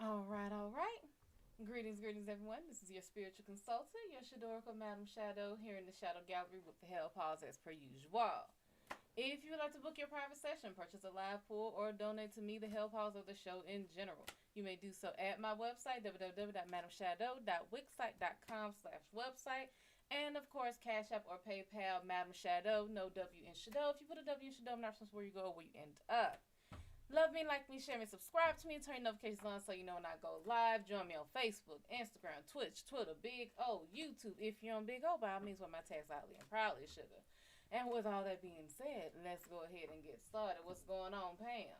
All right, all right. Greetings, everyone. This is your spiritual consultant, your Shad'Oracle Madam Shad'O, here in the Shad'O Gallery with the Hellpaws as per usual. If you would like to book your private session, purchase a live pool, or donate to me, the Hellpaws, or the show in general, you may do so at my website, www.madamshado.wixsite.com/website. And of course, Cash App or PayPal, Madam Shad'O, no W in Shad'O. If you put a W in Shad'O, I'm not sure where you go or where you end up. Love me, like me, share me, subscribe to me, turn your notifications on so you know when I go live. Join me on Facebook, Instagram, Twitch, Twitter, Big O, YouTube. If you're on Big O, by all means, with my tax loudly and proudly, sugar. And with all that being said, let's go ahead and get started. What's going on, Pam?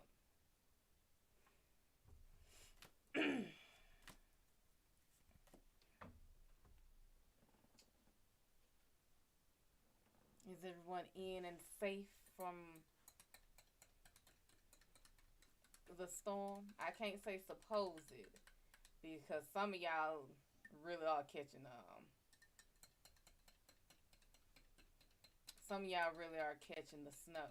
Is everyone in and safe from the storm? I can't say supposed because some of y'all really are catching some of y'all really are catching the snow.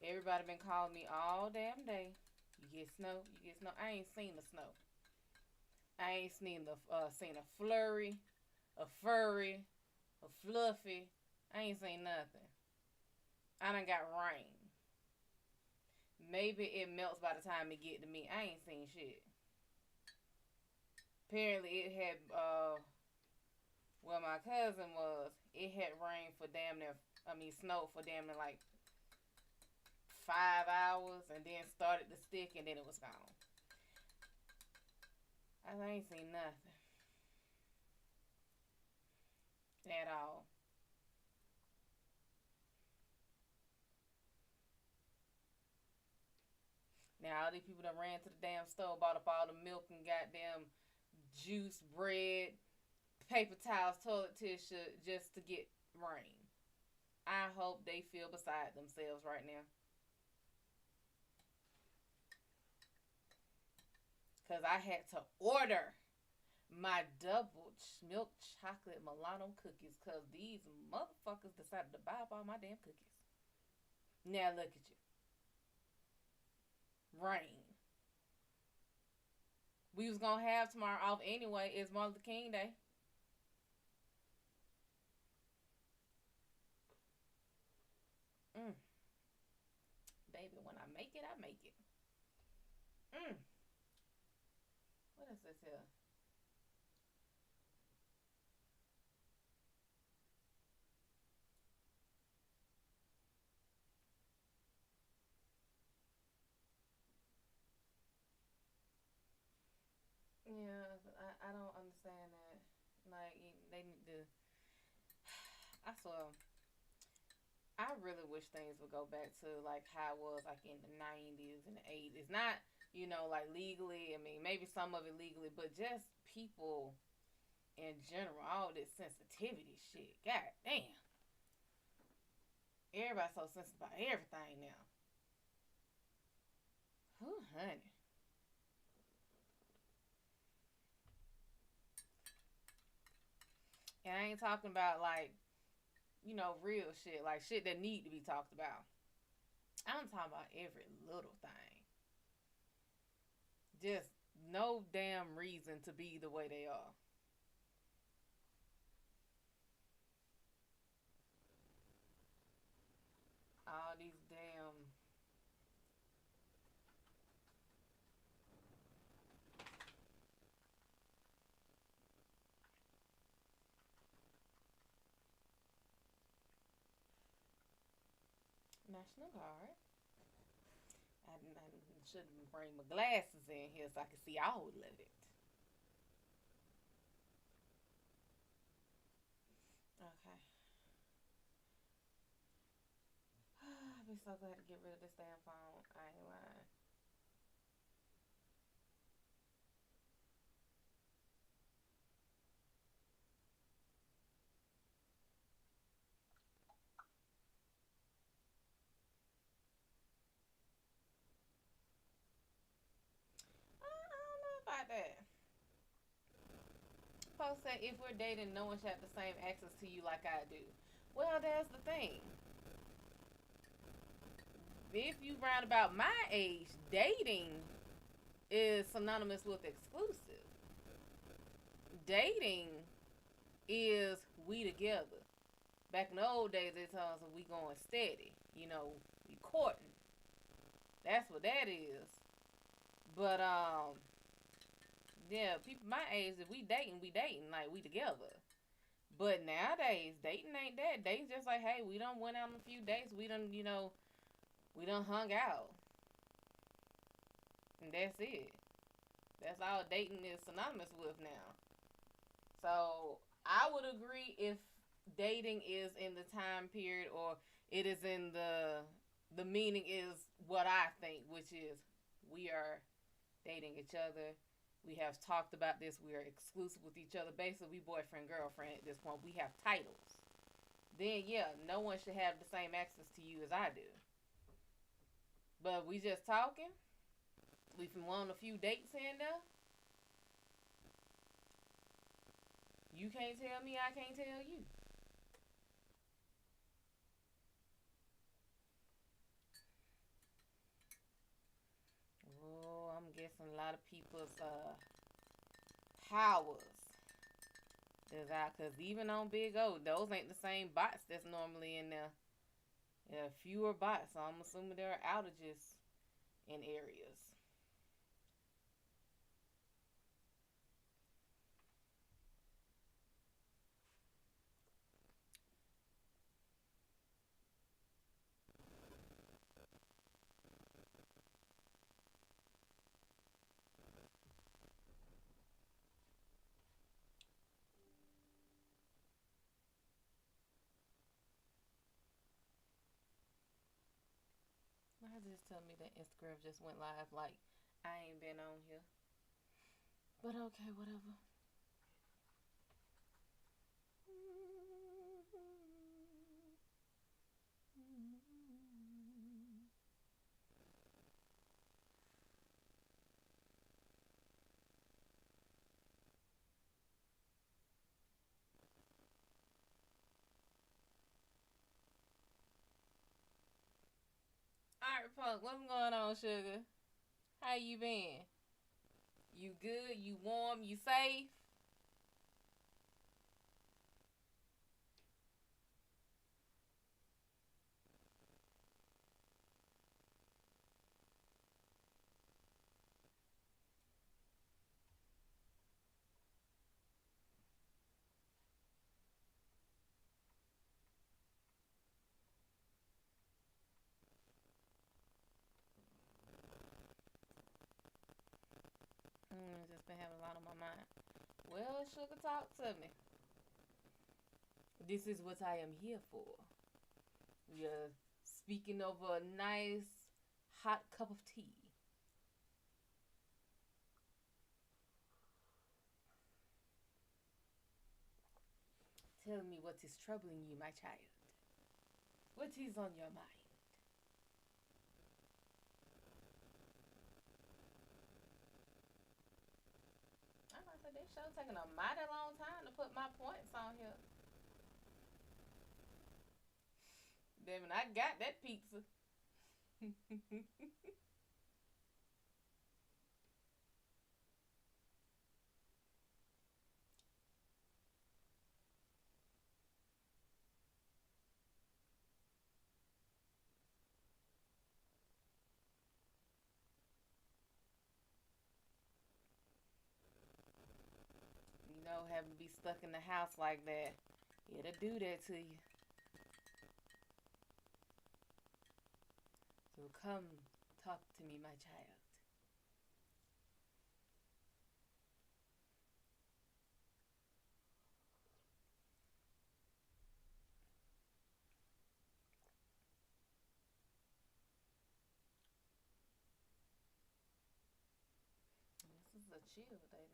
Everybody been calling me all damn day. You get snow, you get snow. I ain't seen the snow. I ain't seen a flurry, a furry, a fluffy. I ain't seen nothing. I done got rain. Maybe it melts by the time it get to me. I ain't seen shit. Apparently it had where my cousin was, it had rained for damn near snow for damn near like 5 hours and then started to stick and then it was gone. I ain't seen nothing. At all. Now all these people that ran to the damn store, bought up all the milk and goddamn juice, bread, paper towels, toilet tissue just to get rain. I hope they feel beside themselves right now. Because I had to order my double milk chocolate Milano cookies because these motherfuckers decided to buy up all my damn cookies. Now look at you. Rain. We was gonna have tomorrow off anyway. It's Martin Luther King Day. Mm. Baby, when I make it, I make it. Mm. What is this here? Yeah, I don't understand that. Like, they need to. I swear, I really wish things would go back to like how it was like in the 90s and the 80s. Not, like legally. I mean, maybe some of it legally, but just people in general, all this sensitivity shit. God damn. Everybody's so sensitive about everything now. Whew, honey. And I ain't talking about like, real shit, like shit that need to be talked about. I'm talking about every little thing. Just no damn reason to be the way they are. All these damn National Guard. I shouldn't bring my glasses in here so I can see all of it. Okay. I'd be so glad to get rid of this damn phone. I ain't lying. I don't know about that. Folks say if we're dating, no one should have the same access to you like I do. Well, that's the thing. If you round about my age, dating is synonymous with exclusive. Dating is we together. Back in the old days, they told us we going steady. You know, we courting. That's what that is. But yeah, people my age, if we dating, like we together. But nowadays, dating ain't that. Dating just like, hey, we done went out on a few dates. We done, we done hung out. And that's it. That's all dating is synonymous with now. So I would agree if dating is in the time period, or it is in the meaning is what I think, which is we are dating each other. We have talked about this. We are exclusive with each other. Basically, we boyfriend girlfriend at this point. We have titles. Then yeah, no one should have the same access to you as I do. But we just talking. We've been on a few dates in there. You can't tell me, I can't tell you. Oh, I'm guessing a lot of people's powers is out, because even on Big O, those ain't the same bots that's normally in there. There are fewer bots, so I'm assuming there are outages in areas. Why just tell me that Instagram just went live like I ain't been on here? But okay, whatever. Alright, Punk, what's going on, sugar? How you been? You good? You warm? You safe? Just been having a lot on my mind. Well, sugar, talk to me. This is what I am here for. We are speaking over a nice hot cup of tea. Tell me what is troubling you, my child. What is on your mind? I'm about to say, this show taking a mighty long time to put my points on here. Damn it, I got that pizza. Having to be stuck in the house like that, it'll do that to you. So come, talk to me, my child. This is a chill day.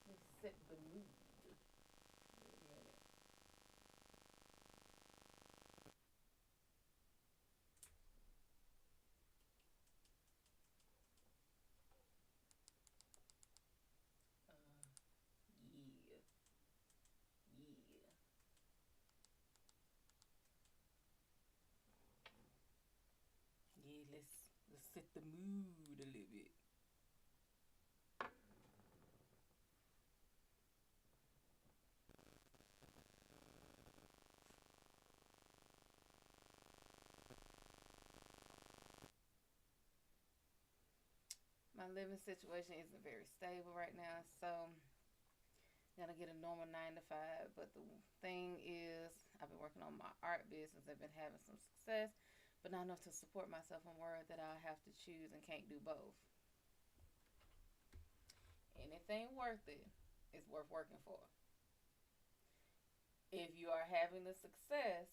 Let's set the mood. Wait a minute. Yeah. Yeah. Yeah, let's set the mood a little bit. My living situation isn't very stable right now, so gotta get a normal 9 to 5. But the thing is, I've been working on my art business. I've been having some success, but not enough to support myself. I'm worried that I'll have to choose and can't do both. Anything worth it is worth working for. If you are having the success,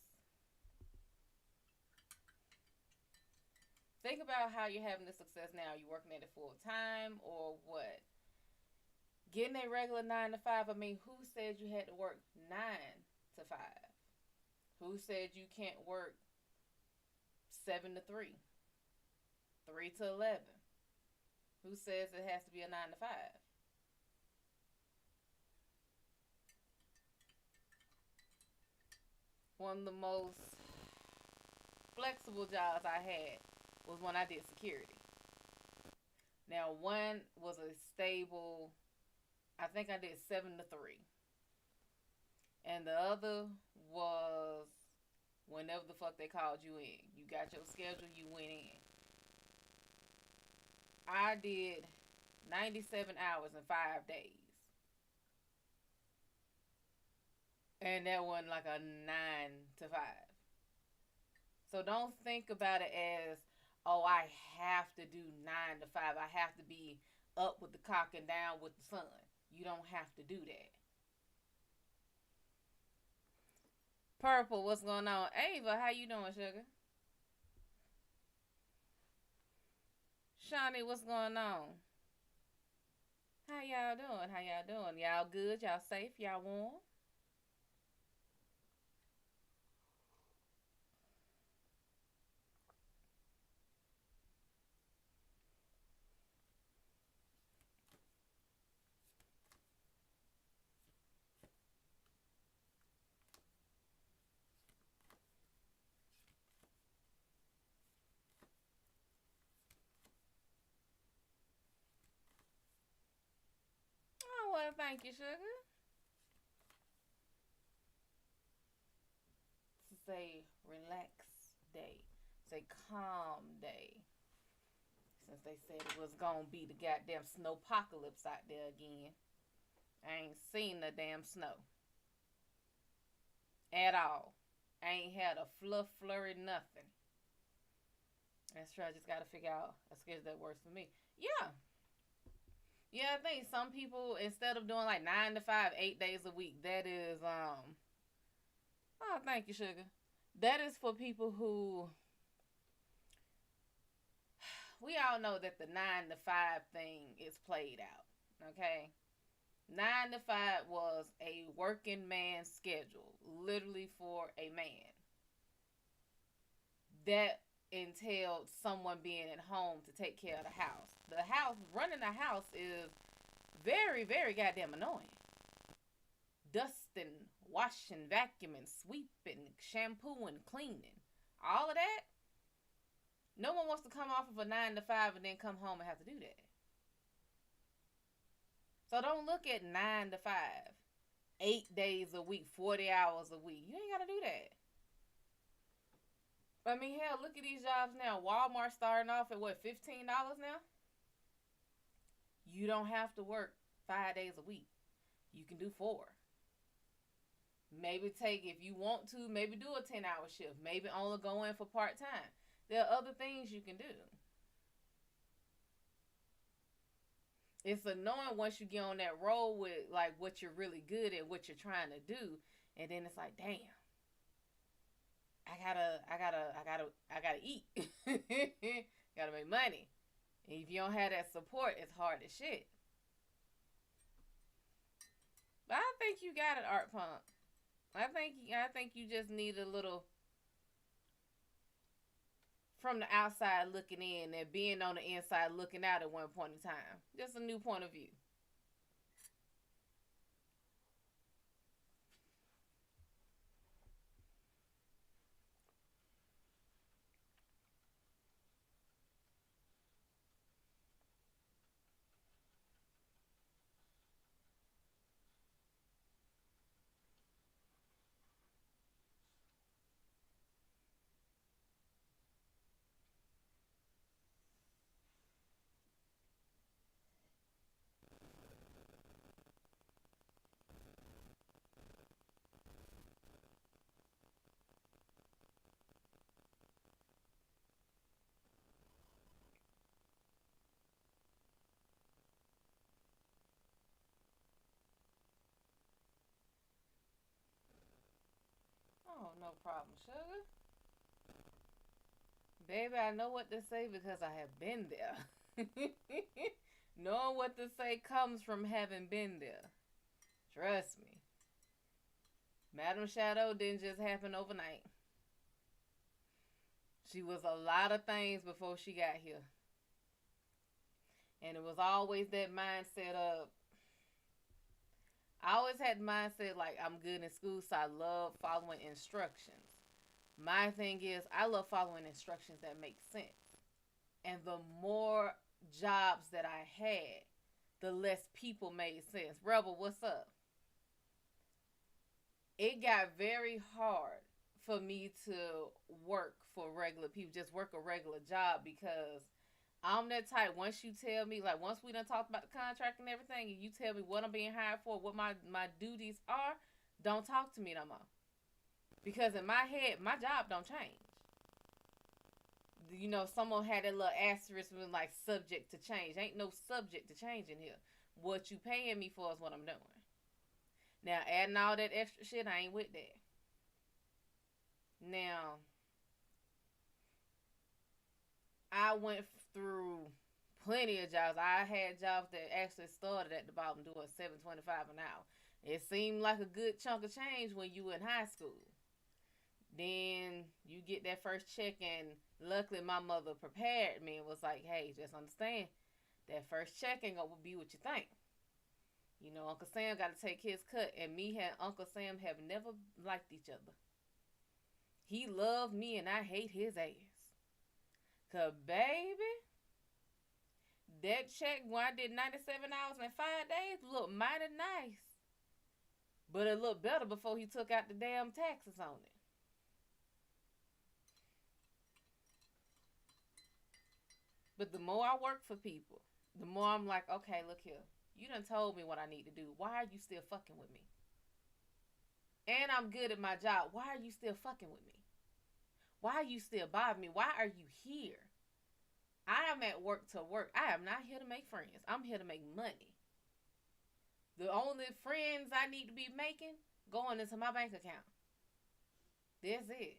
think about how you're having the success now. Are you working at it full time or what? Getting a regular 9 to 5. I mean, who said you had to work 9 to 5? Who said you can't work 7 to 3, 3 to 11? Who says it has to be a 9 to 5? One of the most flexible jobs I had was when I did security. Now, one was a stable, I think I did 7 to 3. And the other was whenever the fuck they called you in. You got your schedule, you went in. I did 97 hours in 5 days. And that wasn't like a 9 to 5. So don't think about it as, oh, I have to do 9 to 5. I have to be up with the cock and down with the sun. You don't have to do that. Purple, what's going on? Ava, how you doing, sugar? Shawnee, what's going on? How y'all doing? How y'all doing? Y'all good? Y'all safe? Y'all warm? Oh, well, thank you, sugar. It's a relax day. It's a calm day. Since they said it was gonna be the goddamn snowpocalypse out there again. I ain't seen the damn snow. At all. I ain't had a fluff flurry, nothing. That's true. I just gotta figure out a schedule that works for me. Yeah. Yeah, I think some people, instead of doing like 9 to 5, 8 days a week, that is oh, thank you, sugar. That is for people who, we all know that the 9 to 5 thing is played out. Okay? 9 to 5 was a working man's schedule, literally for a man. That entailed someone being at home to take care of the house. Running the house is very, very goddamn annoying. Dusting, washing, vacuuming, sweeping, shampooing, cleaning, all of that. No one wants to come off of a 9 to 5 and then come home and have to do that. So don't look at 9 to 5, 8 days a week, 40 hours a week. You ain't got to do that. I mean, hell, look at these jobs now. Walmart starting off at what, $15 now? You don't have to work 5 days a week. You can do 4. Maybe take, if you want to, maybe do a 10-hour shift. Maybe only go in for part-time. There are other things you can do. It's annoying once you get on that roll with like what you're really good at, what you're trying to do, and then it's like, damn, I gotta eat. Gotta make money. And if you don't have that support, it's hard as shit. But I think you got it, Art Pump. I think you just need a little from the outside looking in and being on the inside looking out at one point in time. Just a new point of view. No problem, sugar. Baby, I know what to say because I have been there. Knowing what to say comes from having been there. Trust me. Madam Shad'O didn't just happen overnight. She was a lot of things before she got here. And it was always that mindset of, I always had the mindset like I'm good in school, so I love following instructions. My thing is, I love following instructions that make sense. And the more jobs that I had, the less people made sense. Rebel, what's up? It got very hard for me to work for regular people, just work a regular job, because I'm that type. Once you tell me, like, once we done talked about the contract and everything, and you tell me what I'm being hired for, what my duties are, don't talk to me no more. Because in my head, my job don't change. You know, someone had that little asterisk with, like, subject to change. Ain't no subject to change in here. What you paying me for is what I'm doing. Now, adding all that extra shit, I ain't with that. Now, I went through plenty of jobs. I had jobs that actually started at the bottom doing $7.25 an hour. It seemed like a good chunk of change when you were in high school. Then you get that first check, and luckily my mother prepared me and was like, hey, just understand, that first check ain't gonna be what you think. You know, Uncle Sam got to take his cut, and me and Uncle Sam have never liked each other. He loved me, and I hate his ass. 'Cause, baby, that check when I did 97 hours in 5 days looked mighty nice. But it looked better before he took out the damn taxes on it. But the more I work for people, the more I'm like, okay, look here. You done told me what I need to do. Why are you still fucking with me? And I'm good at my job. Why are you still fucking with me? Why are you still bothering me? Why are you here? I am at work to work. I am not here to make friends. I'm here to make money. The only friends I need to be making going into my bank account. That's it.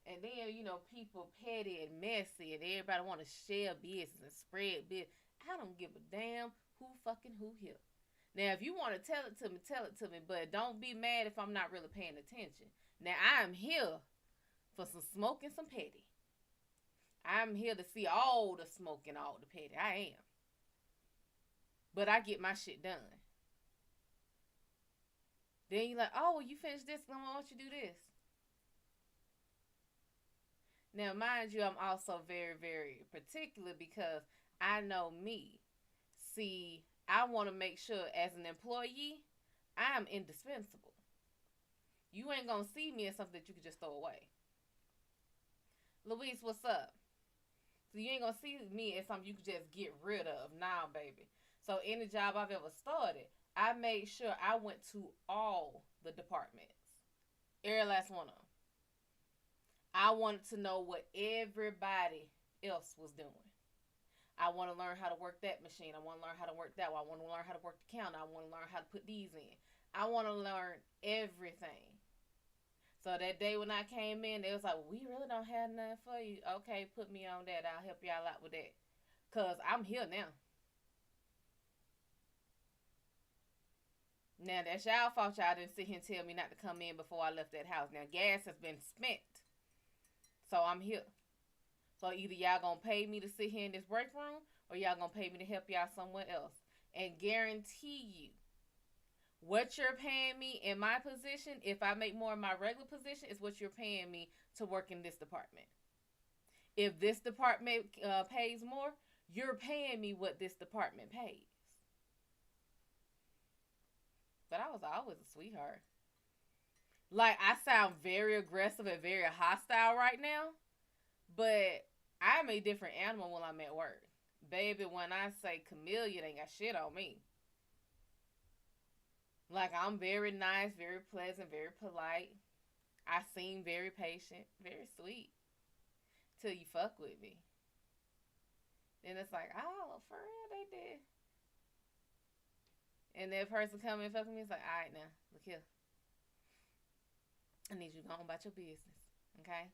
And then, you know, people petty and messy, and everybody want to share business and spread business. I don't give a damn who fucking who here. Now, if you want to tell it to me, but don't be mad if I'm not really paying attention. Now, I'm here for some smoke and some petty. I'm here to see all the smoke and all the petty. I am. But I get my shit done. Then you're like, oh, you finished this, I want you to do this. Now, mind you, I'm also very, very particular because I know me. See, I want to make sure as an employee, I am indispensable. You ain't going to see me as something that you can just throw away. Louise, what's up? So you ain't going to see me as something you can just get rid of. Nah, baby. So any job I've ever started, I made sure I went to all the departments. Every last one of them. I wanted to know what everybody else was doing. I want to learn how to work that machine. I want to learn how to work that one. I want to learn how to work the counter. I want to learn how to put these in. I want to learn everything. So that day when I came in, they was like, we really don't have nothing for you. Okay, put me on that. I'll help y'all out with that. Because I'm here now. Now, that's y'all fault y'all didn't sit here and tell me not to come in before I left that house. Now, gas has been spent. So I'm here. So either y'all gonna pay me to sit here in this break room, or y'all gonna pay me to help y'all somewhere else. And guarantee you, what you're paying me in my position, if I make more in my regular position, is what you're paying me to work in this department. If this department pays more, you're paying me what this department pays. But I was always a sweetheart. Like, I sound very aggressive and very hostile right now, but I'm a different animal when I'm at work. Baby, when I say chameleon, ain't got shit on me. Like, I'm very nice, very pleasant, very polite. I seem very patient, very sweet. Till you fuck with me. Then it's like, oh, for real, they did. And that person come and fuck with me, it's like, alright now, look here. I need you to go on about your business. Okay?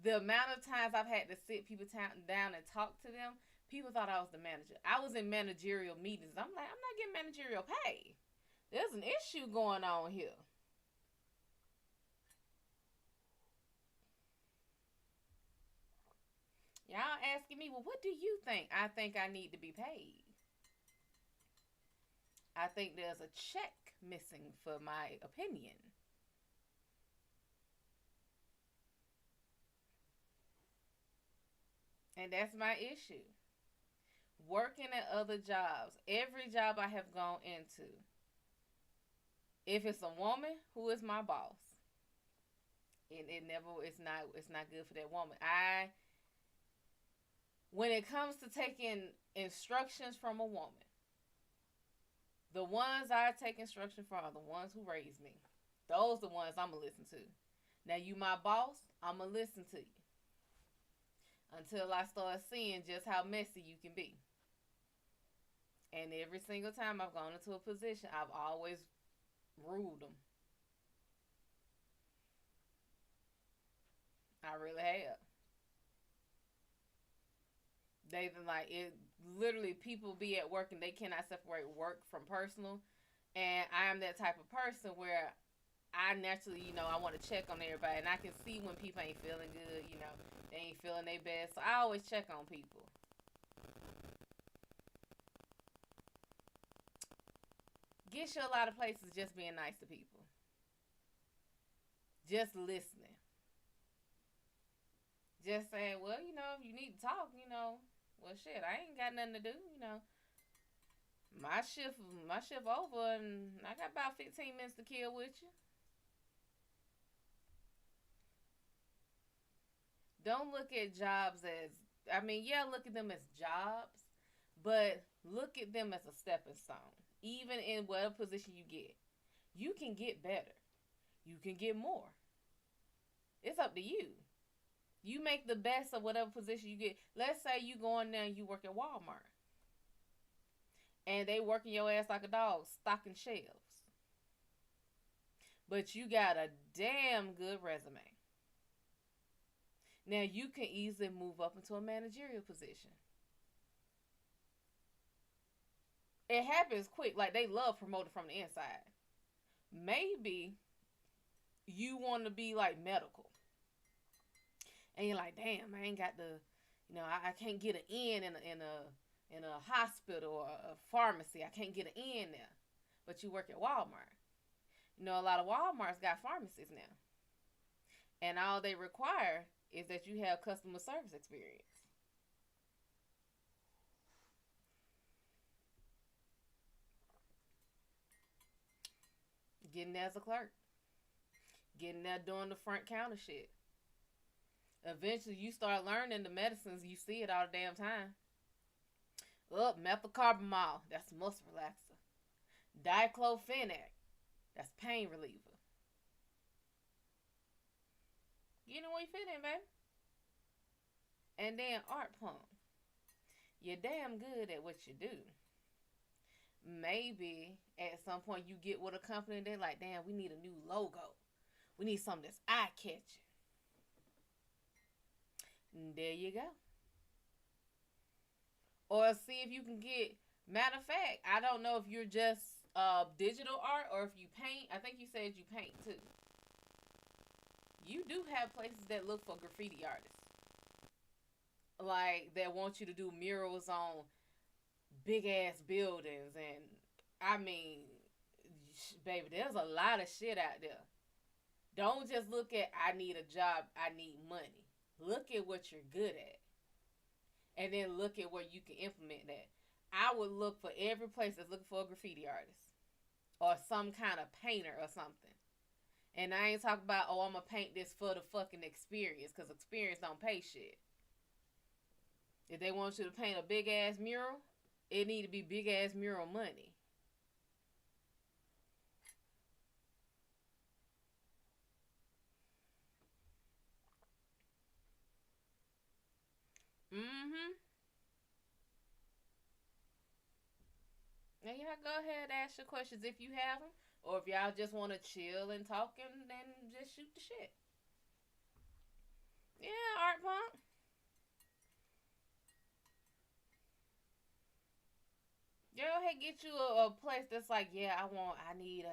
The amount of times I've had to sit people down and talk to them, people thought I was the manager. I was in managerial meetings. I'm like, I'm not getting managerial pay. There's an issue going on here. Y'all asking me, well, what do you think? I think I need to be paid. I think there's a check missing for my opinion. And that's my issue. Working at other jobs, every job I have gone into, if it's a woman who is my boss, it's not good for that woman. When it comes to taking instructions from a woman, the ones I take instruction from are the ones who raised me. Those are the ones I'm gonna listen to. Now you my boss, I'm gonna listen to you until I start seeing just how messy you can be. And every single time I've gone into a position, I've always ruled them. I really have. They've been like it. Literally, people be at work and they cannot separate work from personal. And I am that type of person where I naturally, I want to check on everybody, and I can see when people ain't feeling good. They ain't feeling their best. So I always check on people. Gets you a lot of places just being nice to people, just listening, just saying, well, if you need to talk, well, shit, I ain't got nothing to do. My shift over, and I got about 15 minutes to kill with you. Don't look at jobs as, look at them as jobs, but look at them as a stepping stone. Even in whatever position you can get better. You can get more. It's up to you. You make the best of whatever position you get. Let's say you go in there and you work at Walmart, and they working your ass like a dog, stocking shelves. But you got a damn good resume. Now you can easily move up into a managerial position. It happens quick. Like, they love promoting from the inside. Maybe you want to be like medical, and you're like, damn, I ain't got the, I can't get an in a hospital or a pharmacy. I can't get an in there. But you work at Walmart. A lot of Walmarts got pharmacies now, and all they require is that you have customer service experience. Getting there as a clerk. Getting there doing the front counter shit. Eventually, you start learning the medicines. You see it all the damn time. Methylcarbamol. That's a muscle relaxer. Diclofenac. That's pain reliever. You know where you fit in, baby. And then art pump. You're damn good at what you do. Maybe at some point you get with a company and they're like, damn, we need a new logo. We need something that's eye-catching. And there you go. Or see if you can get, matter of fact, I don't know if you're just digital art or if you paint. I think you said you paint too. You do have places that look for graffiti artists. Like, that want you to do murals on big ass buildings, and baby, there's a lot of shit out there. Don't just look at, I need a job, I need money. Look at what you're good at, and then look at where you can implement that. I would look for every place that's looking for a graffiti artist or some kind of painter or something. And I ain't talking about, I'm gonna paint this for the fucking experience, because experience don't pay shit. If they want you to paint a big ass mural, it need to be big ass mural money. And y'all go ahead and ask your questions if you have them. Or if y'all just want to chill and talk and then just shoot the shit. Yeah, Art Punk. Go ahead, get you a place that's like, yeah, I need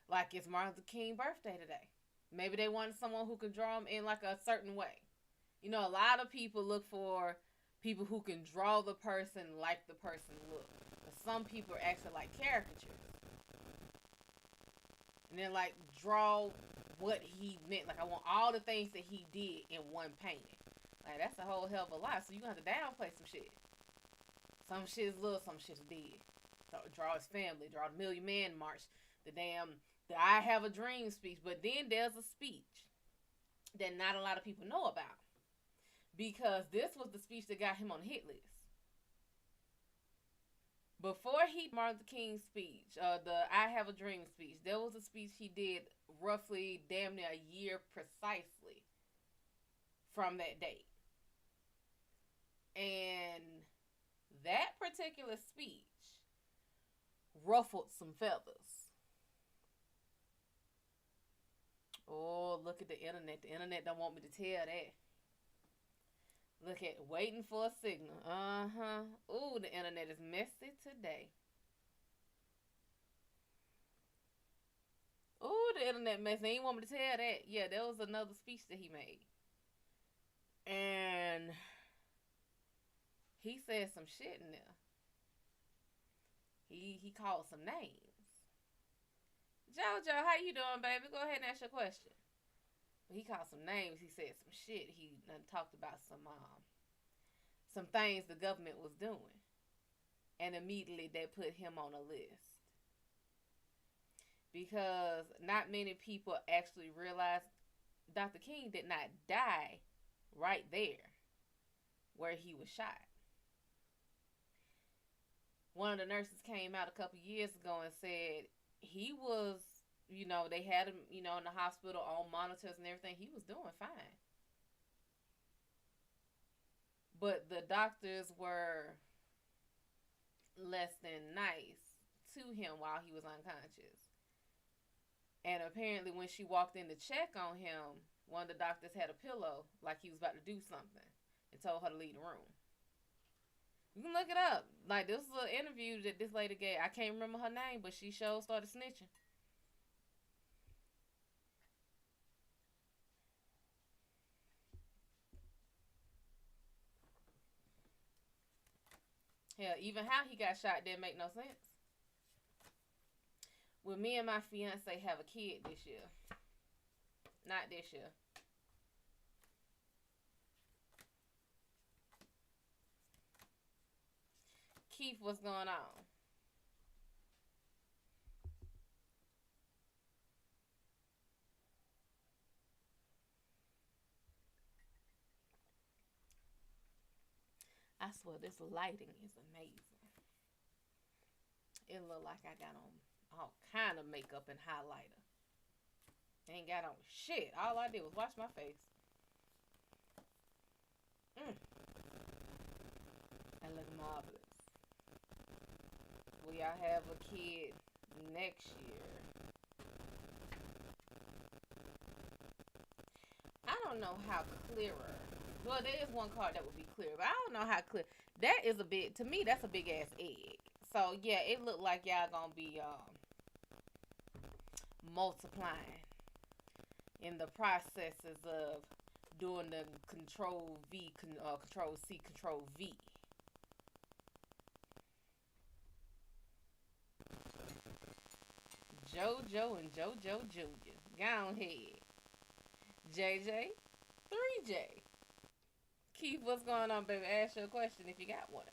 like it's Martin Luther King birthday today. Maybe they want someone who can draw them in like a certain way. You know, a lot of people look for people who can draw the person like the person look. But some people are actually like caricatures. And then like draw what he meant. Like I want all the things that he did in one painting. Like that's a whole hell of a lot. So you're gonna have to downplay some shit. Some shit is little, some shit is dead. So draw his family, draw the Million Man March, the I Have a Dream speech. But then there's a speech that not a lot of people know about. Because this was the speech that got him on the hit list. Before he Martin Luther King's speech, the I Have a Dream speech, there was a speech he did roughly damn near a year precisely from that date. And that particular speech ruffled some feathers. Oh, look at the internet. The internet don't want me to tell that. Look at waiting for a signal. Ooh, the internet is messy today. Ooh, the internet messy. They ain't want me to tell that. Yeah, there was another speech that he made. And he said some shit in there. He called some names. JoJo, how you doing, baby? Go ahead and ask your question. He called some names. He said some shit. He talked about some things the government was doing. And immediately they put him on a list. Because not many people actually realize Dr. King did not die right there where he was shot. One of the nurses came out a couple years ago and said he was, they had him, in the hospital on monitors and everything. He was doing fine. But the doctors were less than nice to him while he was unconscious. And apparently when she walked in to check on him, one of the doctors had a pillow like he was about to do something and told her to leave the room. You can look it up. Like, this was an interview that this lady gave. I can't remember her name, but she sure started snitching. Hell, even how he got shot didn't make no sense. Will me and my fiance have a kid this year? Not this year. Keith, what's going on? I swear this lighting is amazing. It look like I got on all kind of makeup and highlighter. Ain't got on shit. All I did was wash my face. And look marvelous. Will y'all have a kid next year? I don't know how clearer. Well, there is one card that would be clear, but I don't know how clear. That is a big, to me, that's a big ass egg. So, yeah, it looked like y'all gonna be multiplying in the processes of doing the Control V, Control C, Control V. JoJo and JoJo Jr. Go ahead. JJ, 3J. Keith, what's going on, baby? Ask your question if you got one.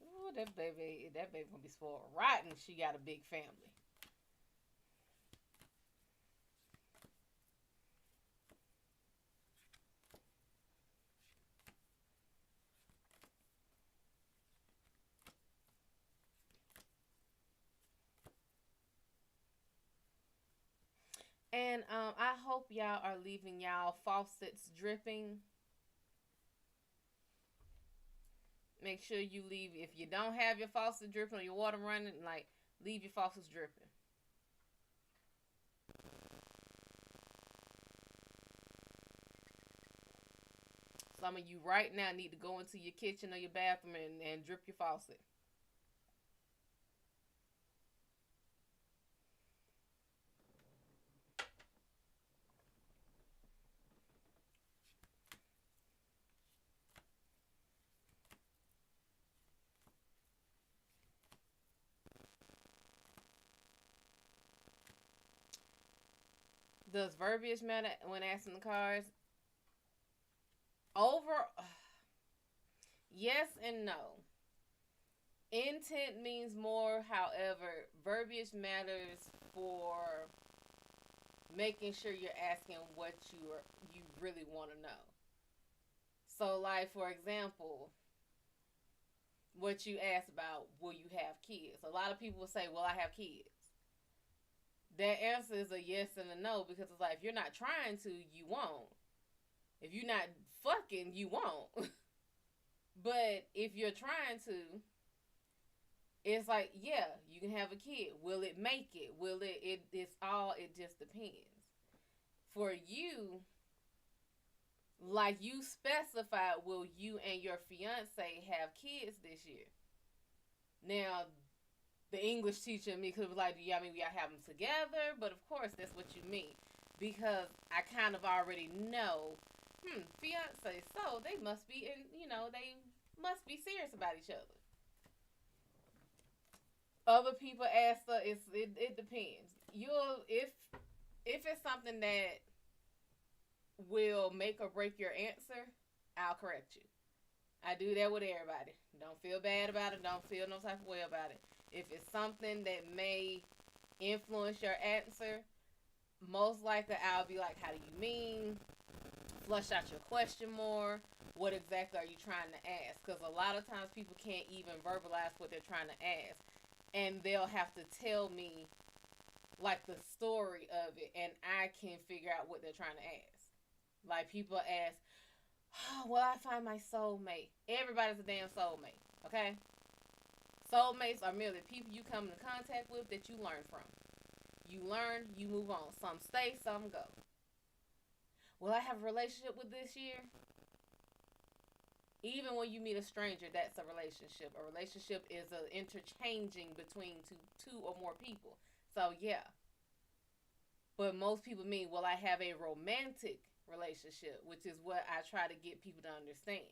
Ooh, that baby gonna be spoiled rotten. She got a big family. And I hope y'all are leaving y'all faucets dripping. Make sure you leave, if you don't have your faucet dripping or your water running, like, leave your faucets dripping. Some of you right now need to go into your kitchen or your bathroom and drip your faucet. Does verbiage matter when asking the cards? Over, yes and no. Intent means more, however, verbiage matters for making sure you're asking what you really want to know. So, like, for example, what you asked about, will you have kids? A lot of people will say, will I have kids? That answer is a yes and a no, because it's like, if you're not trying to, you won't. If you're not fucking, you won't. But if you're trying to, it's like, yeah, you can have a kid. Will it make it? Will it just depends. For you, like you specified, will you and your fiance have kids this year? Now, the English teacher in me could be like, yeah, I mean, we gotta have them together, but of course that's what you mean. Because I kind of already know, fiance, so they must be they must be serious about each other. Other people ask her, it depends. If it's something that will make or break your answer, I'll correct you. I do that with everybody. Don't feel bad about it. Don't feel no type of way about it. If it's something that may influence your answer, most likely I'll be like, how do you mean? Flush out your question more. What exactly are you trying to ask? Because a lot of times people can't even verbalize what they're trying to ask. And they'll have to tell me, like, the story of it, and I can figure out what they're trying to ask. Like, people ask, oh, will I find my soulmate? Everybody's a damn soulmate, okay? Soulmates are merely people you come into contact with that you learn from. You learn, you move on. Some stay, some go. Will I have a relationship with this year? Even when you meet a stranger, that's a relationship. A relationship is an interchanging between two or more people. So, yeah. But most people mean, will I have a romantic relationship? Which is what I try to get people to understand.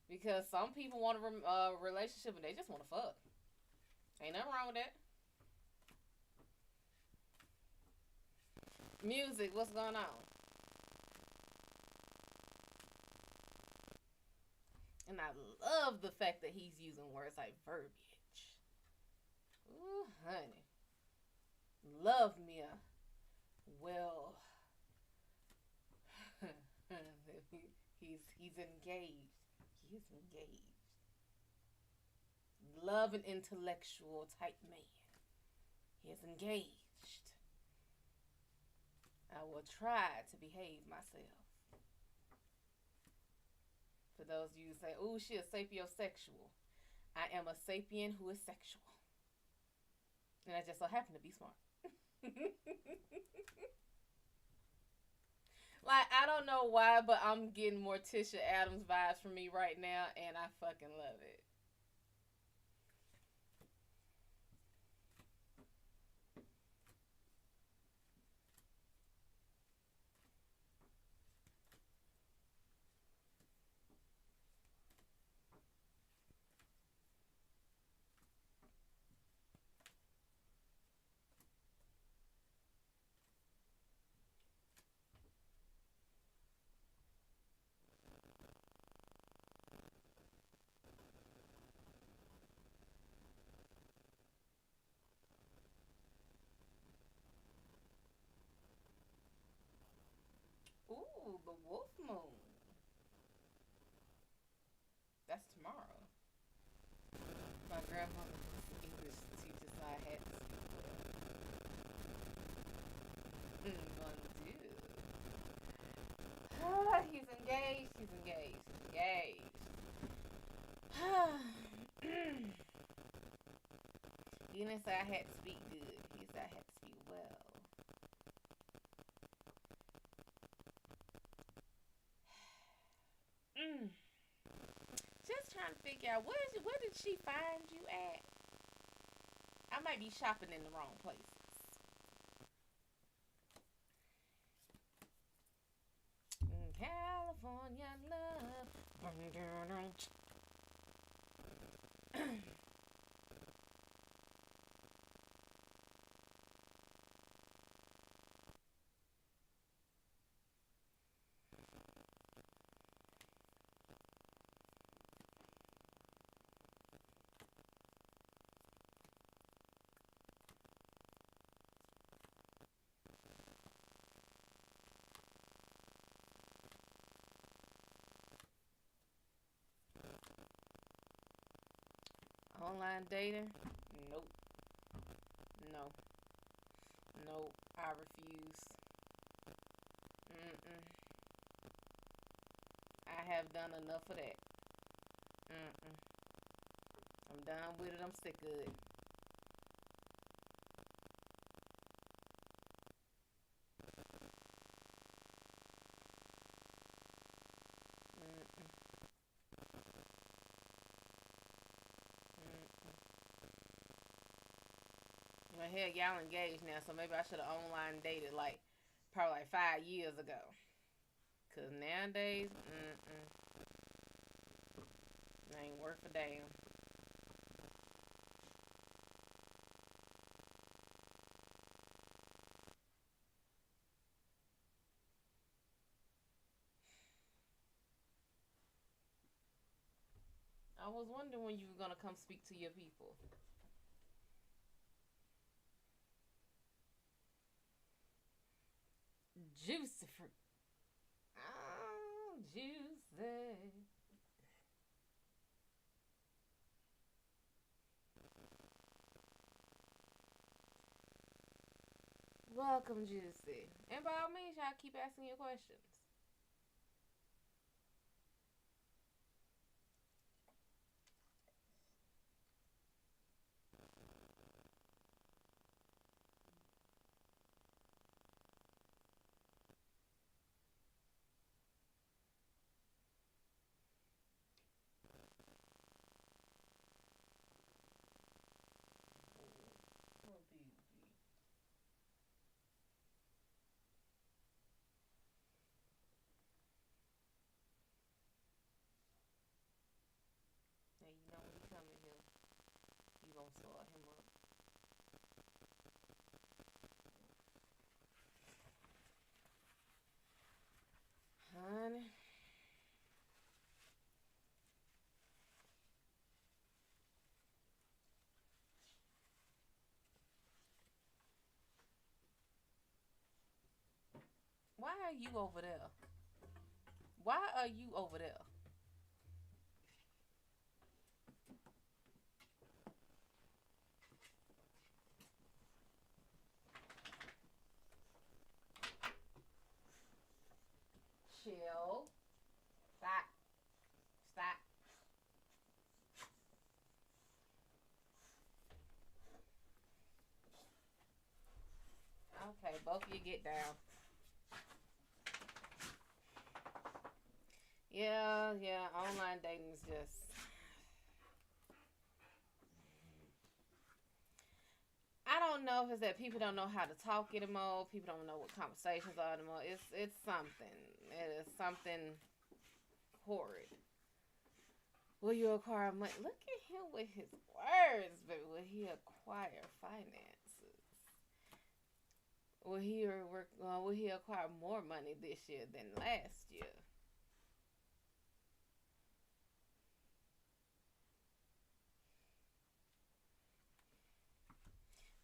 Because some people want a relationship and they just want to fuck. Ain't nothing wrong with that. Music, what's going on? And I love the fact that he's using words like verbiage. Ooh, honey. Love me a well. he's engaged. He is engaged. Love an intellectual type man. He is engaged. I will try to behave myself. For those of you who say, "Ooh, she is sapiosexual," I am a sapien who is sexual, and I just so happen to be smart. Like, I don't know why, but I'm getting Morticia Adams vibes from me right now, and I fucking love it. Ooh, the wolf moon. That's tomorrow. My grandmother was English teacher, so I had to speak well. He's engaged. He's engaged. He's engaged. He didn't say I had to speak good. He said I had to speak well. Just trying to figure out where did she find you at? I might be shopping in the wrong places. California love. Online dating? Nope. No. Nope. I refuse. Mm-mm. I have done enough of that. Mm-mm. I'm done with it. I'm sick of it. Mm-mm. Well, hell, y'all engaged now, so maybe I should have online dated like probably like 5 years ago. Cause nowadays, ain't worth a damn. I was wondering when you were gonna come speak to your people. Juicy fruit. Oh, juicy. Welcome, Juicy. And by all means, y'all keep asking your questions. Oh, baby. Now you know when he come in here, you gonna start him up. Honey. Why are you over there? Why are you over there? Chill. Stop. Stop. Okay, both of you get down. Yeah, online dating is just. I don't know if it's that people don't know how to talk anymore. People don't know what conversations are anymore. It's something. It is something horrid. Will you acquire money? Look at him with his words, but will he acquire finances? Will he acquire more money this year than last year?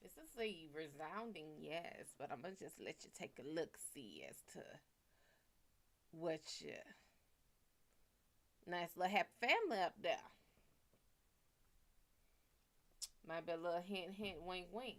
This is a resounding yes, but I'm gonna just let you take a look see as to what you nice little happy family up there. Might be a little hint, hint, wink, wink.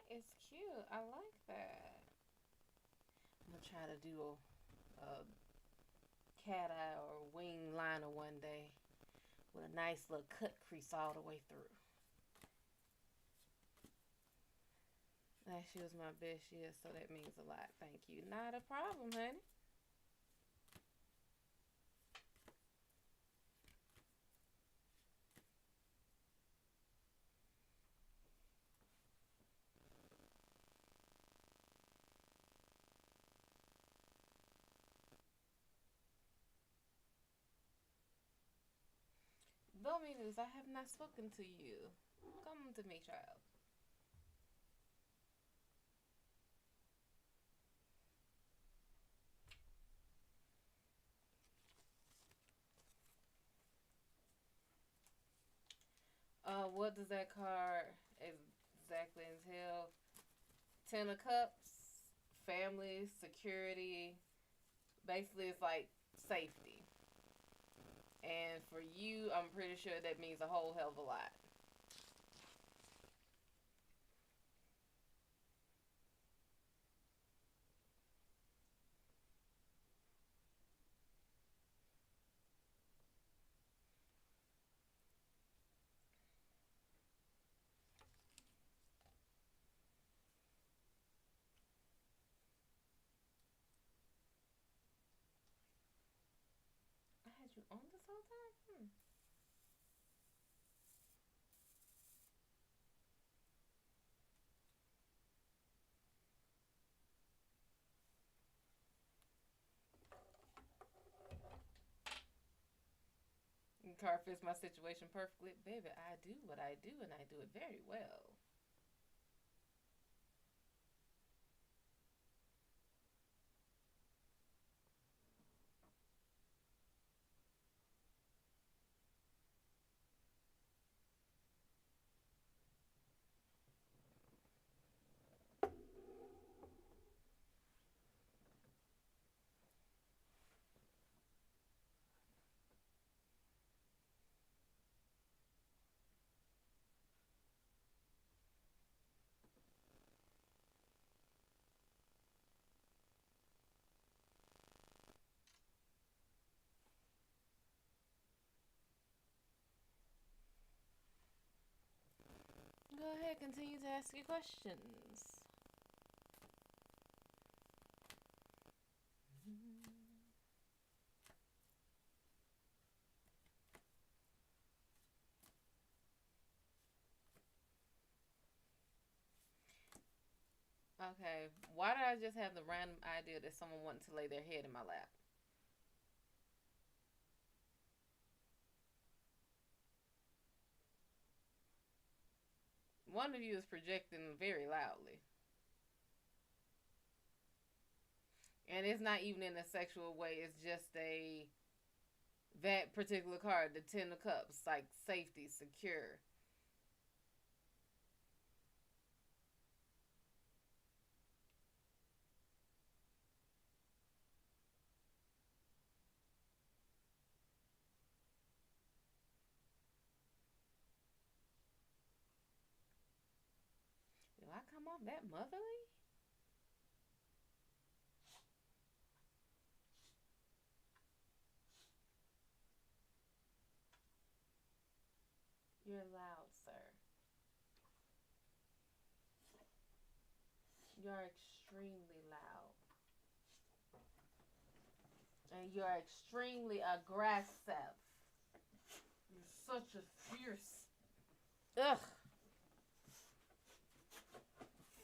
is cute. I like that. I'm gonna try to do a cat eye or wing liner one day with a nice little cut crease all the way through. Last year was my best year, so that means a lot. Thank you. Not a problem, honey. Dominus, I have not spoken to you. Come to me, child. What does that card exactly entail? Ten of Cups, family, security. Basically, it's like safety. And for you, I'm pretty sure that means a whole hell of a lot. I had you on this whole time? Card fits my situation perfectly. Baby, I do what I do, and I do it very well. Go ahead, continue to ask your questions. Okay, why did I just have the random idea that someone wanted to lay their head in my lap? One of you is projecting very loudly. And it's not even in a sexual way, it's just that particular card, the Ten of Cups, like safety, secure. Do I come off that motherly? You're loud, sir. You're extremely loud. And you're extremely aggressive. You're such a fierce, ugh,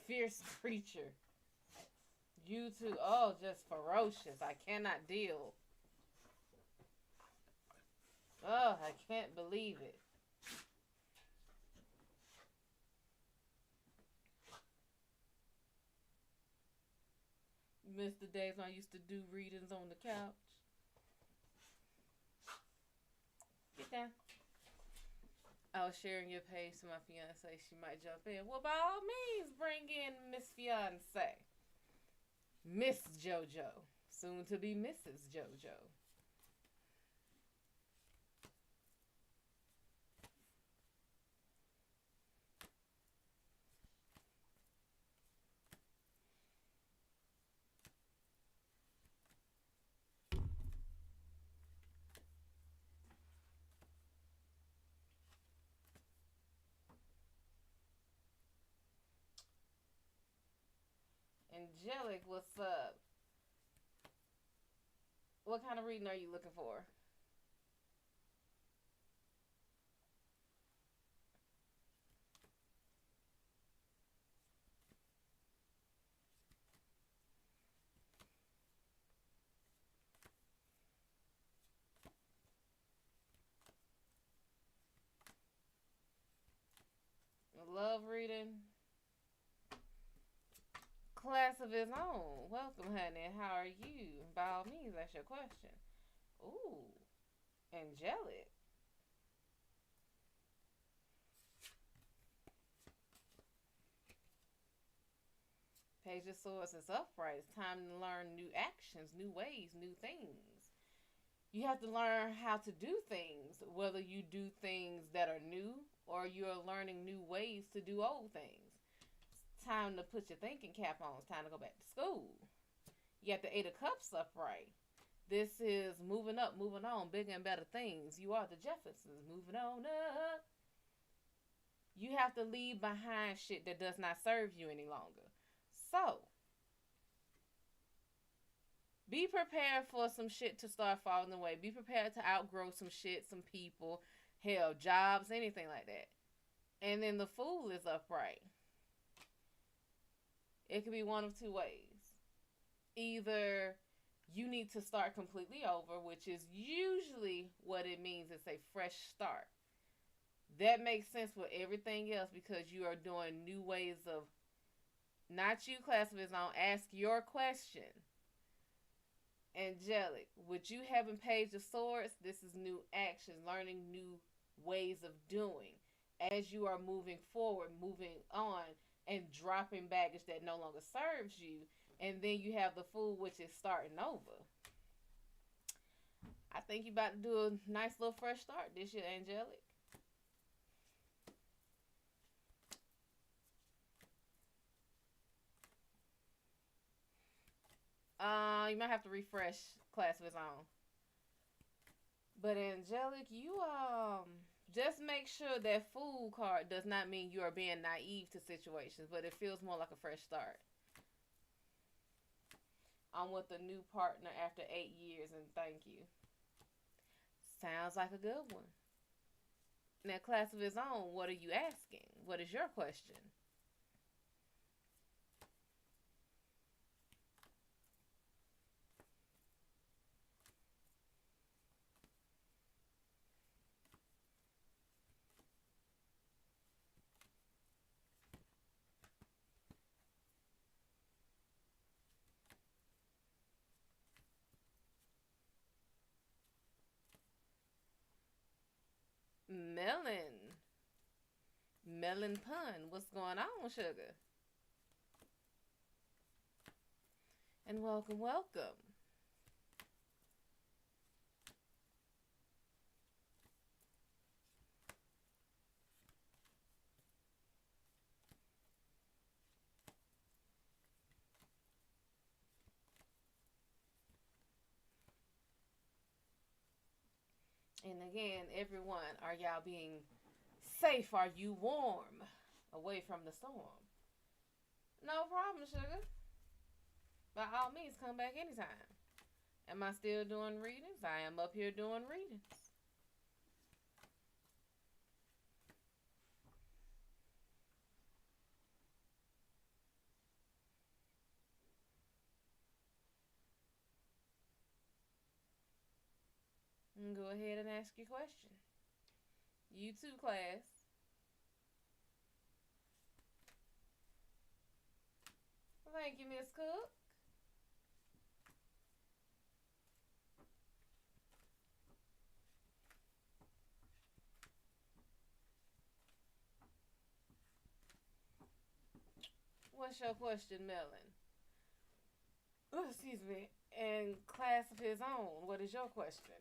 fierce creature. You two, oh, just ferocious. I cannot deal. Oh, I can't believe it. Miss the days when I used to do readings on the couch. Get down. I was sharing your page to my fiance. She might jump in. Well, by all means, bring in Miss Fiance. Miss JoJo. Soon to be Mrs. JoJo. Angelic, what's up? What kind of reading are you looking for? Love reading. Class of his own. Welcome, honey. How are you? By all means, that's your question. Ooh, angelic. Page of Swords is upright. It's time to learn new actions, new ways, new things. You have to learn how to do things, whether you do things that are new or you're learning new ways to do old things. It's time to put your thinking cap on. It's time to go back to school. You got the Eight of Cups upright. This is moving up, moving on, bigger and better things. You are the Jeffersons, moving on up. You have to leave behind shit that does not serve you any longer. So, be prepared for some shit to start falling away. Be prepared to outgrow some shit, some people, hell, jobs, anything like that. And then the Fool is upright. It could be one of two ways. Either you need to start completely over, which is usually what it means. It's a fresh start. That makes sense with everything else because you are doing new ways of, not you, class of his own, ask your question. Angelic, with you having Page of Swords, this is new action, learning new ways of doing as you are moving forward, moving on, and dropping baggage that no longer serves you. And then you have the Fool, which is starting over. I think you're about to do a nice little fresh start this year, Angelic. You might have to refresh class of his own. But Angelic, you just make sure that Fool card does not mean you are being naive to situations, but it feels more like a fresh start. I'm with a new partner after 8 years, and thank you. Sounds like a good one. Now, class of his own, what are you asking? What is your question? Melon. Melon pun. What's going on, sugar? And welcome, welcome. And again, everyone, are y'all being safe? Are you warm away from the storm? No problem, sugar. By all means, come back anytime. Am I still doing readings? I am up here doing readings. Go ahead and ask your question. You too, class. Thank you, Miss Cook. What's your question, Melon? Oh, excuse me. And class of his own, what is your question?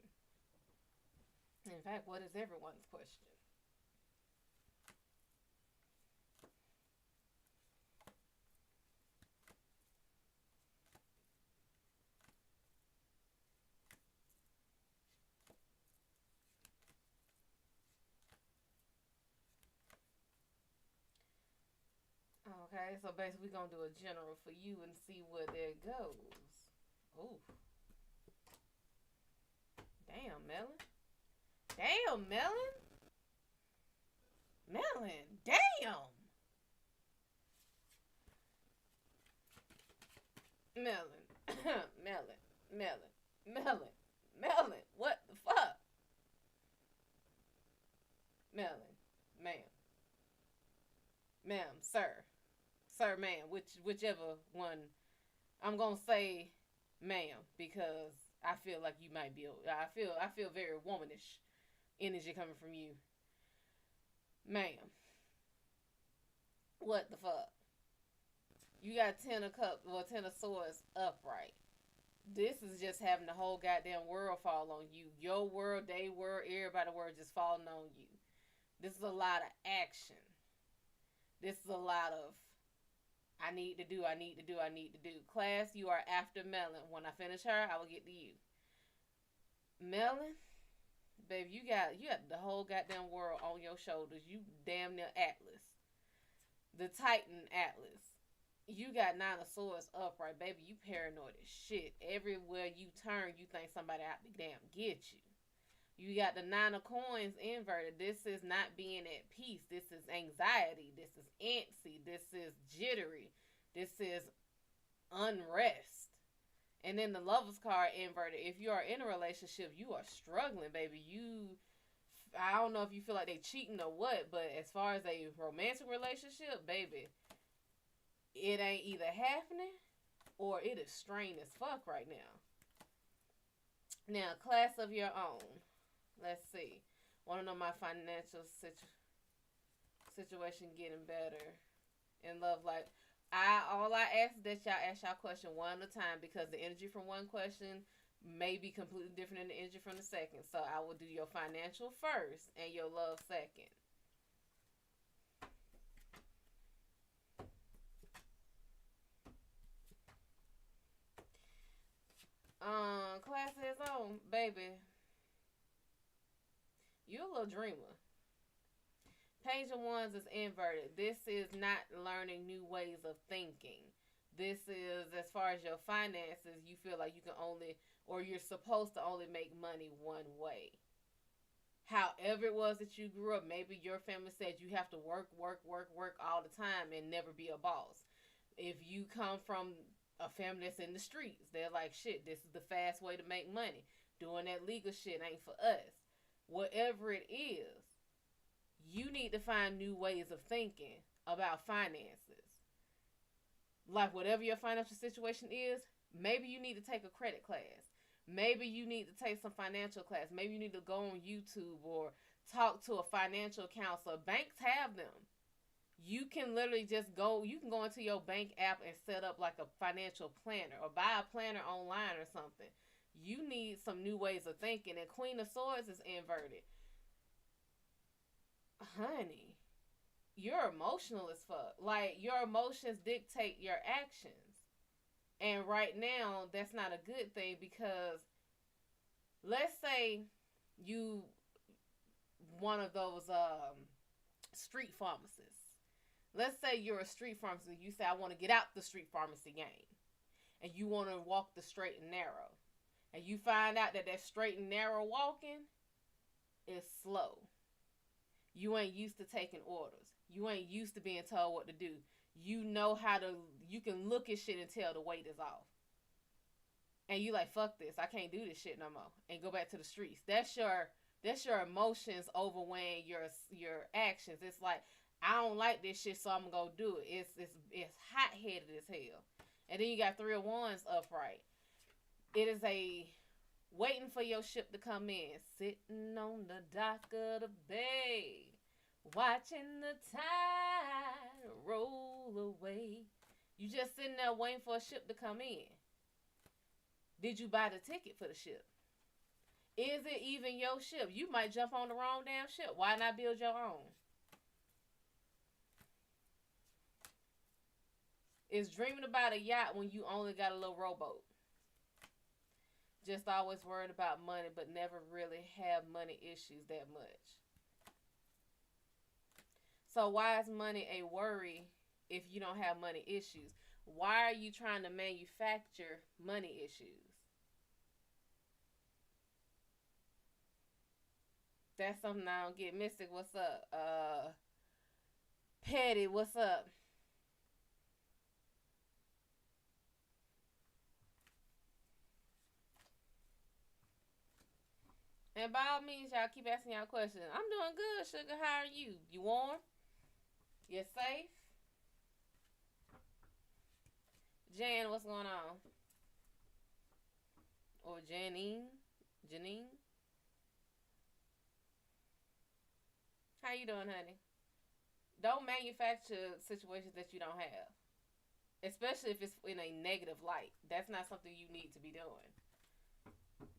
In fact, what is everyone's question? Okay, so basically we're gonna do a general for you and see where there goes. Ooh. Damn, Melon. Damn, Melon. Melon. Damn. Melon. Melon. Melon. Melon. Melon. What the fuck? Melon. Ma'am. Ma'am. Sir. Sir, ma'am. Whichever one. I'm gonna say ma'am because I feel like you might be. I feel very womanish energy coming from you, ma'am. What the fuck? You got 10 of cups, well, 10 of swords upright. This is just having the whole goddamn world fall on you. Your world, they world, everybody world just falling on you. This is a lot of action. This is a lot of I need to do, I need to do, I need to do. Class, you are after Melon. When I finish her, I will get to you. Melon, baby, you got the whole goddamn world on your shoulders. You damn near Atlas. The Titan Atlas. You got 9 of swords upright, baby. You paranoid as shit. Everywhere you turn, you think somebody out to damn get you. You got the 9 of coins inverted. This is not being at peace. This is anxiety. This is antsy. This is jittery. This is unrest. And then the Lover's card inverted. If you are in a relationship, you are struggling, baby. I don't know if you feel like they cheating or what, but as far as a romantic relationship, baby, it ain't either happening or it is strained as fuck right now. Now, class of your own. Let's see. Want to know my financial situation getting better in love life? All I ask is that y'all ask y'all question one at a time because the energy from one question may be completely different than the energy from the second. So I will do your financial first and your love second. Class is on, baby. You're a little dreamer. Page of Wands is inverted. This is not learning new ways of thinking. This is, as far as your finances, you feel like you can only, or you're supposed to only make money one way. However it was that you grew up, maybe your family said you have to work all the time and never be a boss. If you come from a family that's in the streets, they're like, shit, this is the fast way to make money. Doing that legal shit ain't for us. Whatever it is, you need to find new ways of thinking about finances. Like whatever your financial situation is, maybe you need to take a credit class. Maybe you need to take some financial class. Maybe you need to go on YouTube or talk to a financial counselor. Banks have them. You can literally just go, you can go into your bank app and set up like a financial planner or buy a planner online or something. You need some new ways of thinking. And Queen of Swords is inverted. Honey, you're emotional as fuck. Like, your emotions dictate your actions. And right now, that's not a good thing because let's say you one of those street pharmacists. Let's say you're a street pharmacist. You say, I want to get out the street pharmacy game. And you want to walk the straight and narrow. And you find out that straight and narrow walking is slow. You ain't used to taking orders. You ain't used to being told what to do. You know how to, you can look at shit and tell the weight is off. And you like, fuck this. I can't do this shit no more. And go back to the streets. That's your emotions overweighing your actions. It's like, I don't like this shit, so I'm gonna go do it. It's hot-headed as hell. And then you got 3 of Wands upright. It is a waiting for your ship to come in. Sitting on the dock of the bay. Watching the tide roll away. You just sitting there waiting for a ship to come in. Did you buy the ticket for the ship? Is it even your ship? You might jump on the wrong damn ship. Why not build your own? Is dreaming about a yacht when you only got a little rowboat. Just always worried about money, but never really have money issues that much. So why is money a worry if you don't have money issues? Why are you trying to manufacture money issues? That's something I don't get. Mystic, what's up? Petty, what's up? And by all means, y'all keep asking y'all questions. I'm doing good, sugar. How are you? You warm? You safe? Jan, what's going on? Or Janine? Janine? How you doing, honey? Don't manufacture situations that you don't have. Especially if it's in a negative light. That's not something you need to be doing.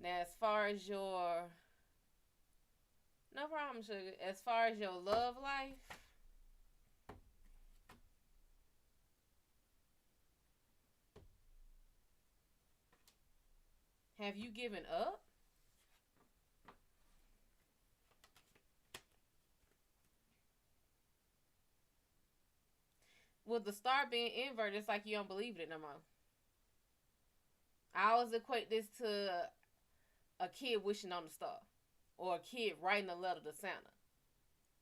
Now, as far as your... No problem, sugar. As far as your love life... Have you given up? With the star being inverted, it's like you don't believe it no more. I always equate this to a kid wishing on the star. Or a kid writing a letter to Santa.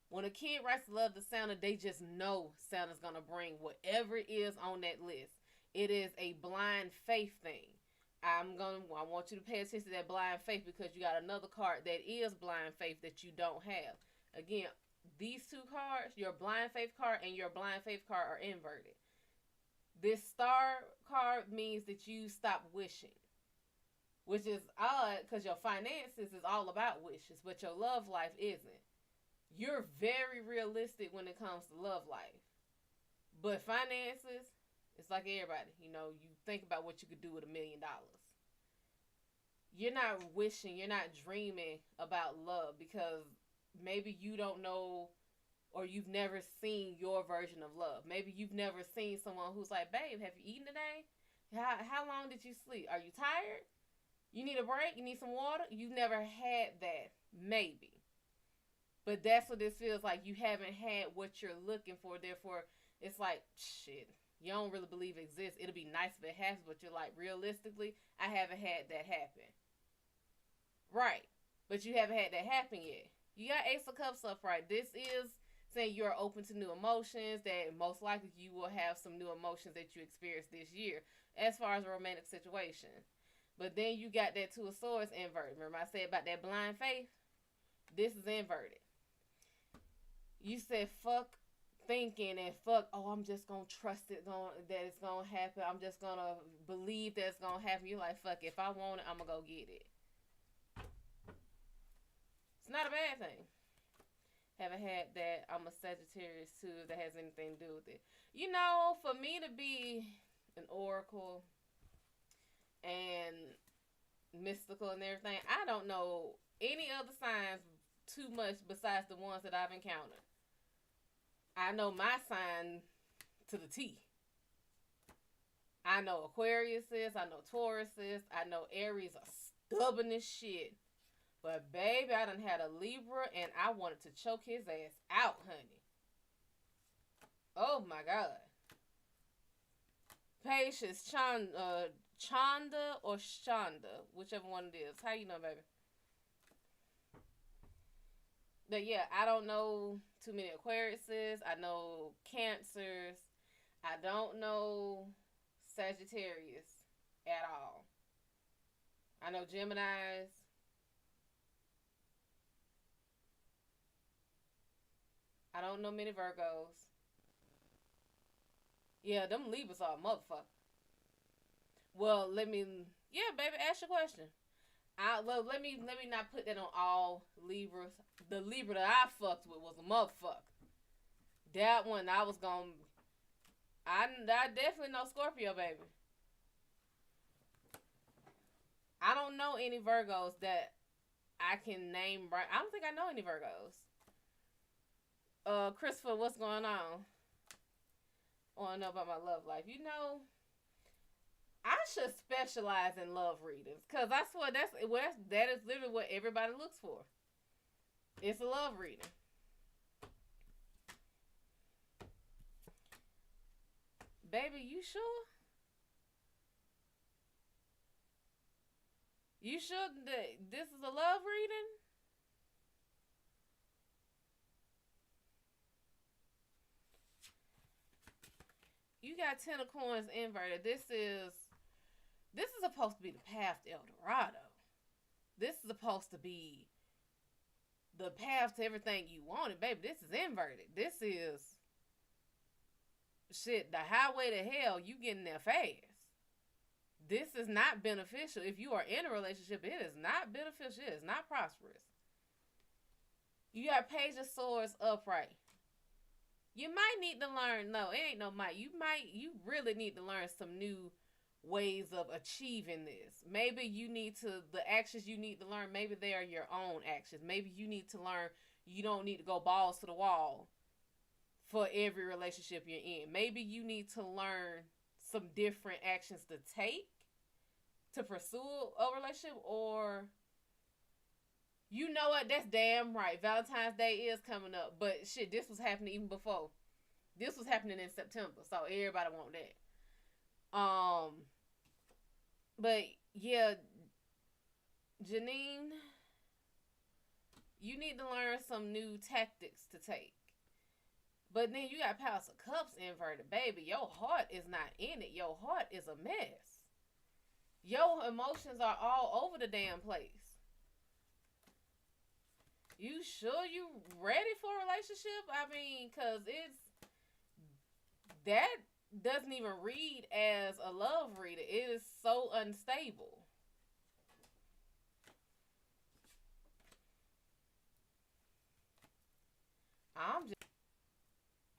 When a kid writes a letter to Santa, they just know Santa's going to bring whatever it is on that list. It is a blind faith thing. I want you to pay attention to that blind faith because you got another card that is blind faith that you don't have. Again, these two cards, your blind faith card and your blind faith card, are inverted. This star card means that you stop wishing, which is odd because your finances is all about wishes, but your love life isn't. You're very realistic when it comes to love life, but finances, it's like everybody. You know, you think about what you could do with $1 million. You're not wishing, you're not dreaming about love because maybe you don't know or you've never seen your version of love. Maybe you've never seen someone who's like, babe, have you eaten today? How long did you sleep? Are you tired? You need a break? You need some water? You've never had that. Maybe. But that's what this feels like. You haven't had what you're looking for. Therefore, it's like, shit, you don't really believe it exists. It'll be nice if it happens, but you're like, realistically, I haven't had that happen. Right. But you haven't had that happen yet. You got Ace of Cups up right. This is saying you're open to new emotions, that most likely you will have some new emotions that you experience this year as far as a romantic situation. But then you got that Two of Swords inverted. Remember I said about that blind faith? This is inverted. You said fuck thinking and fuck, oh, I'm just going to trust it that it's going to happen. I'm just going to believe that it's going to happen. You're like, fuck, if I want it, I'm going to go get it. It's not a bad thing. Haven't had that. I'm a Sagittarius too, if that has anything to do with it. You know, for me to be an oracle and mystical and everything, I don't know any other signs too much besides the ones that I've encountered. I know my sign to the T. I know Aquarius is, I know Taurus is, I know Aries are stubborn as shit. But baby, I done had a Libra and I wanted to choke his ass out, honey. Oh my God. Patience, Chanda or Shonda, whichever one it is. How you know, baby? But yeah, I don't know too many Aquariuses. I know Cancers. I don't know Sagittarius at all. I know Geminis. I don't know many Virgos. Yeah, them Libras are a motherfucker. Well, yeah, baby, ask your question. Let me not put that on all Libras. The Libra that I fucked with was a motherfucker. That one I was gonna. I definitely know Scorpio, baby. I don't know any Virgos that I can name right. I don't think I know any Virgos. Christopher, what's going on? I want to know about my love life. You know, I should specialize in love readings because I swear that is literally what everybody looks for. It's a love reading. Baby, you sure? You sure that this is a love reading? You got 10 of coins inverted. This is supposed to be the path to El Dorado. This is supposed to be the path to everything you wanted, baby. This is inverted. This is shit, the highway to hell. You getting there fast. This is not beneficial. If you are in a relationship, it is not beneficial. It is not prosperous. You got Page of Swords upright. You might need to learn. No, it ain't no might. You really need to learn some new ways of achieving this. Maybe you need to, the actions you need to learn, maybe they are your own actions. Maybe you need to learn you don't need to go balls to the wall for every relationship you're in. Maybe you need to learn some different actions to take to pursue a relationship, or you know what, that's damn right. Valentine's Day is coming up, but shit, this was happening even before. This was happening in September, so everybody want that. But yeah, Janine, you need to learn some new tactics to take. But then you got Palace of Cups inverted, baby. Your heart is not in it. Your heart is a mess. Your emotions are all over the damn place. You sure you ready for a relationship? I mean, because that doesn't even read as a love reader. It is so unstable.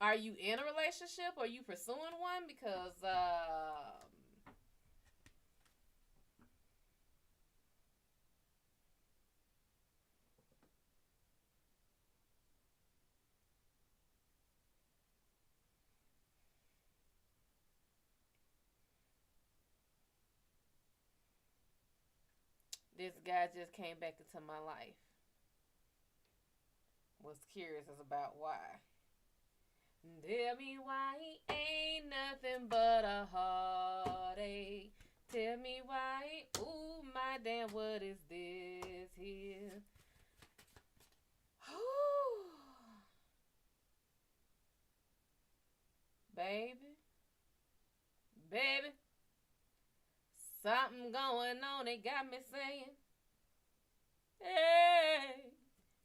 Are you in a relationship? Are you pursuing one? Because this guy just came back into my life. Was curious as about why. Tell me why he ain't nothing but a heartache. Tell me why, ooh, my damn, what is this here? Baby, baby, something going on, it got me saying, hey.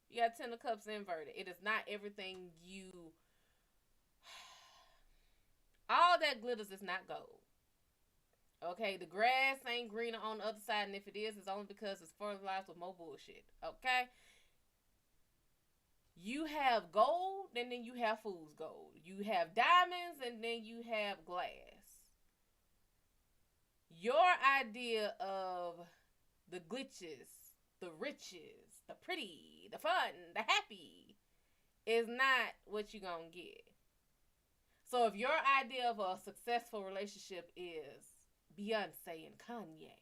You got 10 of Cups inverted. It is not everything you... All that glitters is not gold. Okay, the grass ain't greener on the other side, and if it is, it's only because it's fertilized with more bullshit. Okay? You have gold, and then you have fool's gold. You have diamonds, and then you have glass. Your idea of the glitches, the riches, the pretty, the fun, the happy is not what you're gonna get. So if your idea of a successful relationship is Beyonce and Kanye,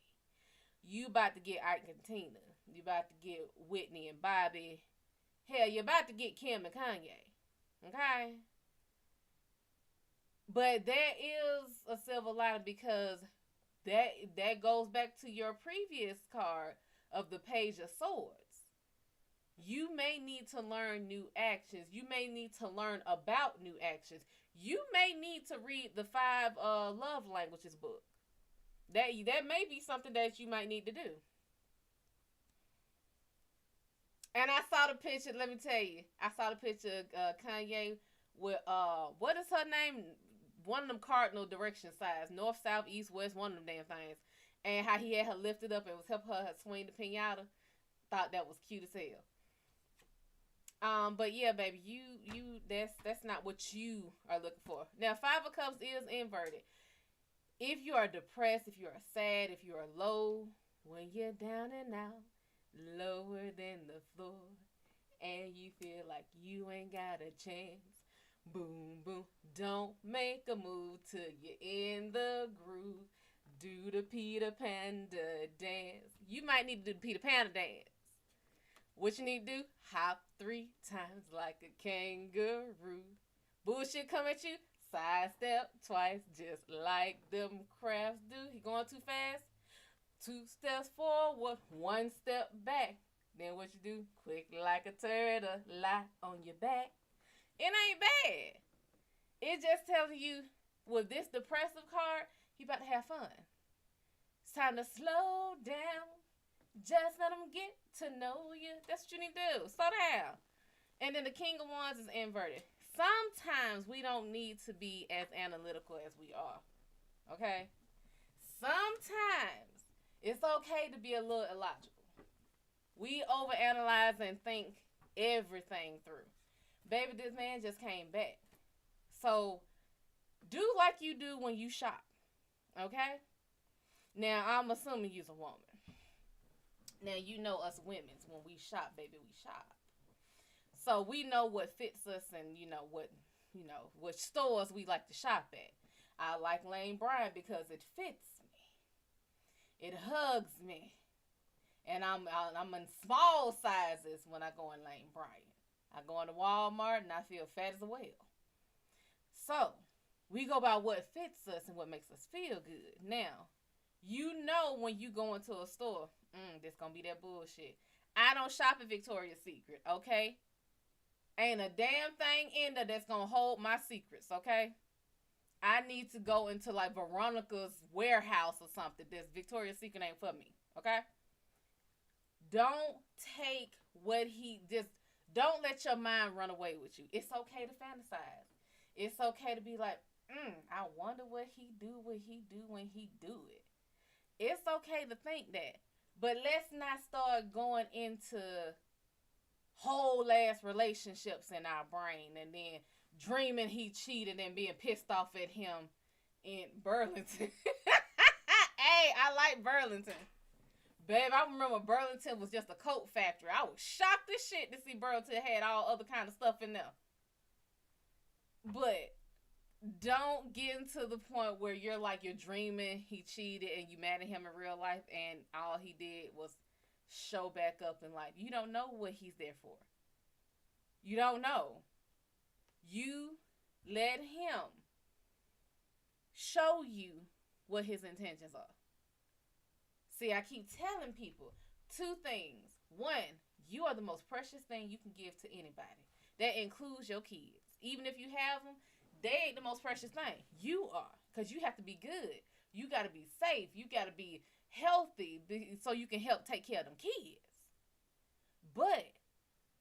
you about to get Ike and Tina. You about to get Whitney and Bobby. Hell, you're about to get Kim and Kanye. Okay? But there is a silver lining, because that goes back to your previous card of the Page of Swords. You may need to learn new actions. You may need to learn about new actions. You may need to read the 5 love languages book. That may be something that you might need to do. And I saw the picture, let me tell you. I saw the picture of Kanye with, what is her name? One of them cardinal direction signs. North, south, east, west, one of them damn things. And how he had her lifted up and was helping her swing the pinata. Thought that was cute as hell. But yeah, baby, you that's not what you are looking for. Now, 5 of Cups is inverted. If you are depressed, if you are sad, if you are low, when you're down and out, lower than the floor, and you feel like you ain't got a chance, boom, boom, don't make a move till you're in the groove. Do the Peter Panda dance. You might need to do the Peter Panda dance. What you need to do? Hop 3 times like a kangaroo. Bullshit come at you, Side step twice, just like them crafts do. He going too fast. 2 steps forward, 1 step back. Then what you do? Quick like a turtle, lie on your back. It ain't bad. It just tells you, with this depressive card, he about to have fun. It's time to slow down. Just let them get to know you. That's what you need to do. Slow down. And then the King of Wands is inverted. Sometimes we don't need to be as analytical as we are. Okay? Sometimes it's okay to be a little illogical. We overanalyze and think everything through. Baby, this man just came back. So, do like you do when you shop. Okay? Now, I'm assuming you're a woman. Now, you know us women, when we shop, baby, we shop. So, we know what fits us and, what stores we like to shop at. I like Lane Bryant because it fits me. It hugs me. And I'm in small sizes when I go in Lane Bryant. I go into Walmart and I feel fat as well. So, we go by what fits us and what makes us feel good. Now, you know when you go into a store, this gonna be that bullshit. I don't shop at Victoria's Secret, okay? Ain't a damn thing in there that's gonna hold my secrets, okay? I need to go into like Veronica's warehouse or something. This Victoria's Secret ain't for me, okay? Don't take what don't let your mind run away with you. It's okay to fantasize. It's okay to be like, I wonder what he do when he do it. It's okay to think that. But let's not start going into whole ass relationships in our brain and then dreaming he cheated and being pissed off at him in Burlington. Hey, I like Burlington. Babe, I remember Burlington was just a coat factory. I was shocked as shit to see Burlington had all other kind of stuff in there. But don't get into the point where you're dreaming he cheated and you mad at him in real life and all he did was show back up in life. You don't know what he's there for. You don't know. You let him show you what his intentions are. See, I keep telling people 2 things. 1, you are the most precious thing you can give to anybody. That includes your kids. Even if you have them, they ain't the most precious thing. You are. Because you have to be good. You got to be safe. You got to be healthy so you can help take care of them kids. But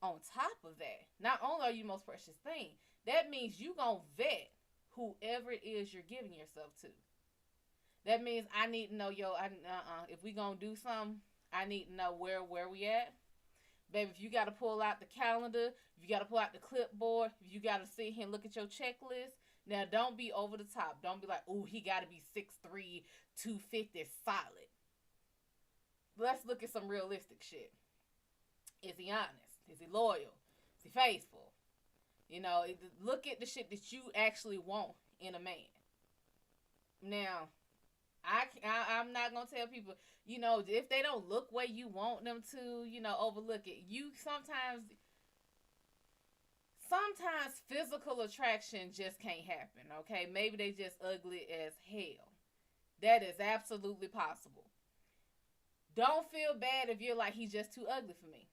on top of that, not only are you the most precious thing, that means you going to vet whoever it is you're giving yourself to. That means I need to know, if we going to do something, I need to know where we at. Baby, if you got to pull out the calendar, if you got to pull out the clipboard, if you got to sit here and look at your checklist, now don't be over the top. Don't be like, ooh, he got to be 6'3", 250 solid. Let's look at some realistic shit. Is he honest? Is he loyal? Is he faithful? Look at the shit that you actually want in a man. Now, I'm not going to tell people, if they don't look where you want them to, overlook it. You sometimes physical attraction just can't happen, okay? Maybe they just ugly as hell. That is absolutely possible. Don't feel bad if you're like, he's just too ugly for me.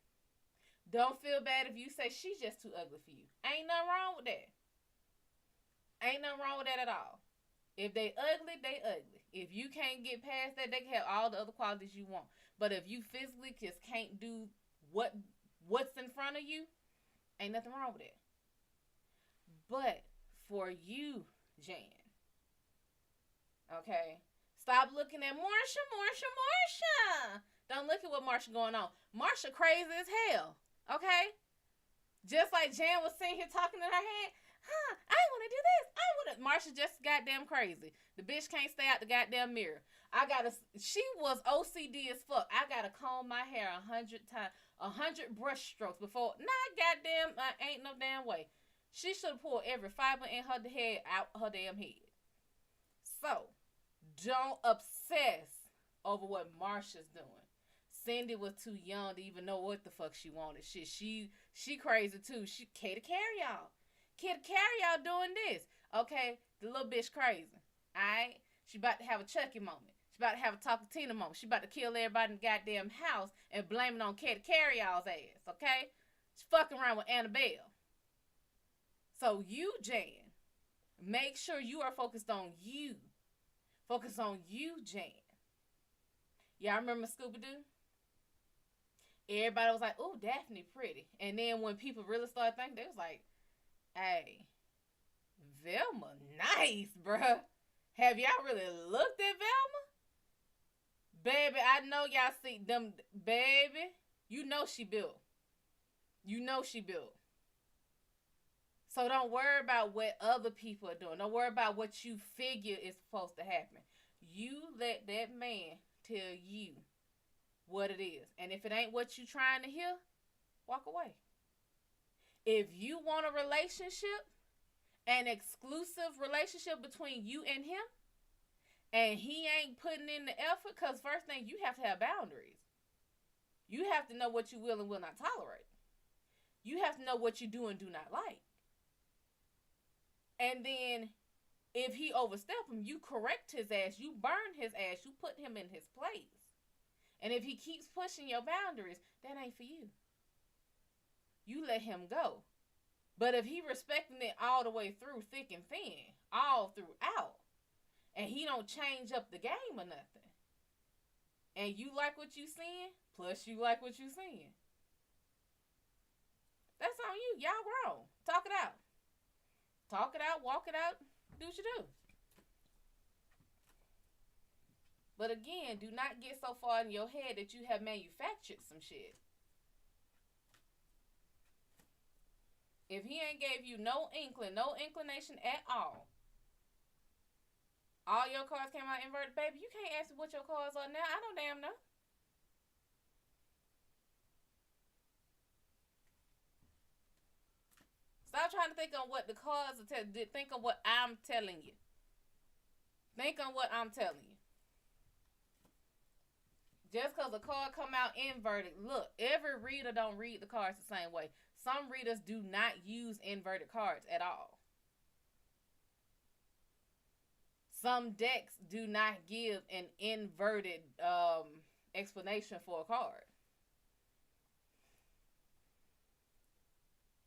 Don't feel bad if you say she's just too ugly for you. Ain't nothing wrong with that. Ain't nothing wrong with that at all. If they ugly, they ugly. If you can't get past that, they can have all the other qualities you want. But if you physically just can't do what's in front of you, ain't nothing wrong with it. But for you, Jan, okay, stop looking at Marsha. Don't look at what Marsha going on. Marsha crazy as hell, okay? Just like Jan was sitting here talking in her head, I want to do this. Marsha just goddamn crazy. The bitch can't stay out the goddamn mirror. She was OCD as fuck. I gotta comb my hair 100 times, 100 brush strokes before. Ain't no damn way. She should have pulled every fiber in her head out her damn head. So, don't obsess over what Marsha's doing. Cindy was too young to even know what the fuck she wanted. Shit, she crazy too. She Katie carry y'all doing this. Okay, the little bitch crazy. Alright? She about to have a Chucky moment. She about to have a Talk to Tina moment. She about to kill everybody in the goddamn house and blame it on Carry Y'all's ass. Okay? She's fucking around with Annabelle. So you, Jan, make sure you are focused on you. Focus on you, Jan. Y'all remember Scooby-Doo? Everybody was like, "Ooh, Daphne pretty." And then when people really started thinking, they was like, "Hey, Velma, nice, bruh. Have y'all really looked at Velma? Baby, I know y'all see them, baby. You know she built. You know she built. So don't worry about what other people are doing. Don't worry about what you figure is supposed to happen. You let that man tell you what it is. And if it ain't what you trying to hear, walk away. If you want a relationship, an exclusive relationship between you and him, and he ain't putting in the effort, because first thing, you have to have boundaries. You have to know what you will and will not tolerate. You have to know what you do and do not like. And then, if he overstep him, you correct his ass, you burn his ass, you put him in his place. And if he keeps pushing your boundaries, that ain't for you. You let him go. But if he respecting it all the way through, thick and thin, all throughout, and he don't change up the game or nothing, and you like what you seeing, plus you like what you seeing, that's on you. Y'all grown. Talk it out. Talk it out, walk it out, do what you do. But again, do not get so far in your head that you have manufactured some shit. If he ain't gave you no inclination at all your cards came out inverted, baby, you can't ask me what your cards are now. I don't damn know. Stop trying to think on what the cards are telling you. Think on what I'm telling you. Think on what I'm telling you. Just because a card come out inverted, look, every reader don't read the cards the same way. Some readers do not use inverted cards at all. Some decks do not give an inverted explanation for a card.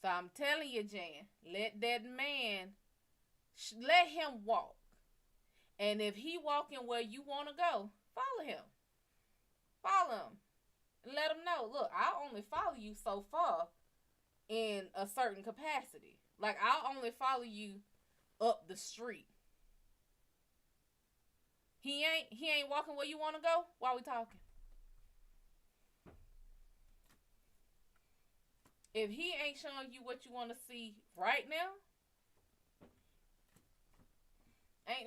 So I'm telling you, Jan, let that man, let him walk. And if he walking where you want to go, follow him. Follow him. And let him know, look, I'll only follow you so far in a certain capacity. Like, I'll only follow you up the street. He ain't walking where you want to go while we talking. If he ain't showing you what you want to see right now,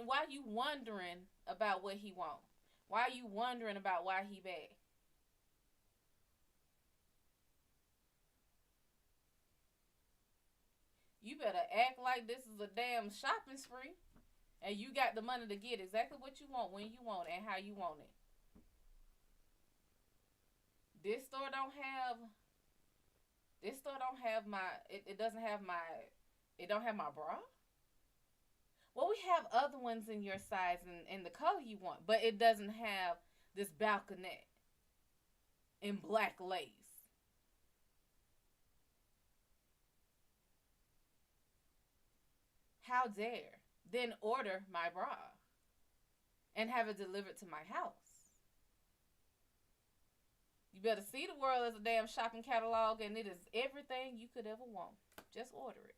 why you wondering about what he want? Why you wondering about why he bad? You better act like this is a damn shopping spree, and you got the money to get exactly what you want, when you want it, and how you want it. This store don't have my, it doesn't have my, it don't have my bra. Well, we have other ones in your size and the color you want, but it doesn't have this balconette in black lace. How dare? Then order my bra and have it delivered to my house. You better see the world as a damn shopping catalog, and it is everything you could ever want. Just order it.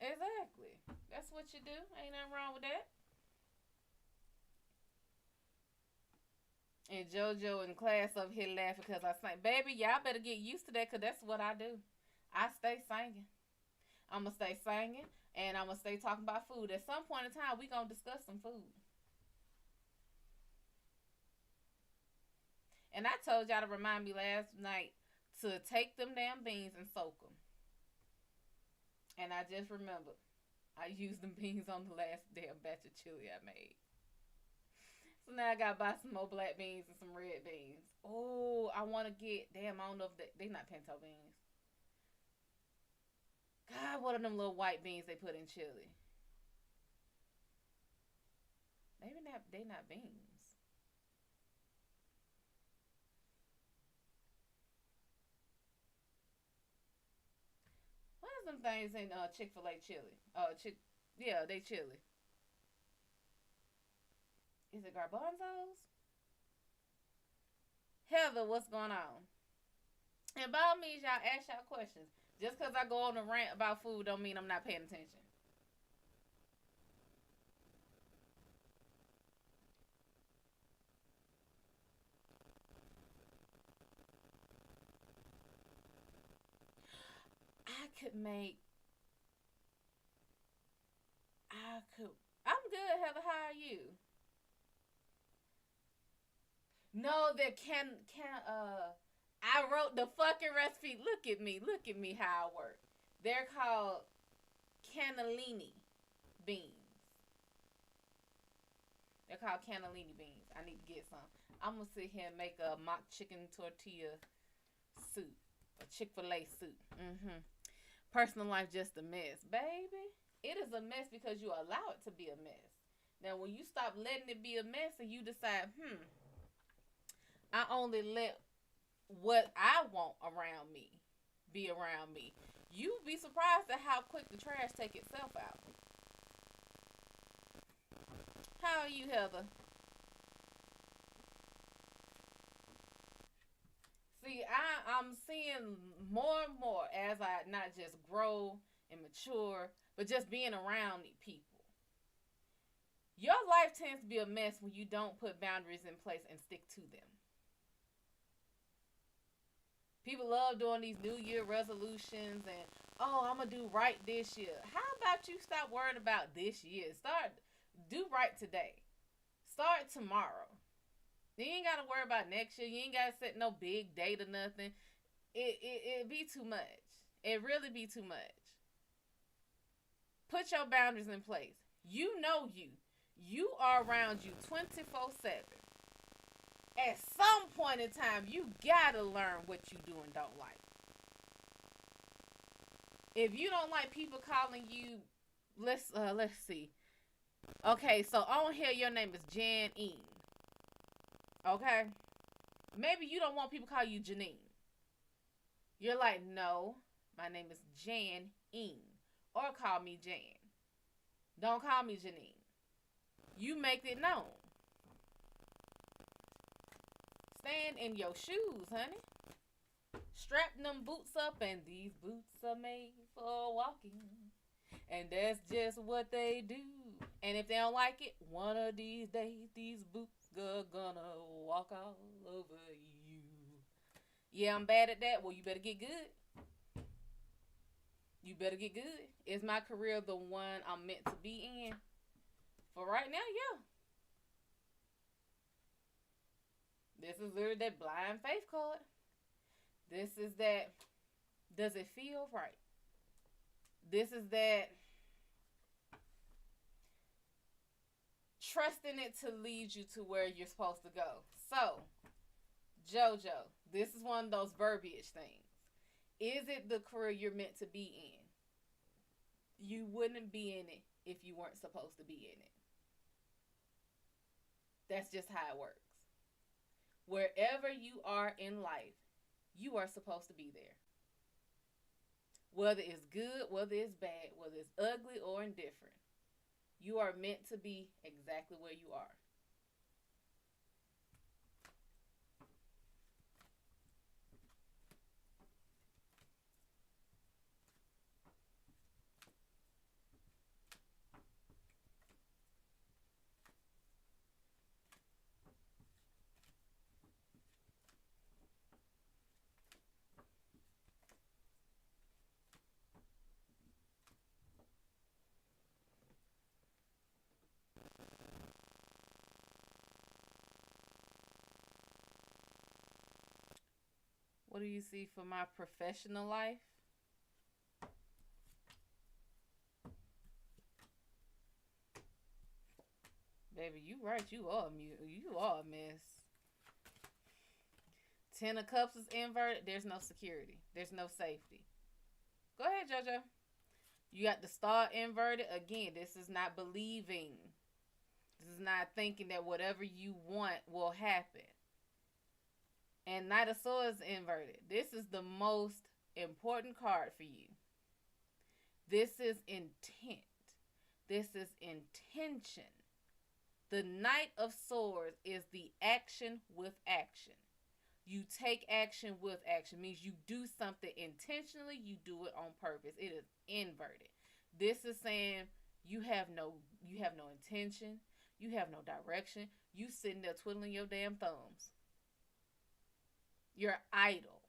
Exactly. That's what you do. Ain't nothing wrong with that. And JoJo in class up here laughing because I sang. Baby, y'all better get used to that, because that's what I do. I stay singing. I'm going to stay singing, and I'm going to stay talking about food. At some point in time, we going to discuss some food. And I told y'all to remind me last night to take them damn beans and soak them. And I just remembered I used them beans on the last damn batch of chili I made. So now I gotta buy some more black beans and some red beans. Oh, I want to get, damn, I don't know if they're not pinto beans. God, what are them little white beans they put in chili? Maybe not. They not beans. What is them things in Chick-fil-A chili? Yeah, they chili. Is it garbanzos? Heather, what's going on? And by all means, y'all ask y'all questions. Just because I go on a rant about food don't mean I'm not paying attention. I could make. I could. I'm good, Heather. How are you? No, there can I wrote the fucking recipe. Look at me. Look at me how I work. They're called cannellini beans. They're called cannellini beans. I need to get some. I'm gonna sit here and make a mock chicken tortilla soup. A Chick-fil-A soup. Personal life just a mess. Baby, it is a mess because you allow it to be a mess. Now when you stop letting it be a mess and you decide, I only let what I want around me be around me. You'd be surprised at how quick the trash take itself out. How are you, Heather? See, I'm seeing more and more as I not just grow and mature, but just being around people. Your life tends to be a mess when you don't put boundaries in place and stick to them. People love doing these New Year resolutions and, oh, I'm going to do right this year. How about you stop worrying about this year? Do right today. Start tomorrow. You ain't got to worry about next year. You ain't got to set no big date or nothing. It be too much. It really be too much. Put your boundaries in place. You know you. You are around you 24/7. At some point in time, you gotta learn what you do and don't like. If you don't like people calling you, let's see. Okay, so on here your name is Jan Ean. Okay, maybe you don't want people to call you Janine. You're like, no, my name is Jan Ean, or call me Jan. Don't call me Janine. You make it known. Stand in your shoes, honey. Strap them boots up, and these boots are made for walking. And that's just what they do. And if they don't like it, one of these days, these boots are gonna walk all over you. Yeah, I'm bad at that. Well, you better get good. You better get good. Is my career the one I'm meant to be in? For right now, yeah. This is literally that blind faith card. This is that, does it feel right? This is that trusting it to lead you to where you're supposed to go. So, JoJo, this is one of those verbiage things. Is it the career you're meant to be in? You wouldn't be in it if you weren't supposed to be in it. That's just how it works. Wherever you are in life, you are supposed to be there. Whether it's good, whether it's bad, whether it's ugly or indifferent, you are meant to be exactly where you are. What do you see for my professional life? Baby, you right. You are a mess. Ten of Cups is inverted. There's no security. There's no safety. Go ahead, JoJo. You got the star inverted. Again, this is not believing. This is not thinking that whatever you want will happen. And Knight of Swords inverted. This is the most important card for you. This is intent. This is intention. The Knight of Swords is the action with action. You take action with action. Means you do something intentionally. You do it on purpose. It is inverted. This is saying you have no intention. You have no direction. You sitting there twiddling your damn thumbs. You're idle.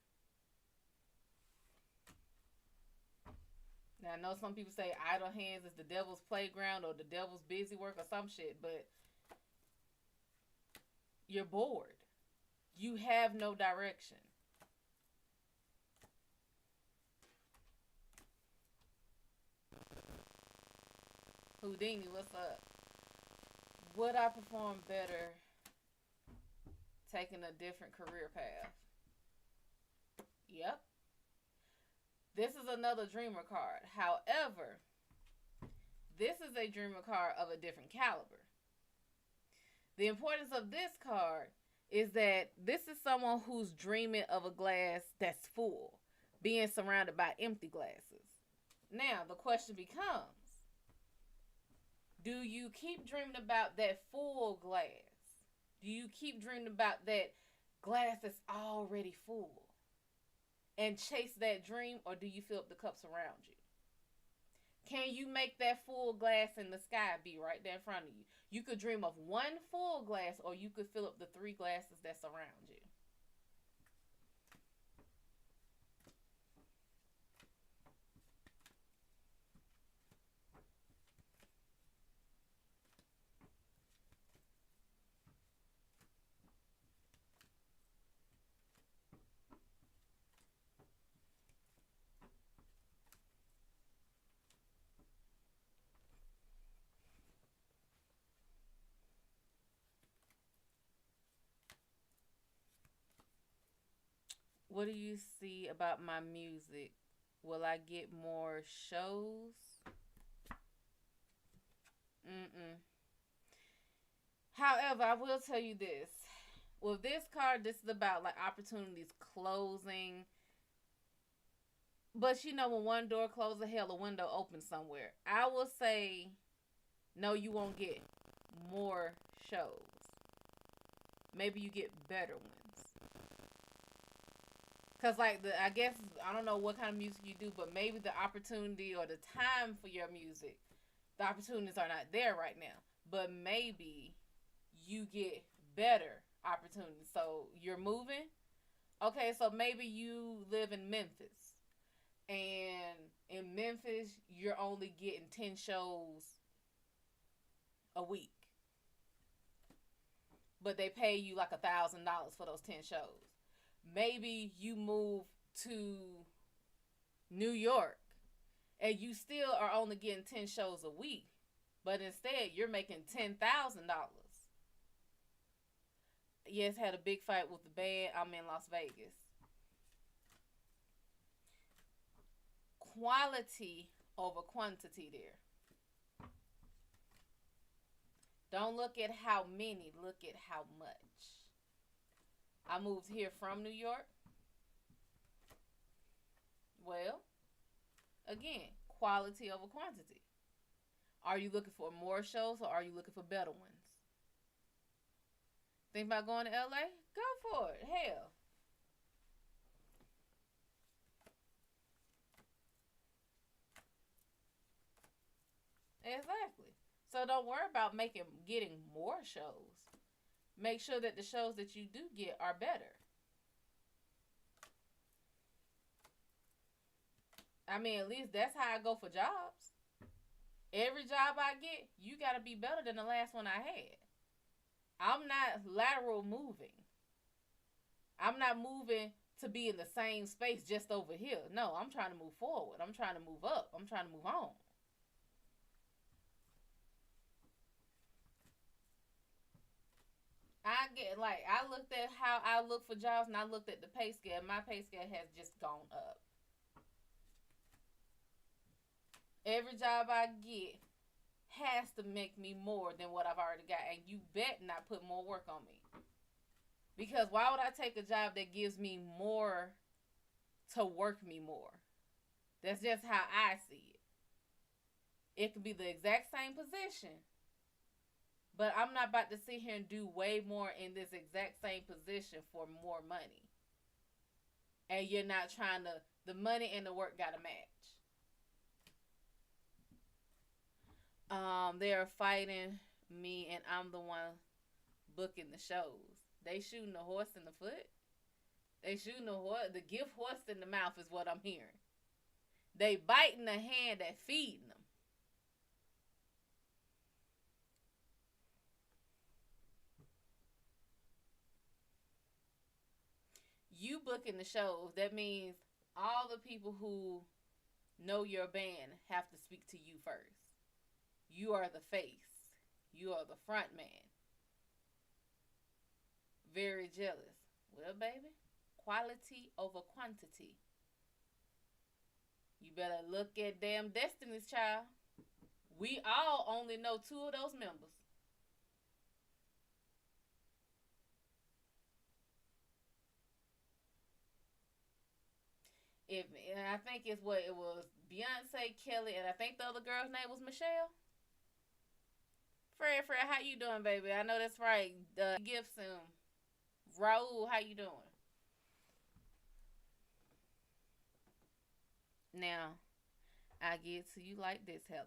Now, I know some people say idle hands is the devil's playground or the devil's busy work or some shit, but you're bored. You have no direction. Houdini, what's up? Would I perform better taking a different career path? Yep. This is another dreamer card. However, this is a dreamer card of a different caliber. The importance of this card is that this is someone who's dreaming of a glass that's full, being surrounded by empty glasses. Now, the question becomes, do you keep dreaming about that full glass? Do you keep dreaming about that glass that's already full and chase that dream, or do you fill up the cups around you? Can you make that full glass in the sky be right there in front of you? You could dream of one full glass, or you could fill up the 3 glasses that surround you. What do you see about my music? Will I get more shows? However, I will tell you this. With this card, this is about like opportunities closing. But you know, when one door closes, hell, a window opens somewhere. I will say, no, you won't get more shows. Maybe you get better ones. Because, like, I guess, I don't know what kind of music you do, but maybe the opportunity or the time for your music, the opportunities are not there right now. But maybe you get better opportunities. So, you're moving. Okay, so maybe you live in Memphis. And in Memphis, you're only getting 10 shows a week. But they pay you like $1,000 for those 10 shows. Maybe you move to New York and you still are only getting 10 shows a week, but instead you're making $10,000. Yes, had a big fight with the band. I'm in Las Vegas. Quality over quantity there. Don't look at how many, look at how much. I moved here from New York. Well, again, quality over quantity. Are you looking for more shows or are you looking for better ones? Think about going to LA? Go for it. Hell. Exactly. So don't worry about getting more shows. Make sure that the shows that you do get are better. I mean, at least that's how I go for jobs. Every job I get, you got to be better than the last one I had. I'm not lateral moving. I'm not moving to be in the same space just over here. No, I'm trying to move forward. I'm trying to move up. I'm trying to move on. I looked at how I look for jobs and I looked at the pay scale. My pay scale has just gone up. Every job I get has to make me more than what I've already got. And you bet not put more work on me. Because why would I take a job that gives me more to work me more? That's just how I see it. It could be the exact same position, but I'm not about to sit here and do way more in this exact same position for more money. And you're not trying to, the money and the work gotta match. They're fighting me and I'm the one booking the shows. They shooting the horse in the foot. They shooting the gift horse in the mouth is what I'm hearing. They biting the hand that feeding them. You booking the shows, that means all the people who know your band have to speak to you first. You are the face. You are the front man. Very jealous. Well, baby, quality over quantity. You better look at damn Destiny's Child. We all only know 2 of those members. And I think it was Beyonce, Kelly, and I think the other girl's name was Michelle. Fred, how you doing, baby? I know that's right. Gifts and Raul, how you doing? Now, I get to you like this, Heather.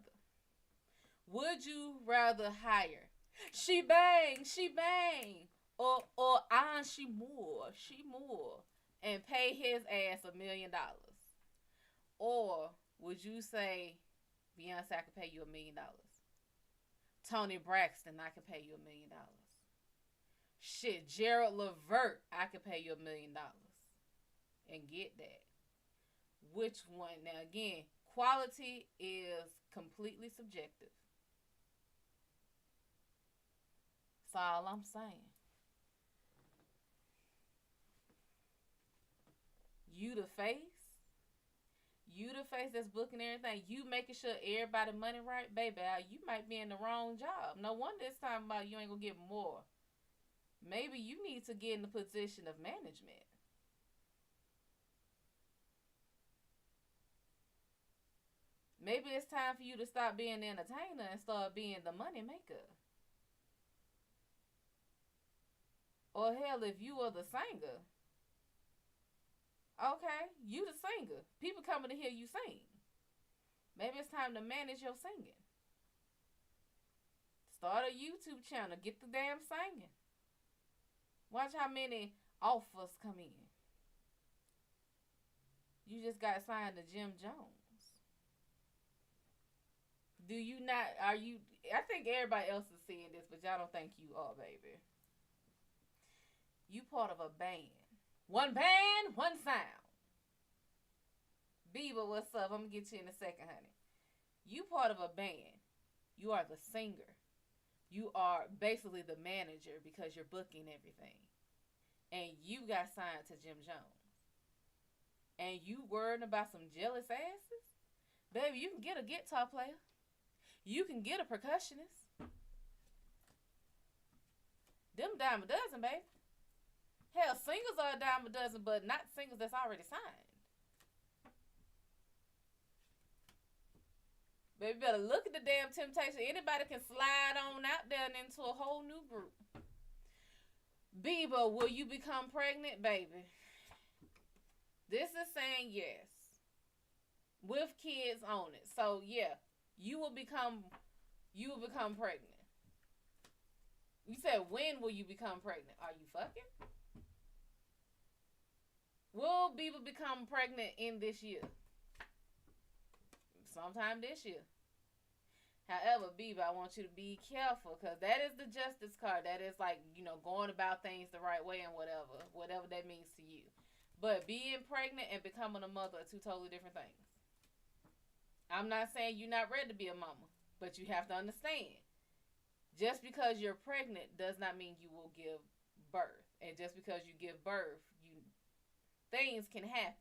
Would you rather hire she bang, or she more, and pay his ass $1 million? Or would you say, Beyonce, I could pay you $1 million? Tony Braxton, I could pay you $1 million. Shit, Gerald Levert, I could pay you $1 million. And get that. Which one? Now again, quality is completely subjective. That's all I'm saying. You the face. You the face that's booking everything. You making sure everybody money right, baby. You might be in the wrong job. No wonder it's talking about you ain't gonna get more. Maybe you need to get in the position of management. Maybe it's time for you to stop being the entertainer and start being the money maker. Or hell, if you are the singer, okay, you the singer. People coming to hear you sing. Maybe it's time to manage your singing. Start a YouTube channel. Get the damn singing. Watch how many offers come in. You just got signed to Jim Jones. Do you not, are you, I think everybody else is seeing this, but y'all don't think you are, baby. You part of a band. One band, one sound. Bieber, what's up? I'm going to get you in a second, honey. You part of a band. You are the singer. You are basically the manager because you're booking everything. And you got signed to Jim Jones. And you worrying about some jealous asses? Baby, you can get a guitar player. You can get a percussionist. Them dime a dozen, baby. Hell, singles are a dime a dozen, but not singles that's already signed. Baby, better look at the damn temptation. Anybody can slide on out there and into a whole new group. Bieber, will you become pregnant, baby? This is saying yes. With kids on it. So, yeah. You will become pregnant. You said, when will you become pregnant? Are you fucking? Will Bieber become pregnant in this year? Sometime this year. However, Bieber, I want you to be careful because that is the justice card. That is like, going about things the right way and whatever that means to you. But being pregnant and becoming a mother are 2 totally different things. I'm not saying you're not ready to be a mama, but you have to understand. Just because you're pregnant does not mean you will give birth. And just because you give birth, things can happen.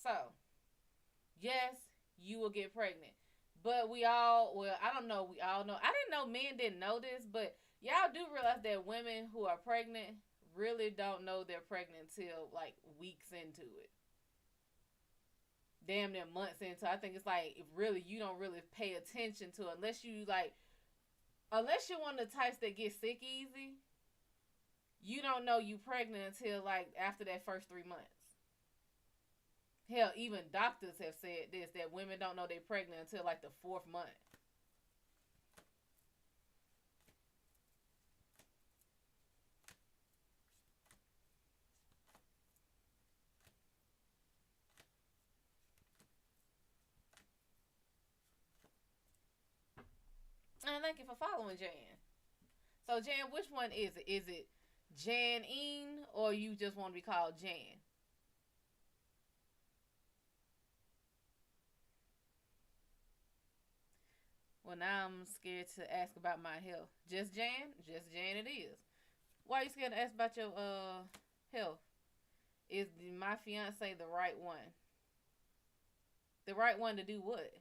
So, yes, you will get pregnant. But we all, well, I don't know, we all know. I didn't know men didn't know this, but y'all do realize that women who are pregnant really don't know they're pregnant until like weeks into it. Damn near months into. I think it's like if really you don't really pay attention to it unless you're one of the types that get sick easy, you don't know you pregnant until like after that first 3 months. Hell, even doctors have said this, that women don't know they're pregnant until like the 4th month. And thank you for following, Jan. So, Jan, which one is it? Is it Janine or you just want to be called Jan? Well, now I'm scared to ask about my health. Just Jan? Just Jan it is. Why are you scared to ask about your health? Is my fiance the right one? The right one to do what?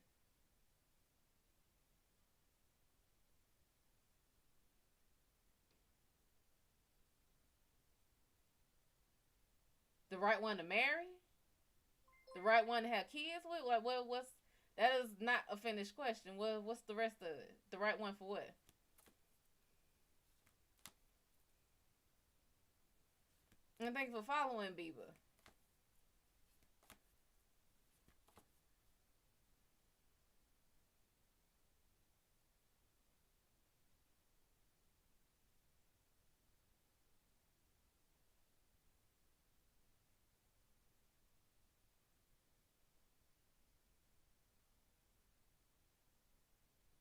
The right one to marry? The right one to have kids with? Like, what's that is not a finished question. What's the rest of it? The right one for what? And thank you for following, Bieber.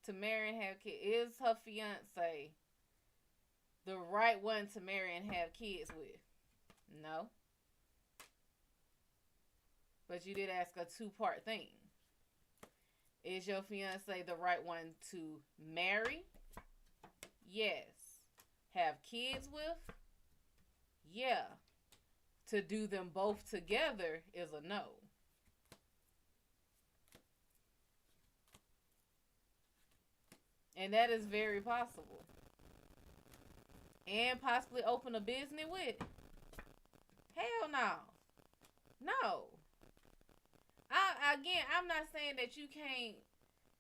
To marry and have kids. Is her fiance the right one to marry and have kids with? No. But you did ask a two-part thing. Is your fiance the right one to marry? Yes. Have kids with? Yeah. To do them both together is a no. And that is very possible. And possibly open a business with? Hell no. No. I'm not saying that you can't.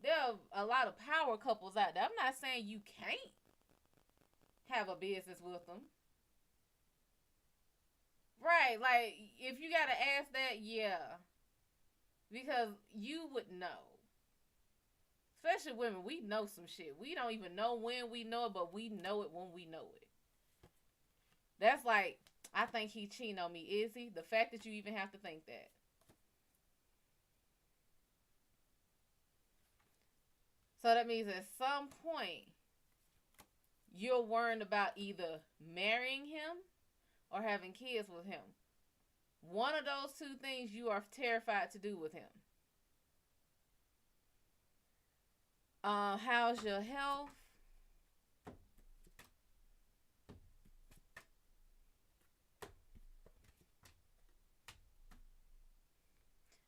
There are a lot of power couples out there. I'm not saying you can't have a business with them. Right, like if you gotta ask that, yeah, because you would know. Especially women, we know some shit. We don't even know when we know it, but we know it when we know it. That's like, I think he cheating on me. Is he? The fact that you even have to think that. So that means at some point, you're worried about either marrying him or having kids with him. One of those two things you are terrified to do with him. How's your health?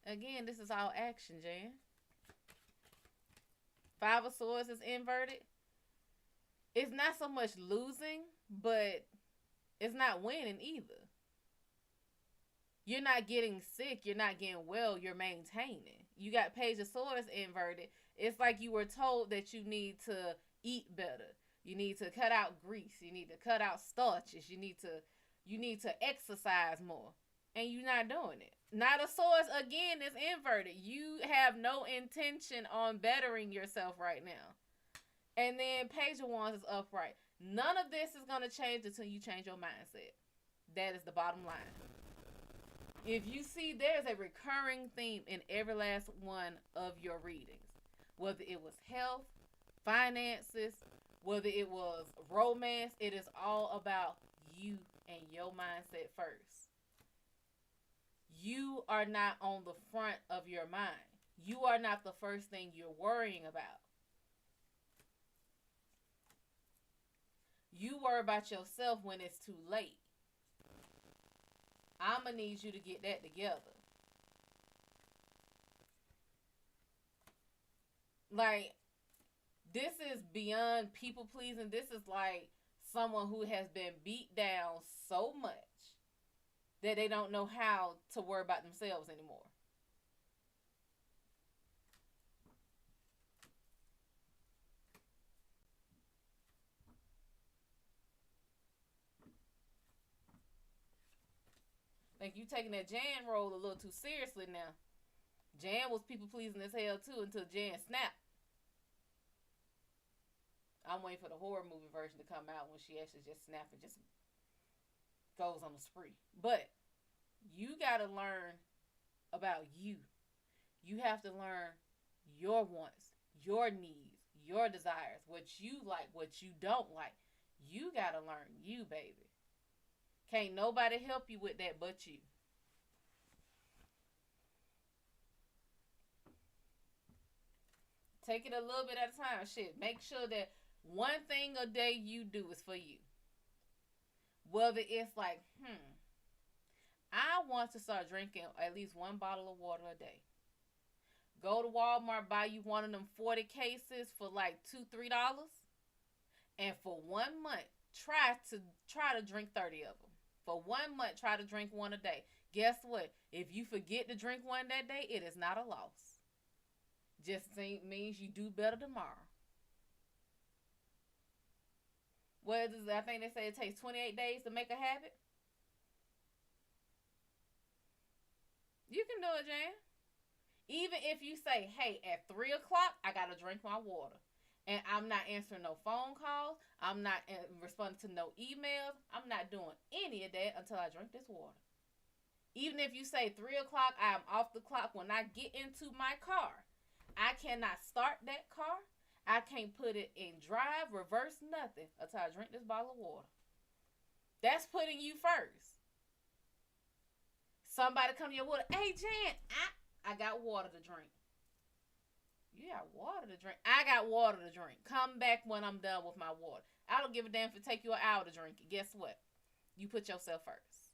Again, this is all action, Jan. 5 of Swords is inverted. It's not so much losing, but it's not winning either. You're not getting sick. You're not getting well. You're maintaining. You got Page of Swords inverted. It's like you were told that you need to eat better. You need to cut out grease. You need to cut out starches. You need to exercise more. And you're not doing it. Knight of Swords again is inverted. You have no intention on bettering yourself right now. And then Page of Wands is upright. None of this is going to change until you change your mindset. That is the bottom line. If you see, there's a recurring theme in every last one of your readings. Whether it was health, finances, whether it was romance, it is all about you and your mindset first. You are not on the front of your mind. You are not the first thing you're worrying about. You worry about yourself when it's too late. I'm going to need you to get that together. Like, this is beyond people pleasing. This is like someone who has been beat down so much that they don't know how to worry about themselves anymore. Think you taking that Jan role a little too seriously now. Jan was people pleasing as hell too until Jan snapped. I'm waiting for the horror movie version to come out when she actually just snaps and just goes on a spree. But you gotta learn about you. You have to learn your wants, your needs, your desires, what you like, what you don't like. You gotta learn you, baby. Can't nobody help you with that but you. Take it a little bit at a time. Shit. Make sure that one thing a day you do is for you. Whether it's like, I want to start drinking at least one bottle of water a day. Go to Walmart, buy you one of them 40 cases for like $2-3. And for 1 month, try to drink 30 of them. For 1 month, try to drink one a day. Guess what? If you forget to drink one that day, it is not a loss. Just means you do better tomorrow. What is it? I think they say it takes 28 days to make a habit. You can do it, Jan. Even if you say, hey, at 3 o'clock, I got to drink my water. And I'm not answering no phone calls. I'm not responding to no emails. I'm not doing any of that until I drink this water. Even if you say 3 o'clock, I am off the clock. When I get into my car, I cannot start that car. I can't put it in drive, reverse, nothing until I drink this bottle of water. That's putting you first. Somebody come to your water. Hey, Jan, I got water to drink. You got water to drink. I got water to drink. Come back when I'm done with my water. I don't give a damn if it take you an hour to drink it. Guess what? You put yourself first.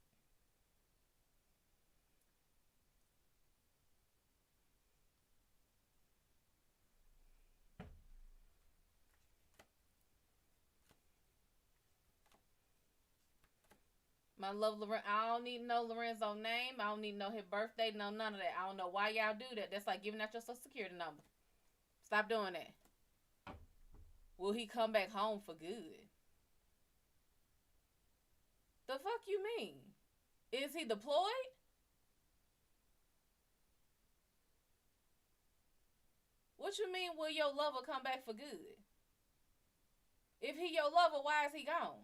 My love, Lorenzo. I don't need no Lorenzo name. I don't need no his birthday. No, none of that. I don't know why y'all do that. That's like giving out your social security number. Stop doing that. Will he come back home for good? The fuck you mean? Is he deployed? What you mean will your lover come back for good? If he your lover, why is he gone?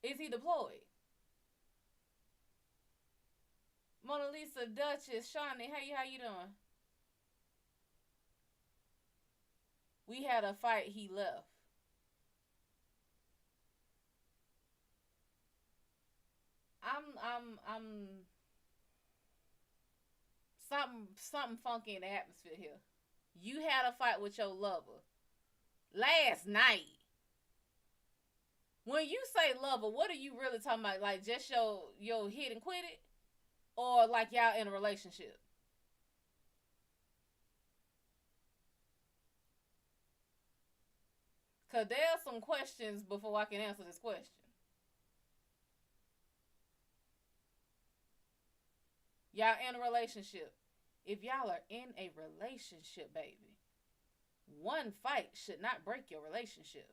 Is he deployed? Mona Lisa, Duchess, Shawnee, how you doing? We had a fight, he left. I'm something funky in the atmosphere here. You had a fight with your lover last night. When you say lover, what are you really talking about? Like just your hit and quit it? Or like y'all in a relationship? Cause there are some questions before I can answer this question. Y'all in a relationship. If y'all are in a relationship, baby, one fight should not break your relationship.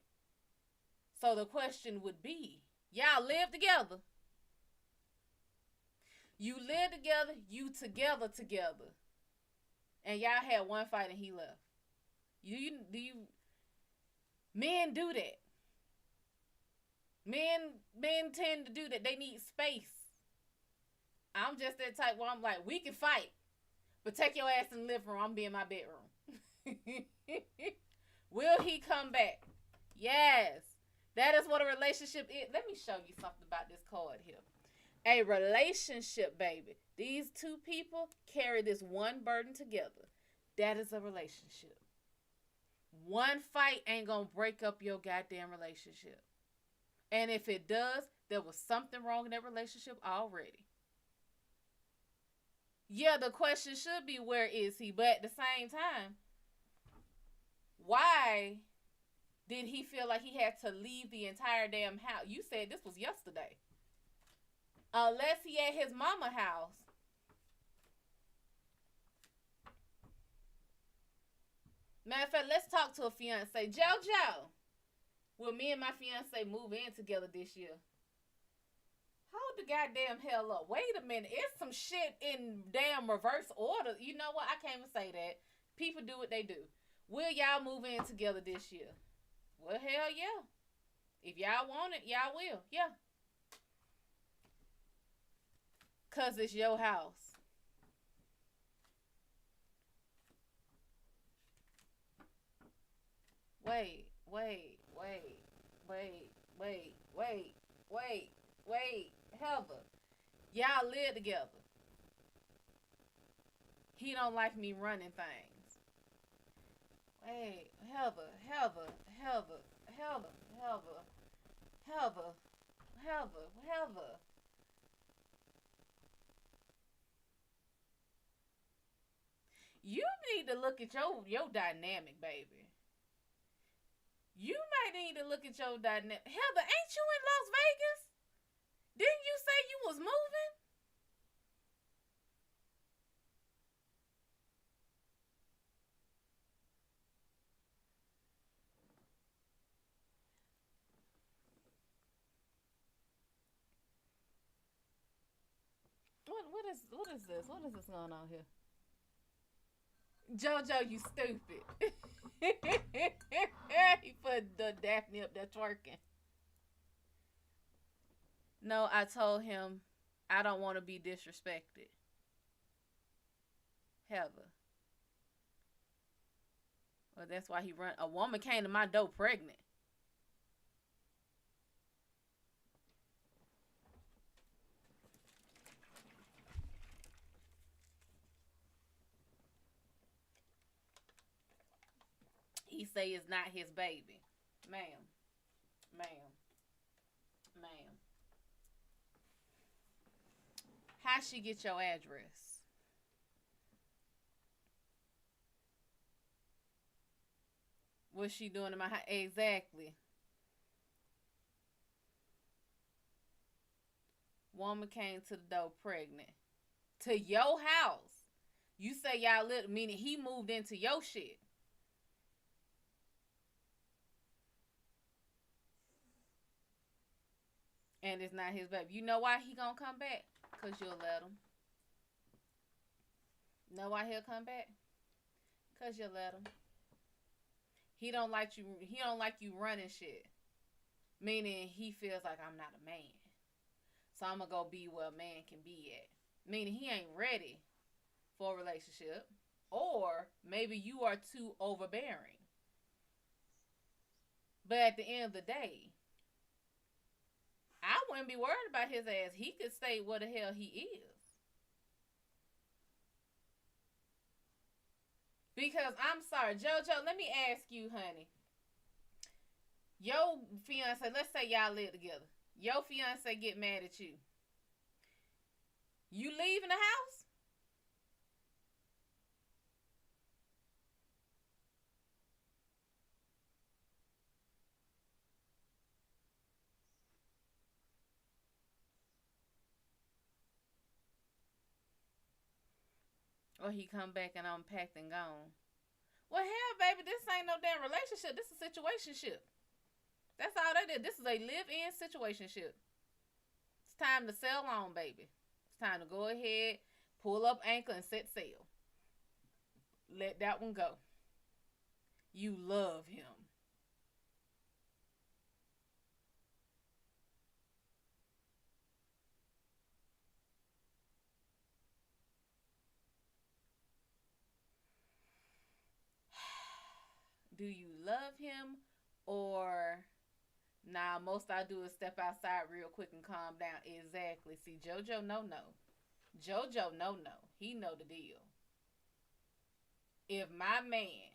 So the question would be, y'all live together. You live together, you together. And y'all had one fight and he left. Do you men do that? Men tend to do that. They need space. I'm just that type where I'm like, we can fight, but take your ass in the living room. I'm be in my bedroom. Will he come back? Yes. That is what a relationship is. Let me show you something about this card here. A relationship, baby. These two people carry this one burden together. That is a relationship. One fight ain't gonna break up your goddamn relationship. And if it does, there was something wrong in that relationship already. Yeah, the question should be where is he? But at the same time, why did he feel like he had to leave the entire damn house? You said this was yesterday. Unless he at his mama house. Matter of fact, let's talk to a fiance. JoJo, will me and my fiance move in together this year? Hold the goddamn hell up. Wait a minute. It's some shit in damn reverse order. You know what? I can't even say that. People do what they do. Will y'all move in together this year? Well, hell yeah. If y'all want it, y'all will. Yeah. Because it's your house. Wait, wait, wait, wait, wait, wait, wait, wait. Heather, y'all live together. He don't like me running things. Wait, Heather, Heather, Heather, Heather, Heather, Heather, Heather, Heather. You need to look at your dynamic, baby. You might need to look at your dynamic. Heather, ain't you in Las Vegas? Didn't you say you was moving? What is this? What is this going on here? JoJo, you stupid. He put the Daphne up there twerking. No, I told him I don't want to be disrespected. Heather. Well, that's why he run. A woman came to my door pregnant. He say it's not his baby. Ma'am. Ma'am. Ma'am. How she get your address? What's she doing in my house? Exactly. Woman came to the door pregnant. To your house. You say y'all live, meaning he moved into your shit. And it's not his baby. You know why he gonna come back? Cause you'll let him. Know why he'll come back? Cause you'll let him. He don't like you. He don't like you running shit. Meaning he feels like I'm not a man. So I'm gonna go be where a man can be at. Meaning he ain't ready for a relationship. Or maybe you are too overbearing. But at the end of the day, I wouldn't be worried about his ass. He could stay where the hell he is. Because I'm sorry, JoJo, let me ask you, honey. Your fiance, let's say y'all live together. Your fiance get mad at you. You leaving the house? Or he come back and unpacked and gone? Well, hell, baby, this ain't no damn relationship. This is a situationship. That's all that is. This is a live-in situationship. It's time to sail on, baby. It's time to go ahead, pull up anchor, and set sail. Let that one go. You love him. Do you love him or nah, most I do is step outside real quick and calm down. Exactly. See, JoJo no. JoJo no. He know the deal. If my men,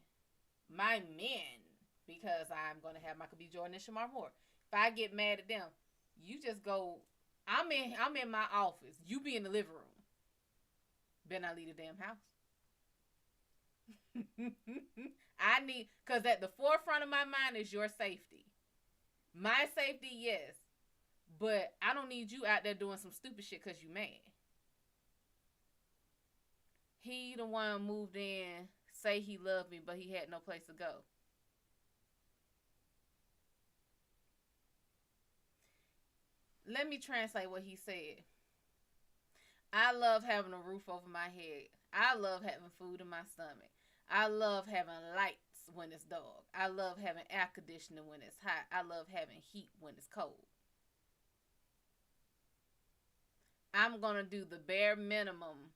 because I'm gonna have Michael B. Jordan and Shamar Moore, if I get mad at them, you just go I'm in my office. You be in the living room. Better not leave the damn house. Because at the forefront of my mind is your safety. My safety, yes. But I don't need you out there doing some stupid shit because you mad. He the one moved in, say he loved me, but he had no place to go. Let me translate what he said. I love having a roof over my head. I love having food in my stomach. I love having lights when it's dark. I love having air conditioning when it's hot. I love having heat when it's cold. I'm going to do the bare minimum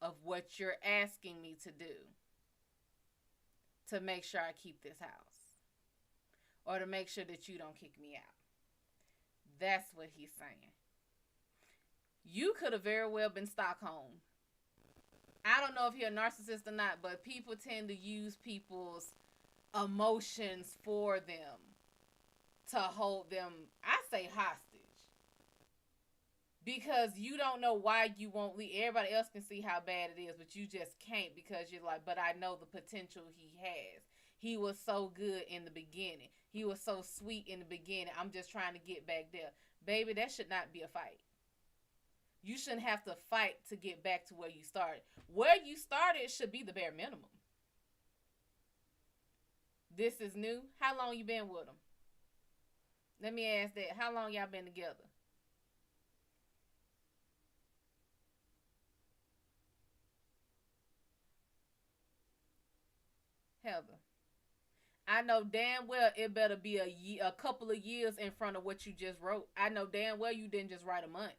of what you're asking me to do to make sure I keep this house. Or to make sure that you don't kick me out. That's what he's saying. You could have very well been Stockholm. I don't know if you're a narcissist or not, but people tend to use people's emotions for them to hold them, I say, hostage. Because you don't know why you won't leave. Everybody else can see how bad it is, but you just can't because you're like, but I know the potential he has. He was so good in the beginning. He was so sweet in the beginning. I'm just trying to get back there. Baby, that should not be a fight. You shouldn't have to fight to get back to where you started. Where you started should be the bare minimum. This is new. How long you been with him? Let me ask that. How long y'all been together? Heather. I know damn well it better be a couple of years in front of what you just wrote. I know damn well you didn't just write a month.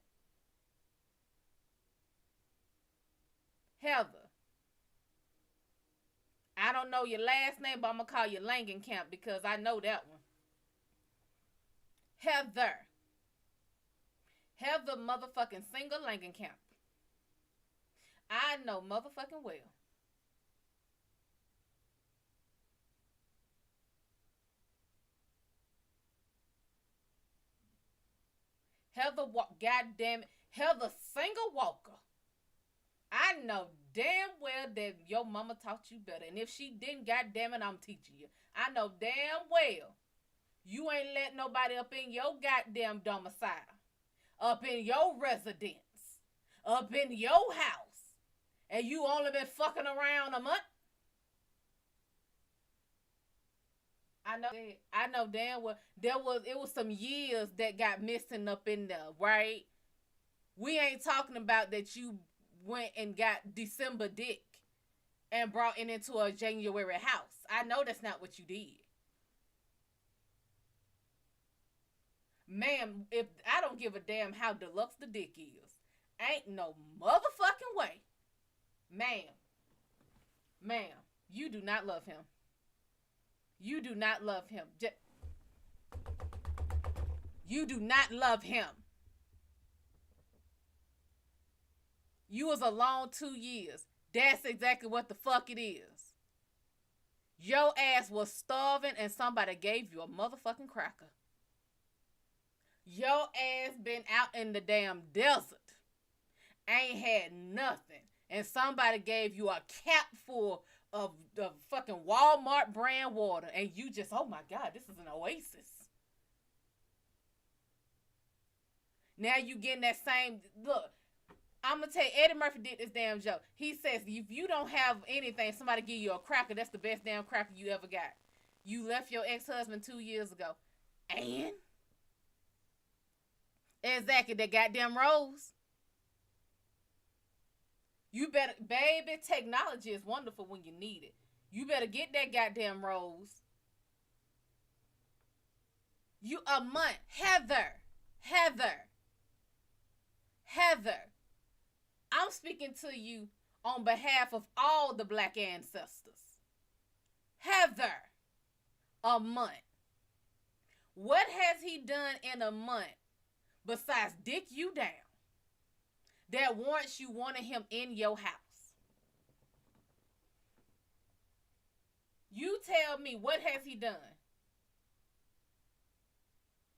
Heather. I don't know your last name, but I'm going to call you Langenkamp because I know that one. Heather. Heather motherfucking single Langenkamp. I know motherfucking well. Heather, goddamn it. Heather single walker. I know damn well that your mama taught you better. And if she didn't, goddamn it, I'm teaching you. I know damn well you ain't let nobody up in your goddamn domicile, up in your residence, up in your house, and you only been fucking around a month. I know damn well it was some years that got missing up in there, right? We ain't talking about that you went and got December dick and brought it into a January house. I know that's not what you did. Ma'am, if I don't give a damn how deluxe the dick is, ain't no motherfucking way. Ma'am, you do not love him. You do not love him. You do not love him. You was alone 2 years. That's exactly what the fuck it is. Your ass was starving and somebody gave you a motherfucking cracker. Your ass been out in the damn desert. Ain't had nothing. And somebody gave you a cap full of the fucking Walmart brand water. And you just, oh my God, this is an oasis. Now you getting that same, look, I'm going to tell you, Eddie Murphy did this damn joke. He says, if you don't have anything, somebody give you a cracker, that's the best damn cracker you ever got. You left your ex-husband 2 years ago. And? Exactly, that goddamn rose. You better, baby, technology is wonderful when you need it. You better get that goddamn rose. You a month. Heather. I'm speaking to you on behalf of all the black ancestors. Heather. A month. What has he done in a month besides dick you down that warrants you wanting him in your house? You tell me, what has he done?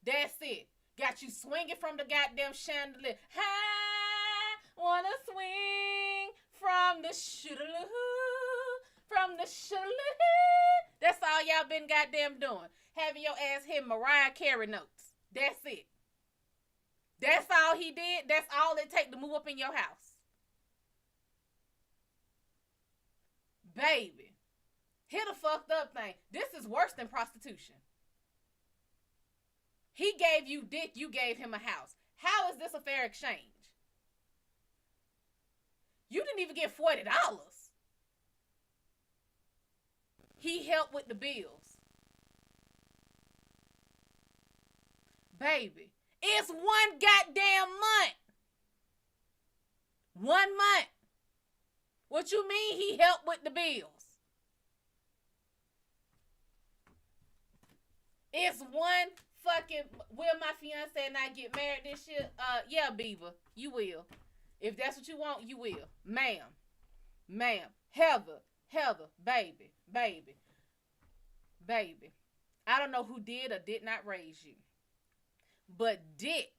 That's it. Got you swinging from the goddamn chandelier. I wanna swing from the from the That's all y'all been goddamn doing. Having your ass hit Mariah Carey notes. That's it. That's all he did. That's all it take to move up in your house. Baby. Hit a fucked up thing. This is worse than prostitution. He gave you dick. You gave him a house. How is this a fair exchange? You didn't even get $40. He helped with the bills. Baby, it's one goddamn month. 1 month. What you mean he helped with the bills? It's one fucking... Will my fiance and I get married this year? Yeah, Beaver. You will. If that's what you want, you will. Ma'am. Ma'am. Heather. Baby. I don't know who did or did not raise you. But dick,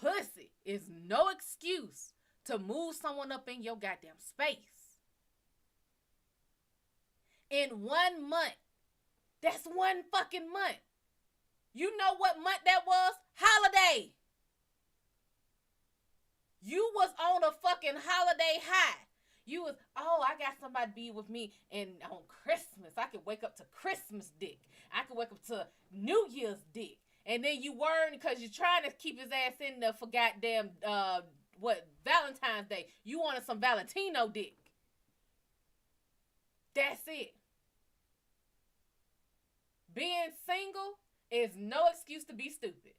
pussy is no excuse to move someone up in your goddamn space. In 1 month. That's 1 fucking month. You know what month that was? Holiday. You was on a fucking holiday high. You was, oh, I got somebody to be with me. And on Christmas, I could wake up to Christmas dick. I could wake up to New Year's dick. And then you weren't because you're trying to keep his ass in there for goddamn, Valentine's Day. You wanted some Valentino dick. That's it. Being single is no excuse to be stupid.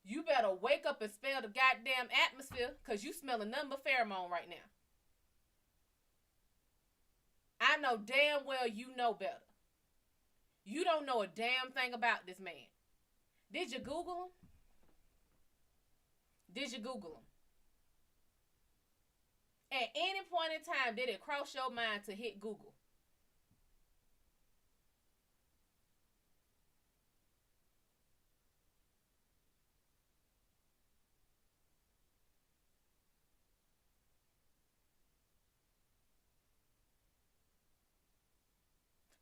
You better wake up and smell the goddamn atmosphere because you smelling nothing but pheromone right now. I know damn well you know better. You don't know a damn thing about this man. Did you Google him? At any point in time, did it cross your mind to hit Google?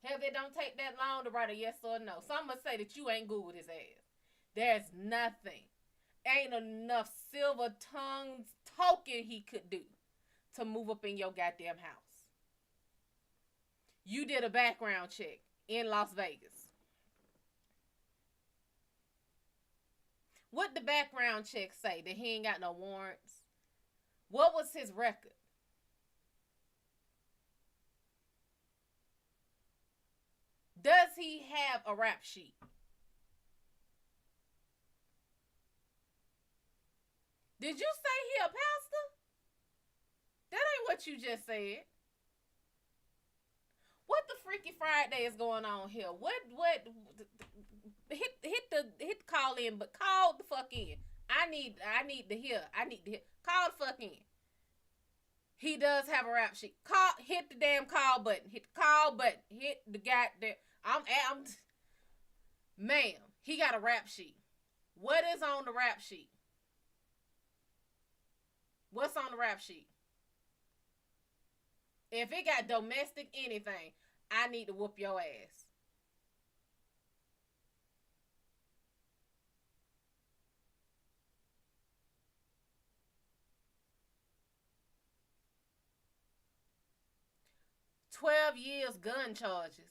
Hell, it don't take that long to write a yes or a no. Some must say that you ain't Googled his ass. There's nothing. Ain't enough silver tongues talking he could do to move up in your goddamn house. You did a background check in Las Vegas. What the background check say? That he ain't got no warrants? What was his record? Does he have a rap sheet? Did you say he a pastor? That ain't what you just said. What the Freaky Friday is going on here? What hit the call in, but call the fuck in. I need to hear. Call the fuck in. He does have a rap sheet. Hit the damn call button. Hit the call button. Hit the goddamn. Ma'am, he got a rap sheet. What is on the rap sheet? What's on the rap sheet? If it got domestic anything, I need to whoop your ass. $12 years gun charges.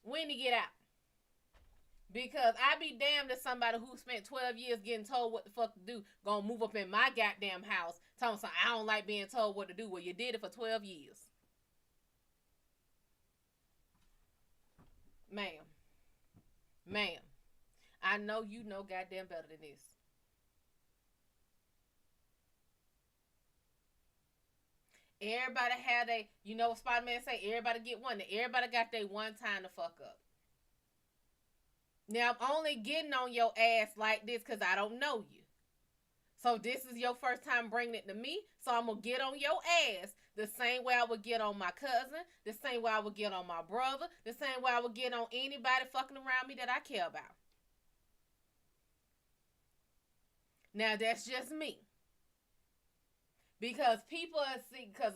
When to get out? Because I be damned if somebody who spent 12 years getting told what the fuck to do gonna move up in my goddamn house telling me I don't like being told what to do. Well, you did it for 12 years. Ma'am, I know you know goddamn better than this. Everybody had you know what Spider-Man say, everybody get one. Everybody got their one time to fuck up. Now, I'm only getting on your ass like this because I don't know you. So this is your first time bringing it to me. So I'm going to get on your ass the same way I would get on my cousin, the same way I would get on my brother, the same way I would get on anybody fucking around me that I care about. Now that's just me. Because people are see, because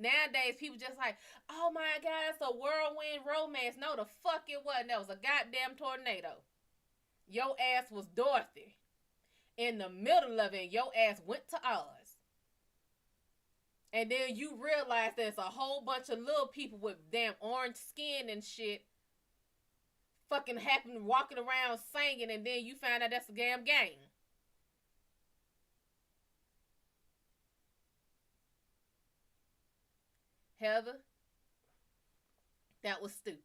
nowadays people just like, oh my God, it's a whirlwind romance. No, the fuck it wasn't. That was a goddamn tornado. Your ass was Dorothy. In the middle of it, your ass went to Oz. And then you realize there's a whole bunch of little people with damn orange skin and shit fucking happen walking around singing, and then you find out that's a damn game. Heather, that was stupid.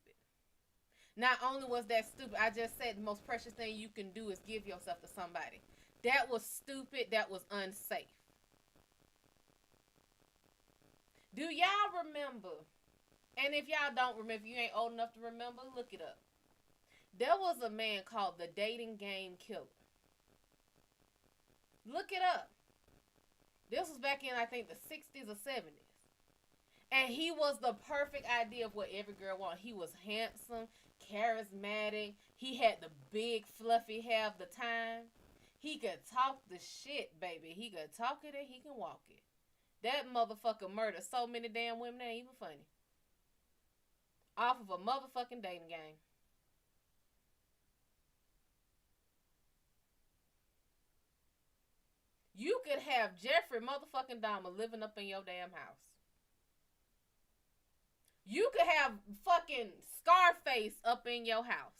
Not only was that stupid, I just said the most precious thing you can do is give yourself to somebody. That was stupid. That was unsafe. Do y'all remember? And if y'all don't remember, if you ain't old enough to remember, look it up. There was a man called the Dating Game Killer. Look it up. This was back in, I think, the 60s or 70s. And he was the perfect idea of what every girl wanted. He was handsome, charismatic. He had the big, fluffy hair of the time. He could talk the shit, baby. He could talk it and he can walk it. That motherfucker murdered so many damn women, that ain't even funny. Off of a motherfucking dating game. You could have Jeffrey motherfucking Dahmer living up in your damn house. You could have fucking Scarface up in your house.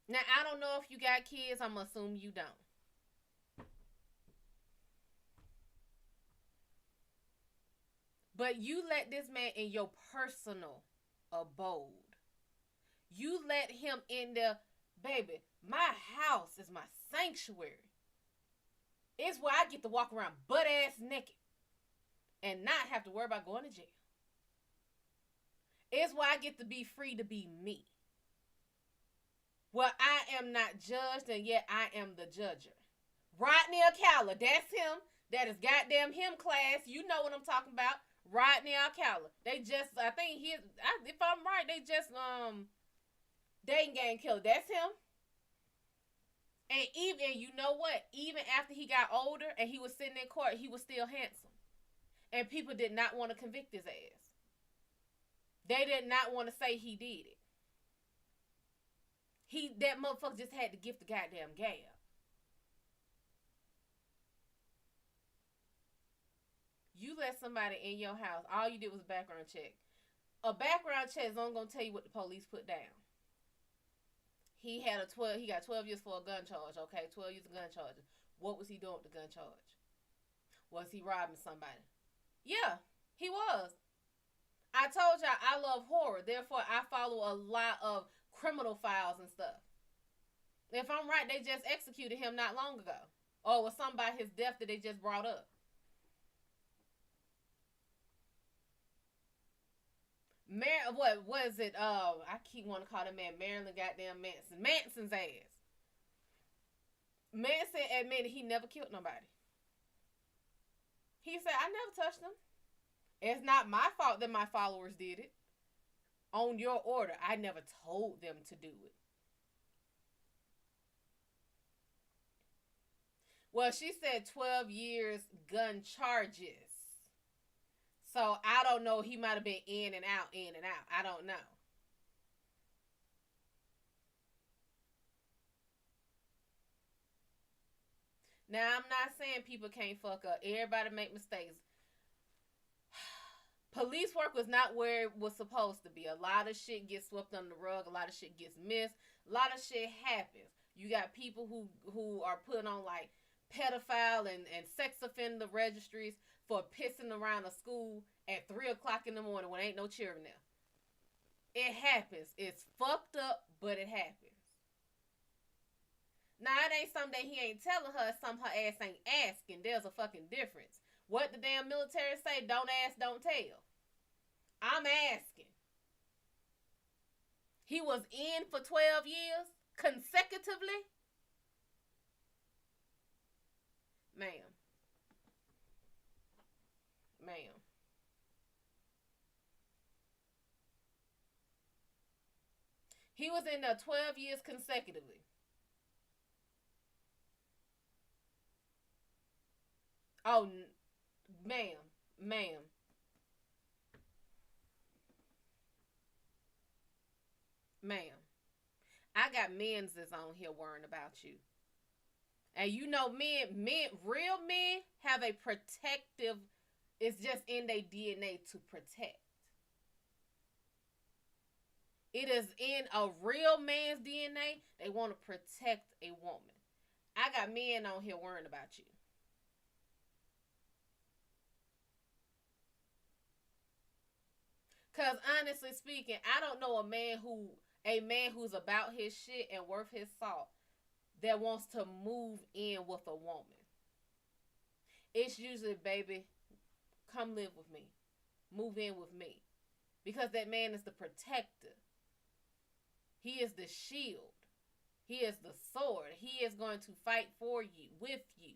Now, I don't know if you got kids. I'm going to assume you don't. But you let this man in your personal abode. You let him in there. Baby, my house is my sanctuary. It's where I get to walk around butt ass naked and not have to worry about going to jail. It's where I get to be free to be me. Well, I am not judged, and yet I am the judger. Rodney Ocala, that's him. That is goddamn him, class. You know what I'm talking about. Rodney Ocala. They just, I think if I'm right, they just, Dating Game Killer. That's him. And even, you know what? Even after he got older and he was sitting in court, he was still handsome. And people did not want to convict his ass. They did not want to say he did it. That motherfucker just had to gift the goddamn gab. You let somebody in your house, all you did was a background check. A background check is only going to tell you what the police put down. He got 12 years for a gun charge, okay? 12 years of gun charges. What was he doing with the gun charge? Was he robbing somebody? Yeah, he was. I told y'all I love horror. Therefore, I follow a lot of criminal files and stuff. If I'm right, they just executed him not long ago. Or it was something about his death that they just brought up. What was it? I keep wanting to call that man Marilyn goddamn Manson. Manson's ass. Manson admitted he never killed nobody. He said, I never touched them. It's not my fault that my followers did it. On your order. I never told them to do it. Well, she said 12 years gun charges. So, I don't know. He might have been in and out. I don't know. Now, I'm not saying people can't fuck up. Everybody make mistakes. Police work was not where it was supposed to be. A lot of shit gets swept under the rug. A lot of shit gets missed. A lot of shit happens. You got people who are put on like pedophile and sex offender registries for pissing around a school at 3 o'clock in the morning when ain't no children there. It happens. It's fucked up, but it happens. Now, it ain't something that he ain't telling her. It's something her ass ain't asking. There's a fucking difference. What the damn military say? Don't ask, don't tell. I'm asking. He was in for 12 years consecutively. Ma'am. Ma'am. He was in there 12 years consecutively. Oh, ma'am. Ma'am. Ma'am. I got men's that's on here worrying about you. And you know, real men have a protective, it's just in their DNA to protect. It is in a real man's DNA. They want to protect a woman. I got men on here worrying about you. Cause honestly speaking, I don't know a man who's about his shit and worth his salt that wants to move in with a woman. It's usually, baby, come live with me. Move in with me. Because that man is the protector. He is the shield. He is the sword. He is going to fight for you, with you.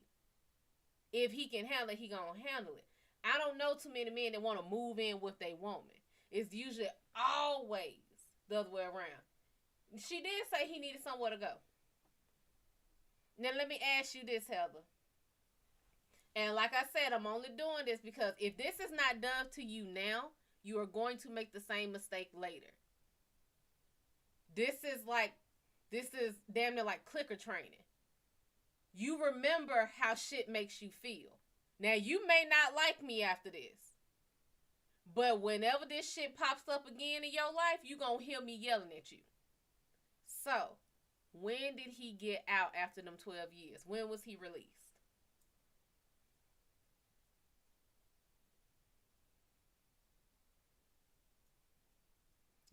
If he can handle it, he gonna handle it. I don't know too many men that want to move in with a woman. It's usually always the other way around. She did say he needed somewhere to go. Now let me ask you this, Heather. And like I said, I'm only doing this because if this is not done to you now, you are going to make the same mistake later. This is damn near like clicker training. You remember how shit makes you feel. Now, you may not like me after this, but whenever this shit pops up again in your life, you gonna hear me yelling at you. So, when did he get out after them 12 years? When was he released?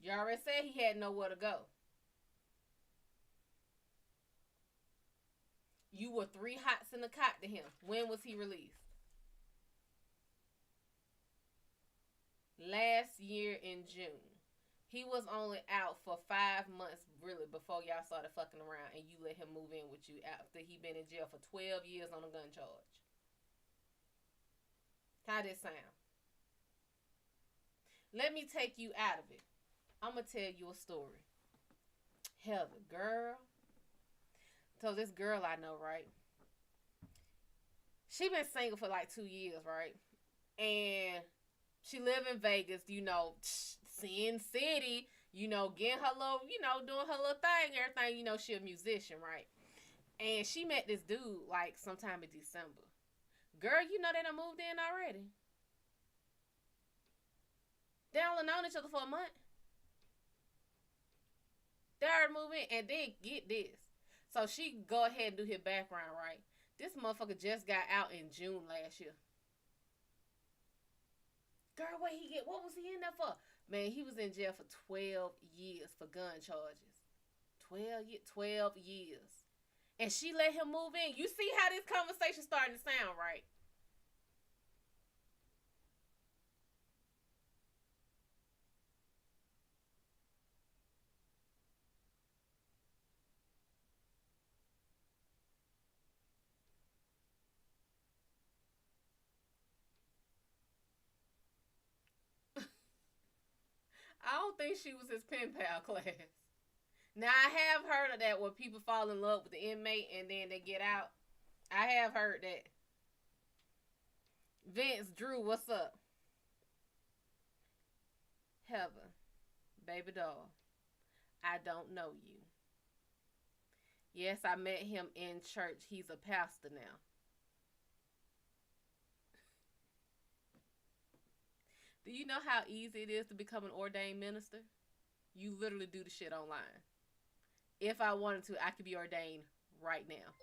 You already said he had nowhere to go. You were 3 hots in the cot to him. When was he released? Last year in June. He was only out for 5 months, really, before y'all started fucking around and you let him move in with you after he been in jail for 12 years on a gun charge. How this sound? Let me take you out of it. I'm going to tell you a story. Heather, girl. So this girl I know, right? She been single for like 2 years, right? And she live in Vegas, Sin City, getting her little, doing her little thing, everything, she a musician, right? And she met this dude like sometime in December. Girl, they done moved in already. They only known each other for a month. They already moved in, and then get this. So she go ahead and do his background, right? This motherfucker just got out in June last year. Girl, what was he in there for? Man, he was in jail for 12 years for gun charges. 12 years. And she let him move in. You see how this conversation starting to sound, right? I don't think she was his pen pal class. Now, I have heard of that where people fall in love with the inmate and then they get out. I have heard that. Vince, Drew, what's up? Heather, baby doll, I don't know you. Yes, I met him in church. He's a pastor now. Do you know how easy it is to become an ordained minister? You literally do the shit online. If I wanted to, I could be ordained right now.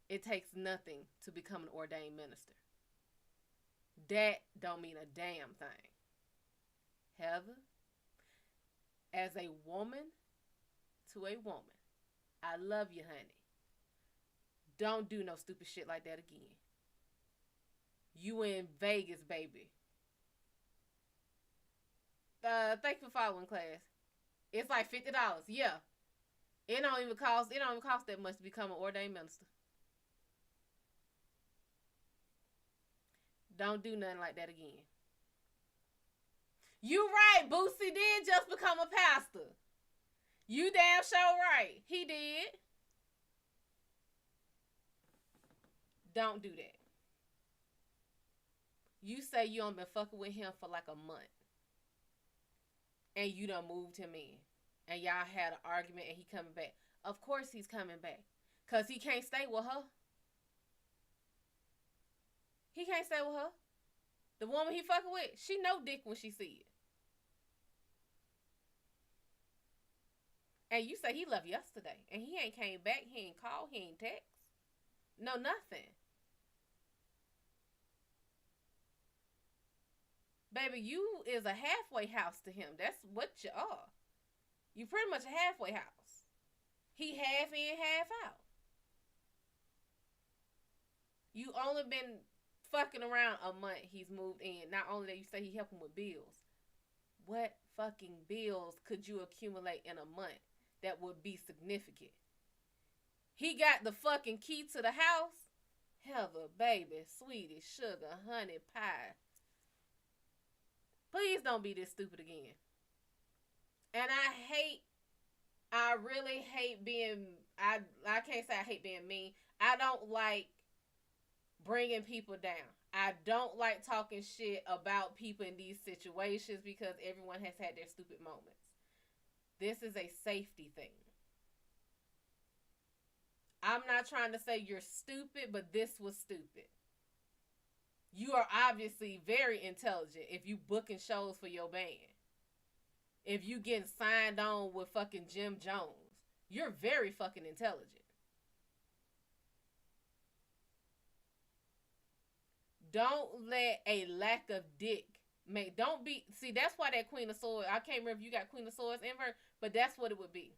It takes nothing to become an ordained minister. That don't mean a damn thing. Heather, as a woman to a woman, I love you, honey. Don't do no stupid shit like that again. You in Vegas, baby. Thank you for following, class. It's like $50. Yeah. It don't even cost that much to become an ordained minister. Don't do nothing like that again. You right, Boosie did just become a pastor. You damn sure right. He did. Don't do that. You say you done been fucking with him for like a month. And you done moved him in. And y'all had an argument and he coming back. Of course he's coming back. Because he can't stay with her. He can't stay with her. The woman he fucking with, she know dick when she see it. And you say he left yesterday. And he ain't came back. He ain't called. He ain't text. No, nothing. Baby, you is a halfway house to him. That's what you are. You pretty much a halfway house. He half in, half out. You only been fucking around a month. He's moved in. Not only that, you say he helped him with bills. What fucking bills could you accumulate in a month that would be significant? He got the fucking key to the house. Heather, baby, sweetie, sugar, honey, pie. Please don't be this stupid again. And I really hate being, I can't say I hate being mean. I don't like bringing people down. I don't like talking shit about people in these situations because everyone has had their stupid moments. This is a safety thing. I'm not trying to say you're stupid, but this was stupid. You are obviously very intelligent if you booking shows for your band. If you getting signed on with fucking Jim Jones. You're very fucking intelligent. Don't let a lack of dick don't be, see, that's why that Queen of Swords, I can't remember if you got Queen of Swords invert, but that's what it would be.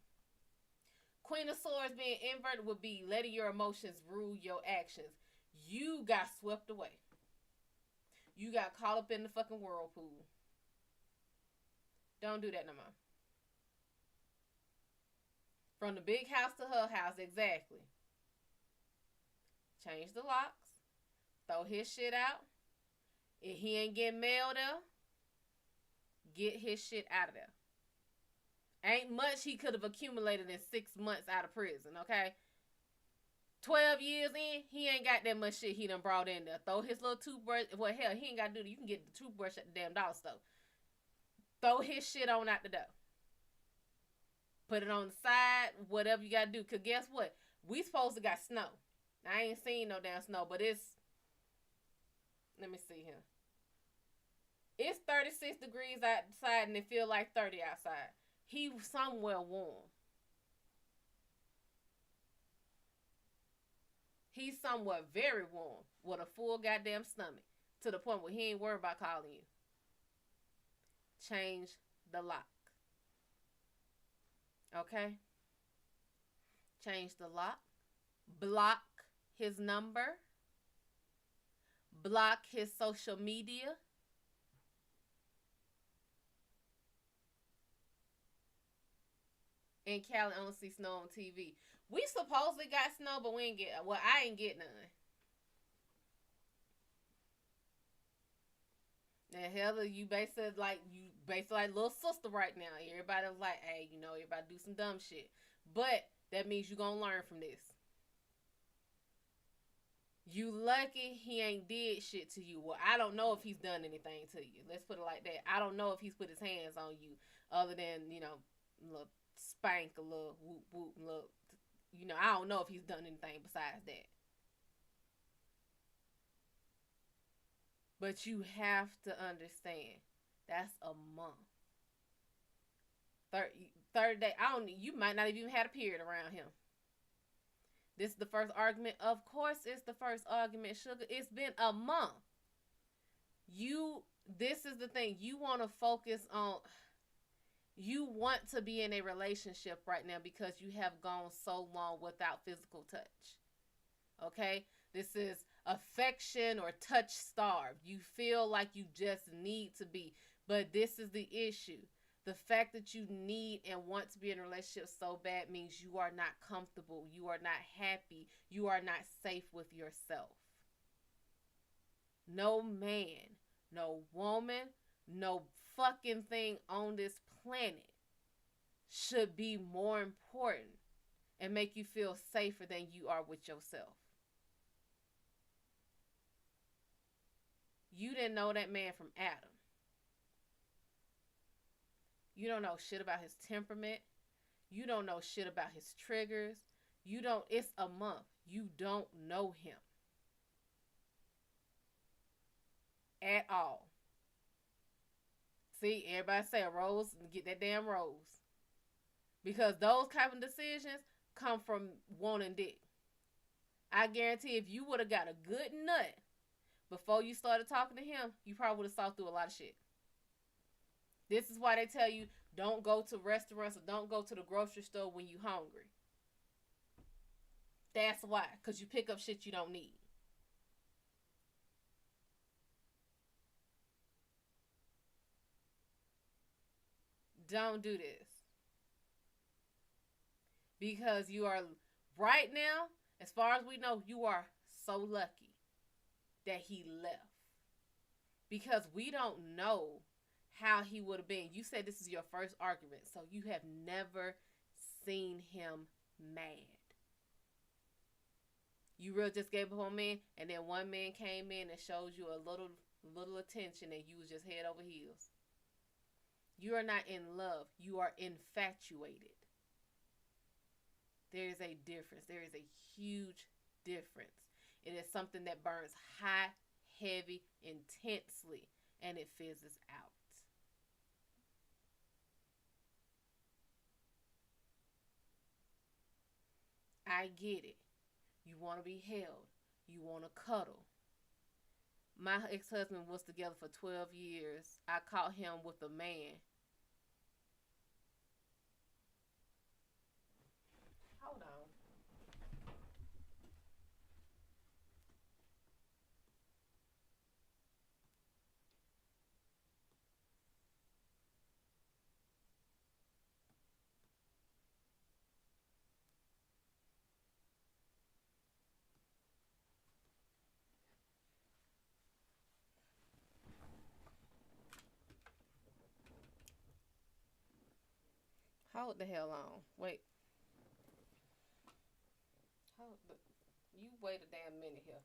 Queen of Swords being inverted would be letting your emotions rule your actions. You got swept away. You got caught up in the fucking whirlpool. Don't do that no more. From the big house to her house, exactly. Change the locks. Throw his shit out. If he ain't getting mail there, get his shit out of there. Ain't much he could have accumulated in 6 months out of prison, okay? 12 years in, he ain't got that much shit he done brought in there. Throw his little toothbrush. Well, hell, he ain't got to do that. You can get the toothbrush at the damn dollar store. Throw his shit on out the door. Put it on the side, whatever you got to do. Because guess what? We supposed to got snow. I ain't seen no damn snow, but it's, let me see here. It's 36 degrees outside and it feel like 30 outside. He was somewhere warm. He's somewhere very warm with a full goddamn stomach to the point where he ain't worried about calling you. Change the lock. Okay? Change the lock. Block his number. Block his social media. In Cali, I don't see snow on TV. We supposedly got snow, but we ain't get, well, I ain't get none. And Heather, you basically like little sister right now. Everybody was like, hey, you know, everybody do some dumb shit. But that means you gonna learn from this. You lucky he ain't did shit to you. Well, I don't know if he's done anything to you. Let's put it like that. I don't know if he's put his hands on you other than, you know, little spank, a little whoop whoop, little, you know, I don't know if he's done anything besides that. But you have to understand, that's a month. Third day, you might not even had a period around him. This is the first argument. Of course it's the first argument, sugar. It's been a month. This is the thing. You want to focus on, you want to be in a relationship right now because you have gone so long without physical touch. Okay? This is affection or touch starved. You feel like you just need to be. But this is the issue. The fact that you need and want to be in a relationship so bad means you are not comfortable, you are not happy, you are not safe with yourself. No man, no woman, no fucking thing on this planet should be more important and make you feel safer than you are with yourself. You didn't know that man from Adam. You don't know shit about his temperament. You don't know shit about his triggers. It's a month. You don't know him at all. See, everybody say a rose, get that damn rose. Because those kind of decisions come from wanting dick. I guarantee if you would have got a good nut before you started talking to him, you probably would have saw through a lot of shit. This is why they tell you don't go to restaurants or don't go to the grocery store when you're hungry. That's why. Because you pick up shit you don't need. Don't do this. Because you are, right now, as far as we know, you are so lucky that he left. Because we don't know how he would have been. You said this is your first argument, so you have never seen him mad. You really just gave up on man, and then one man came in and showed you a little attention, and you was just head over heels. You are not in love. You are infatuated. There is a difference. There is a huge difference. It is something that burns hot, heavy, intensely, and it fizzes out. I get it. You want to be held. You want to cuddle. My ex-husband was together for 12 years. I caught him with a man. Hold on. Hold the hell on. Wait. You wait a damn minute here.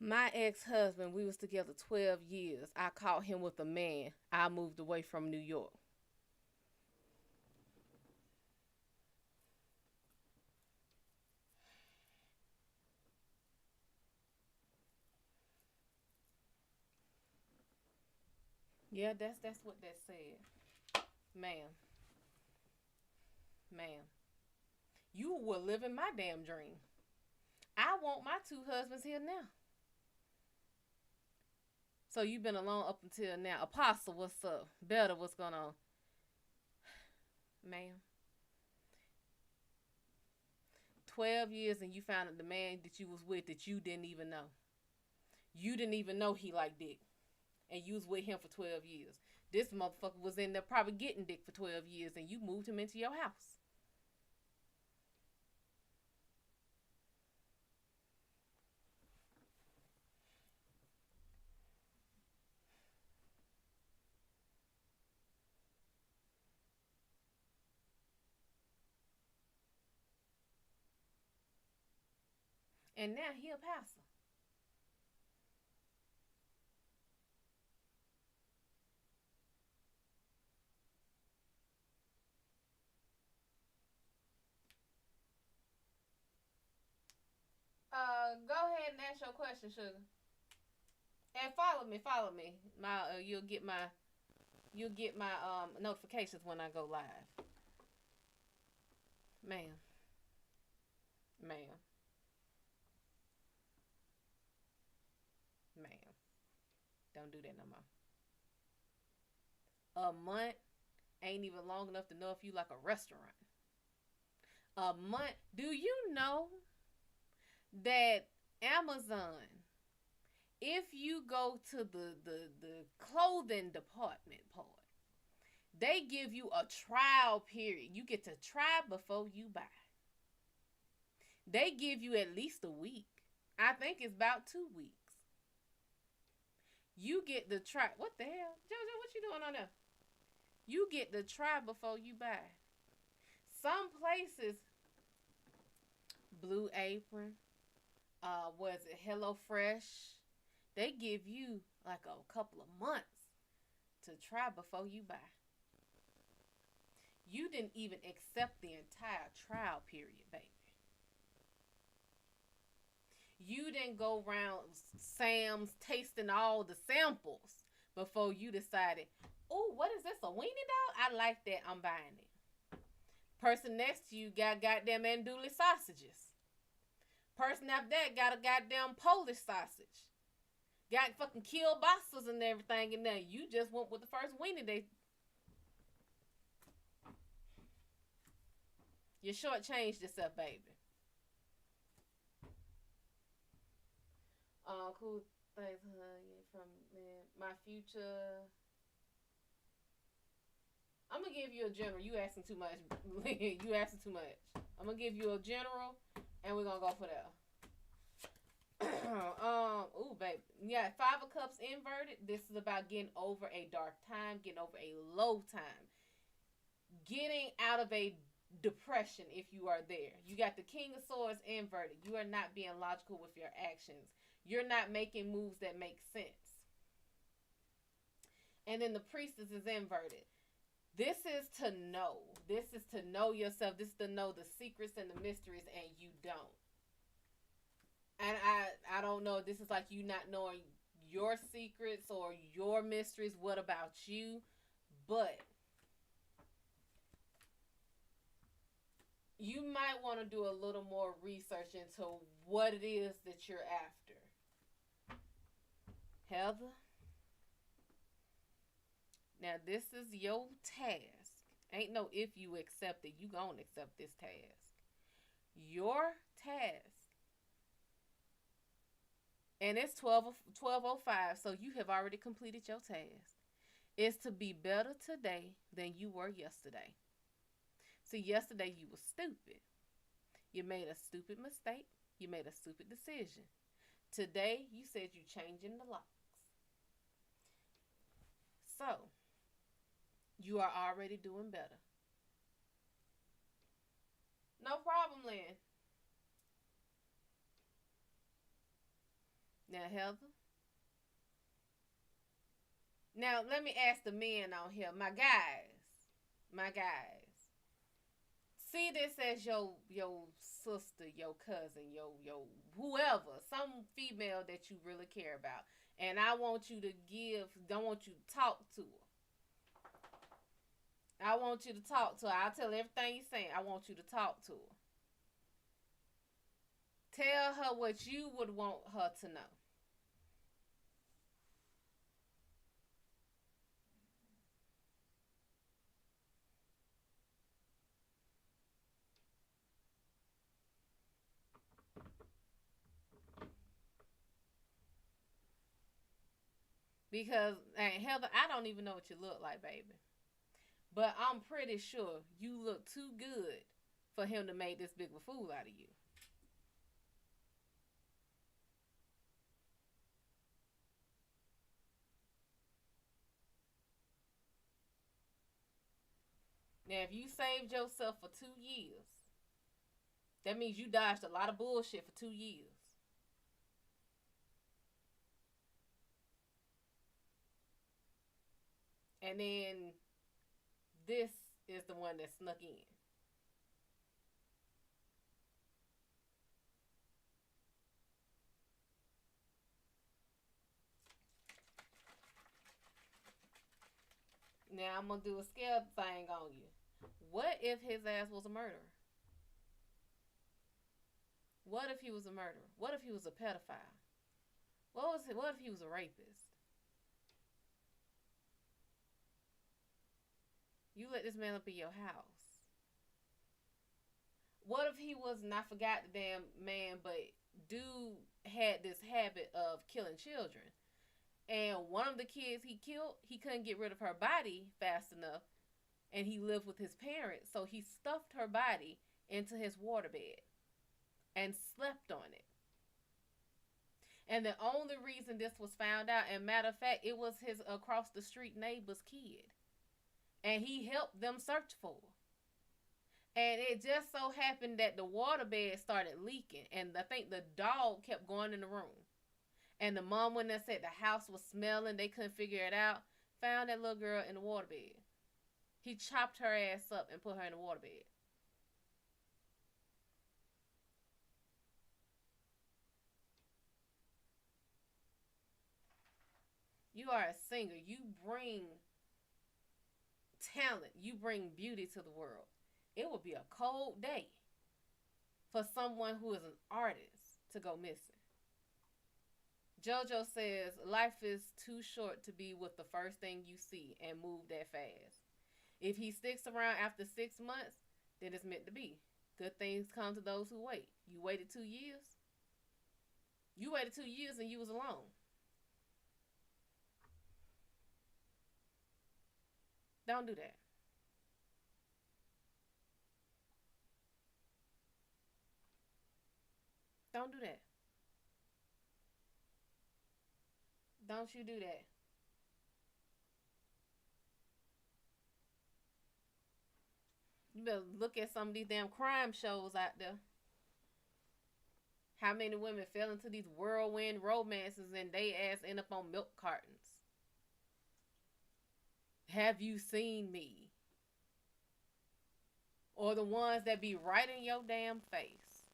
My ex-husband, we was together 12 years. I caught him with a man. I moved away from New York. Yeah, that's what that said. Ma'am. Ma'am. You were living my damn dream. I want my two husbands here now. So you've been alone up until now. Apostle, what's up? Better, what's going on? Ma'am. 12 years and you found the man that you was with that you didn't even know. You didn't even know he liked dick. And you was with him for 12 years. This motherfucker was in there probably getting dick for 12 years and you moved him into your house. And now he a pastor. Go ahead and ask your question, sugar. And follow me. You'll get my notifications when I go live. Ma'am. Ma'am. Ma'am. Don't do that no more. A month ain't even long enough to know if you like a restaurant. A month. Do you know that Amazon, if you go to the clothing department part, they give you a trial period. You get to try before you buy. They give you at least a week. I think it's about 2 weeks. You get to try. What the hell? JoJo, what you doing on there? You get to try before you buy. Some places, Blue Apron, was it HelloFresh? They give you like a couple of months to try before you buy. You didn't even accept the entire trial period, baby. You didn't go around Sam's tasting all the samples before you decided, oh, what is this, a weenie dog? I like that, I'm buying it. Person next to you got goddamn andouille sausages. Person after that got a goddamn Polish sausage. Got fucking kielbasa's and everything in there. You just went with the first weenie they... You shortchanged yourself, baby. Cool things from my future. I'm gonna give you a general. You asking too much. You asking too much. I'm gonna give you a general, and we're gonna go for that. Ooh, baby. Yeah, 5 of Cups inverted. This is about getting over a dark time, getting over a low time, getting out of a depression if you are there. You got the King of Swords inverted. You are not being logical with your actions. You're not making moves that make sense. And then the Priestess is inverted. This is to know. This is to know yourself. This is to know the secrets and the mysteries, and you don't. And I don't know. This is like you not knowing your secrets or your mysteries. What about you? But you might want to do a little more research into what it is that you're after. Heather, now this is your task. Ain't no if you accept it. You gonna accept this task. Your task. And it's 12:05, so you have already completed your task. Is to be better today than you were yesterday. See, yesterday you were stupid. You made a stupid mistake. You made a stupid decision. Today, you said you're changing the locks. So, you are already doing better. No problem, Lynn. Now, Heather. Now, let me ask the men on here. My guys. See this as your sister, your cousin, your whoever, some female that you really care about. And I want you to don't want you to talk to her. I want you to talk to her. I'll tell everything you're saying. I want you to talk to her. Tell her what you would want her to know. Because, Heather, I don't even know what you look like, baby. But I'm pretty sure you look too good for him to make this big of a fool out of you. Now, if you saved yourself for 2 years, that means you dodged a lot of bullshit for 2 years. And then this is the one that snuck in. Now I'm going to do a scale thing on you. What if his ass was a murderer? What if he was a murderer? What if he was a pedophile? What if he was a rapist? You let this man up in your house. What if he was, and I forgot the damn man, but dude had this habit of killing children. And one of the kids he killed, he couldn't get rid of her body fast enough. And he lived with his parents. So he stuffed her body into his waterbed and slept on it. And the only reason this was found out, and matter of fact, it was his across the street neighbor's kid. And he helped them search for her. And it just so happened that the waterbed started leaking. And I think the dog kept going in the room. And the mom went and said the house was smelling. They couldn't figure it out. Found that little girl in the waterbed. He chopped her ass up and put her in the waterbed. You are a singer. You bring talent. You bring beauty to the world. It would be a cold day for someone who is an artist to go missing. JoJo says, life is too short to be with the first thing you see and move that fast. If he sticks around after 6 months, then it's meant to be. Good things come to those who wait. You waited 2 years? You waited 2 years and you was alone. Don't do that. Don't do that. Don't you do that. You better look at some of these damn crime shows out there. How many women fell into these whirlwind romances and they ass end up on milk cartons? Have you seen me? Or the ones that be right in your damn face.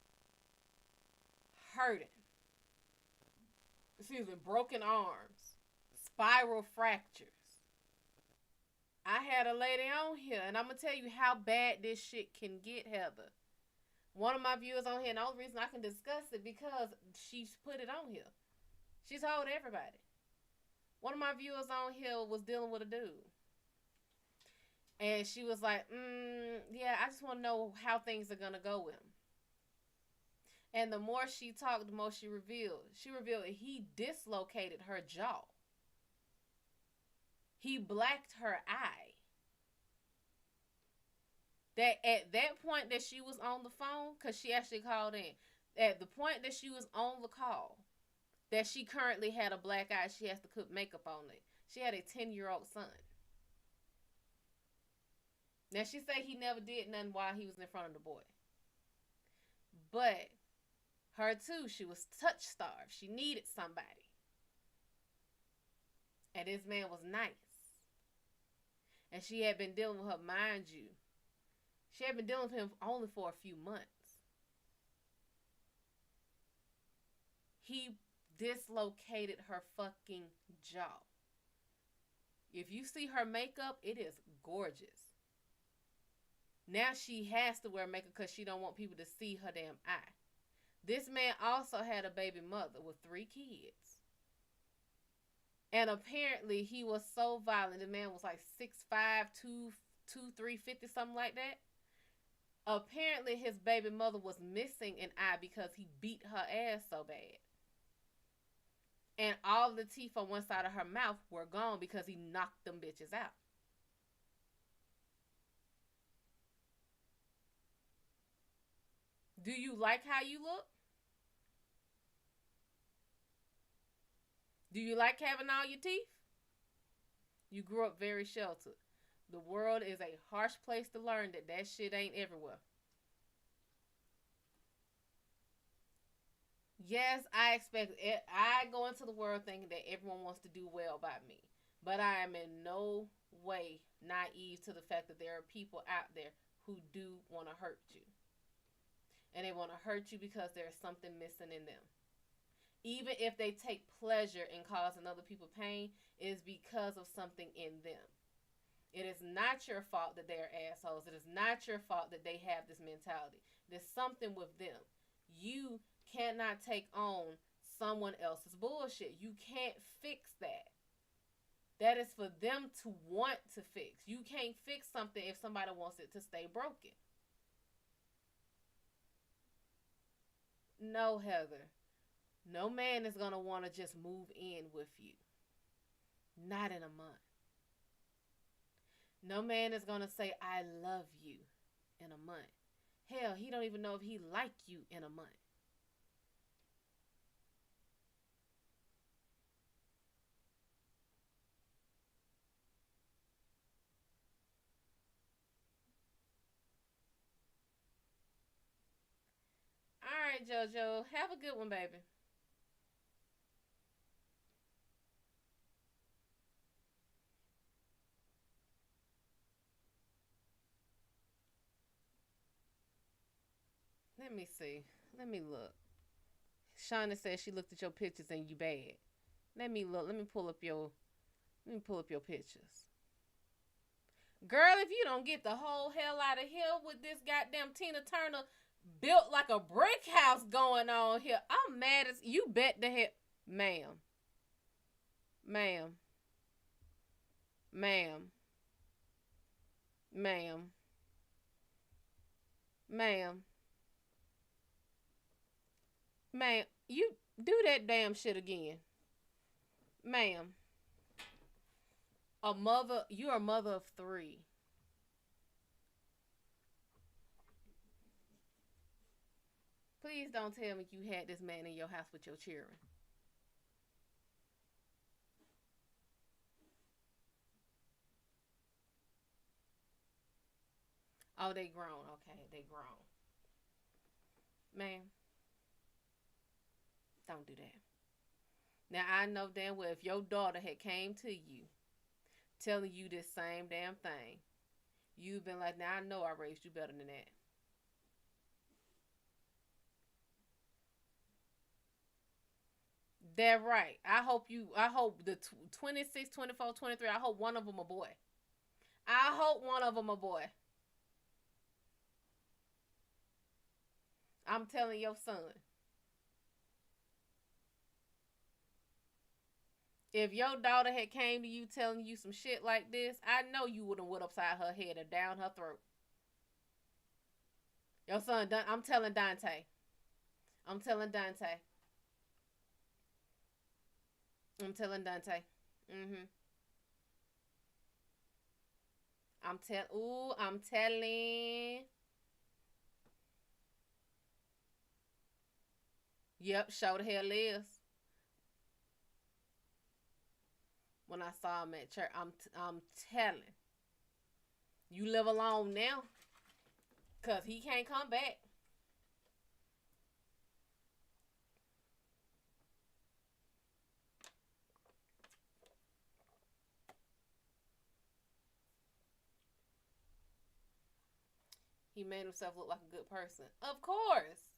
Hurting. Excuse me, broken arms. Spiral fractures. I had a lady on here, and I'm going to tell you how bad this shit can get, Heather. One of my viewers on here, and the only reason I can discuss it because she's put it on here. She's told everybody. One of my viewers on here was dealing with a dude. And she was like, yeah, I just want to know how things are going to go with him. And the more she talked, the more she revealed. She revealed that he dislocated her jaw. He blacked her eye. That at that point that she was on the phone, because she actually called in, at the point that she was on the call, that she currently had a black eye, she has to put makeup on it. She had a 10-year-old son. Now, she said he never did nothing while he was in front of the boy. But her, too, she was touch-starved. She needed somebody. And this man was nice. And she had been dealing with her, mind you. She had been dealing with him only for a few months. He dislocated her fucking jaw. If you see her makeup, it is gorgeous. Now she has to wear makeup because she don't want people to see her damn eye. This man also had a baby mother with 3 kids. And apparently he was so violent. The man was like 6'5", 350, something like that. Apparently his baby mother was missing an eye because he beat her ass so bad. And all the teeth on one side of her mouth were gone because he knocked them bitches out. Do you like how you look? Do you like having all your teeth? You grew up very sheltered. The world is a harsh place to learn that shit ain't everywhere. Yes, I go into the world thinking that everyone wants to do well by me. But I am in no way naive to the fact that there are people out there who do want to hurt you. And they want to hurt you because there's something missing in them. Even if they take pleasure in causing other people pain, it is because of something in them. It is not your fault that they are assholes. It is not your fault that they have this mentality. There's something with them. You cannot take on someone else's bullshit. You can't fix that. That is for them to want to fix. You can't fix something if somebody wants it to stay broken. No, Heather. No man is going to want to just move in with you. Not in a month. No man is going to say, I love you in a month. Hell, he don't even know if he like you in a month. All right, JoJo. Have a good one, baby. Let me see. Let me look. Shauna says she looked at your pictures and you bad. Let me look. Let me pull up your pictures. Girl, if you don't get the whole hell out of here with this goddamn Tina Turner built like a brick house going on here, I'm mad as you bet the hell. Ma'am. Ma'am. Ma'am. Ma'am. Ma'am. Ma'am. You do that damn shit again. Ma'am. You're a mother of 3. Please don't tell me you had this man in your house with your children. Oh, they grown. Okay, they grown. Man, don't do that. Now, I know damn well if your daughter had came to you telling you this same damn thing, you've been like, now I know I raised you better than that. That right. I hope the 26, 24, 23. I hope one of them a boy. I hope one of them a boy. I'm telling your son. If your daughter had came to you telling you some shit like this, I know you would have went upside her head or down her throat. Your son, I'm telling Dante. I'm telling Dante. I'm telling Dante. Mm-hmm. I'm telling. Yep, show the hell is. When I saw him at church, I'm telling. You live alone now, cause he can't come back. He made himself look like a good person. Of course.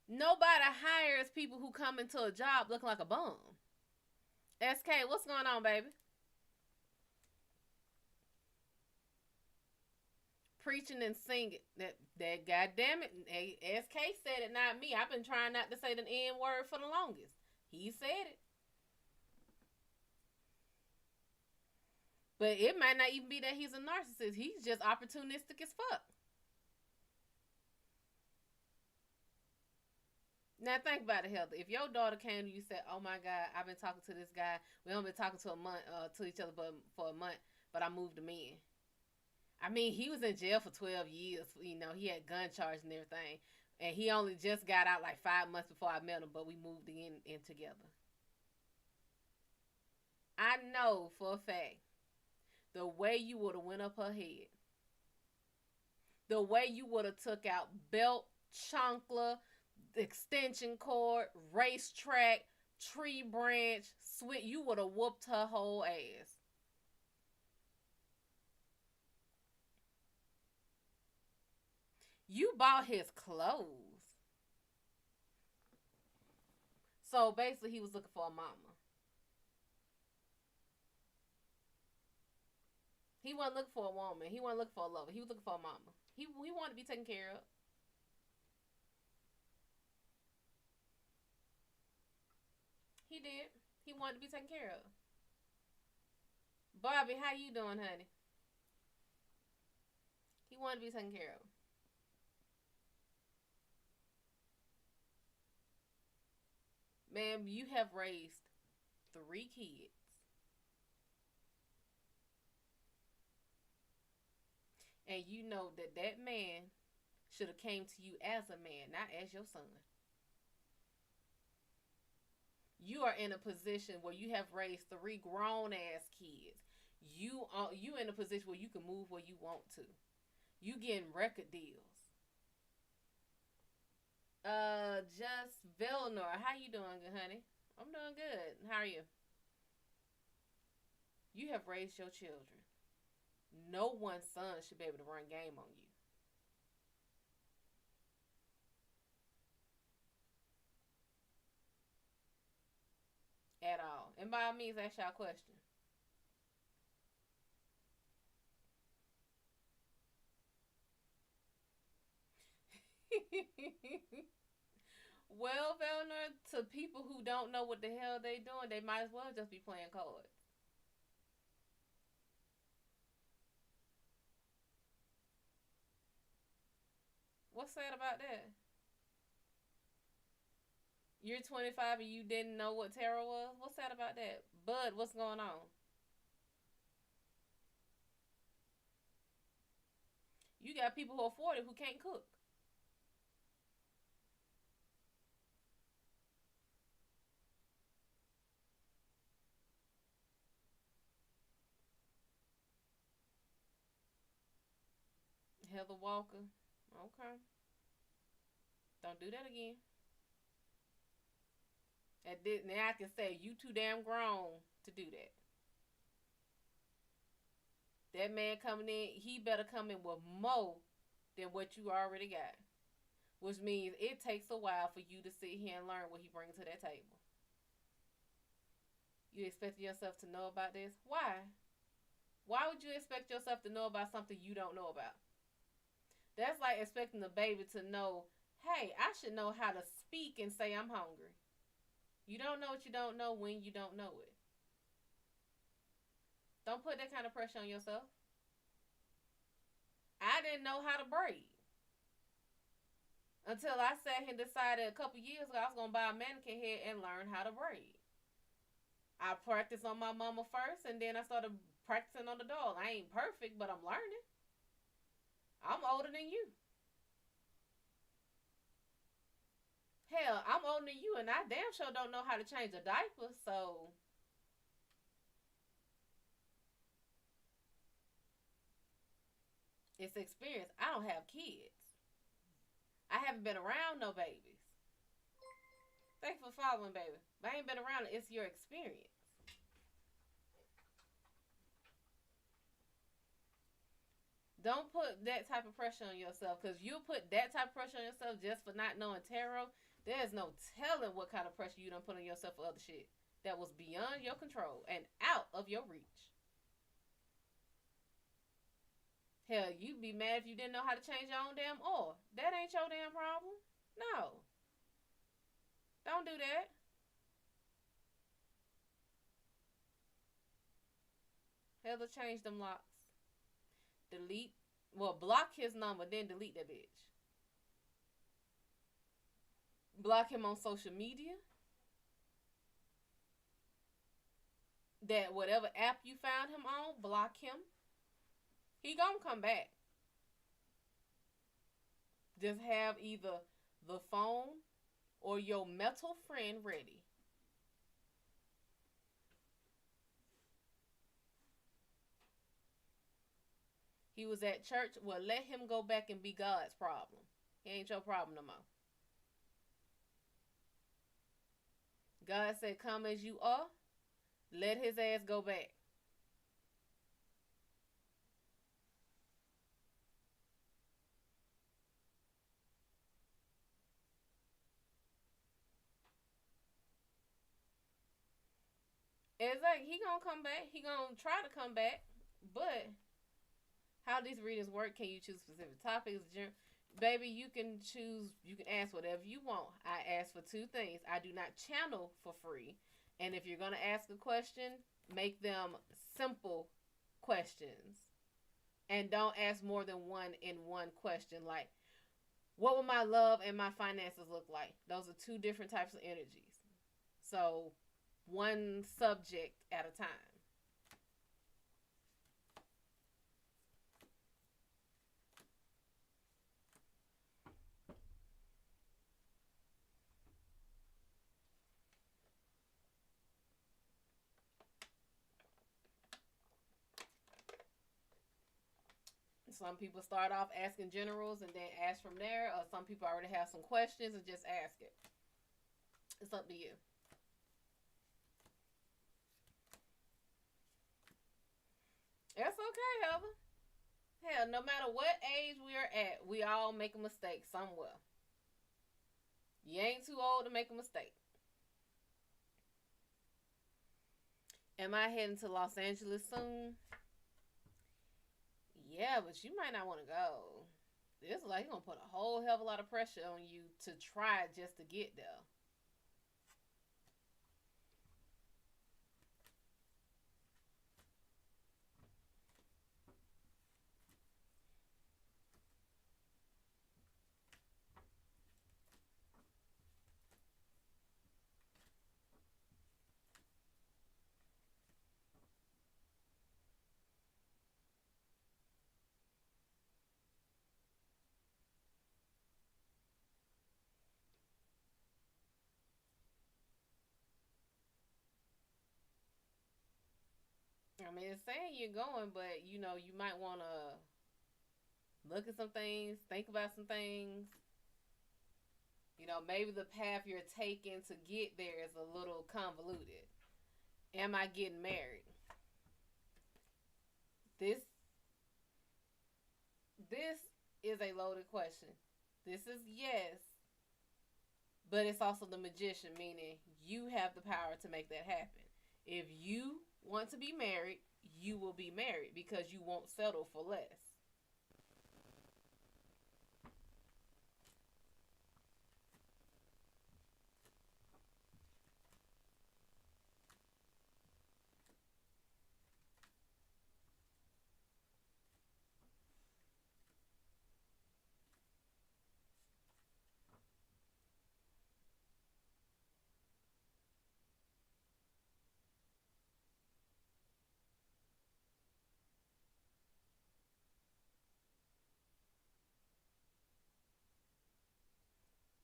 Nobody hires people who come into a job looking like a bum. SK, what's going on, baby? Preaching and singing. That goddamn it. SK said it, not me. I've been trying not to say the N word for the longest. He said it. But it might not even be that he's a narcissist. He's just opportunistic as fuck. Now think about it, Heather. If your daughter came to you and said, "Oh my God, I've been talking to this guy. We only been talking to a month to each other for a month, but I moved him in." I mean, he was in jail for 12 years. You know, he had gun charges and everything, and he only just got out like 5 months before I met him. But we moved in together. I know for a fact the way you would have went up her head, the way you would have took out belt, chancla, extension cord, racetrack, tree branch, switch, you would have whooped her whole ass. You bought his clothes. So basically, he was looking for a mama. He wasn't looking for a woman. He wasn't looking for a lover. He was looking for a mama. He wanted to be taken care of. He did. He wanted to be taken care of. Bobby, how you doing, honey? He wanted to be taken care of. Ma'am, you have raised 3 kids. And you know that that man should have came to you as a man, not as your son. You are in a position where you have raised 3 grown ass kids. You in a position where you can move where you want to. You getting record deals. Just Velnor, how you doing, honey? I'm doing good. How are you? You have raised your children. No one's son should be able to run game on you. At all. And by all means, ask y'all a question. Well, Velner, to people who don't know what the hell they doing, they might as well just be playing cards. What's sad about that? You're 25 and you didn't know what tarot was? What's sad about that? Bud, what's going on? You got people who are 40 who can't cook. Heather Walker. Okay. Don't do that again. At this, now I can say you too damn grown to do that. That man coming in, he better come in with more than what you already got. Which means it takes a while for you to sit here and learn what he brings to that table. You expect yourself to know about this? Why? Why would you expect yourself to know about something you don't know about? That's like expecting a baby to know, hey, I should know how to speak and say I'm hungry. You don't know what you don't know when you don't know it. Don't put that kind of pressure on yourself. I didn't know how to braid until I sat here and decided a couple years ago I was going to buy a mannequin head and learn how to braid. I practiced on my mama first, and then I started practicing on the doll. I ain't perfect, but I'm learning. I'm older than you. Hell, I'm older than you, and I damn sure don't know how to change a diaper, so it's experience. I don't have kids. I haven't been around no babies. Thanks for following, baby. But I ain't been around it. It's your experience. Don't put that type of pressure on yourself, because you put that type of pressure on yourself just for not knowing tarot. There's no telling what kind of pressure you done put on yourself for other shit that was beyond your control and out of your reach. Hell, you'd be mad if you didn't know how to change your own damn oil. That ain't your damn problem. No. Don't do that. Heather, change them locks. Delete. Well, block his number, then delete that bitch. Block him on social media. That whatever app you found him on, block him. He gonna come back. Just have either the phone or your metal friend ready. He was at church. Well, let him go back and be God's problem. He ain't your problem no more. God said, come as you are. Let his ass go back. It's like he gonna come back. He gonna try to come back. But how these readings work, can you choose specific topics? Baby, you can choose, you can ask whatever you want. I ask for 2 things. I do not channel for free. And if you're going to ask a question, make them simple questions. And don't ask more than one in one question. Like, what will my love and my finances look like? Those are 2 different types of energies. So one subject at a time. Some people start off asking generals and then ask from there, or some people already have some questions and just ask it. It's up to you. That's okay, Heather. Hell, no matter what age we are at, we all make a mistake somewhere. You ain't too old to make a mistake. Am I heading to Los Angeles soon? Yeah, but you might not want to go. This is like gonna put a whole hell of a lot of pressure on you to try just to get there. I mean, it's saying you're going, but you might want to look at some things, think about some things. Maybe the path you're taking to get there is a little convoluted. Am I getting married? This this is a loaded question. This is yes, but it's also the magician, meaning you have the power to make that happen. If you want to be married, you will be married because you won't settle for less.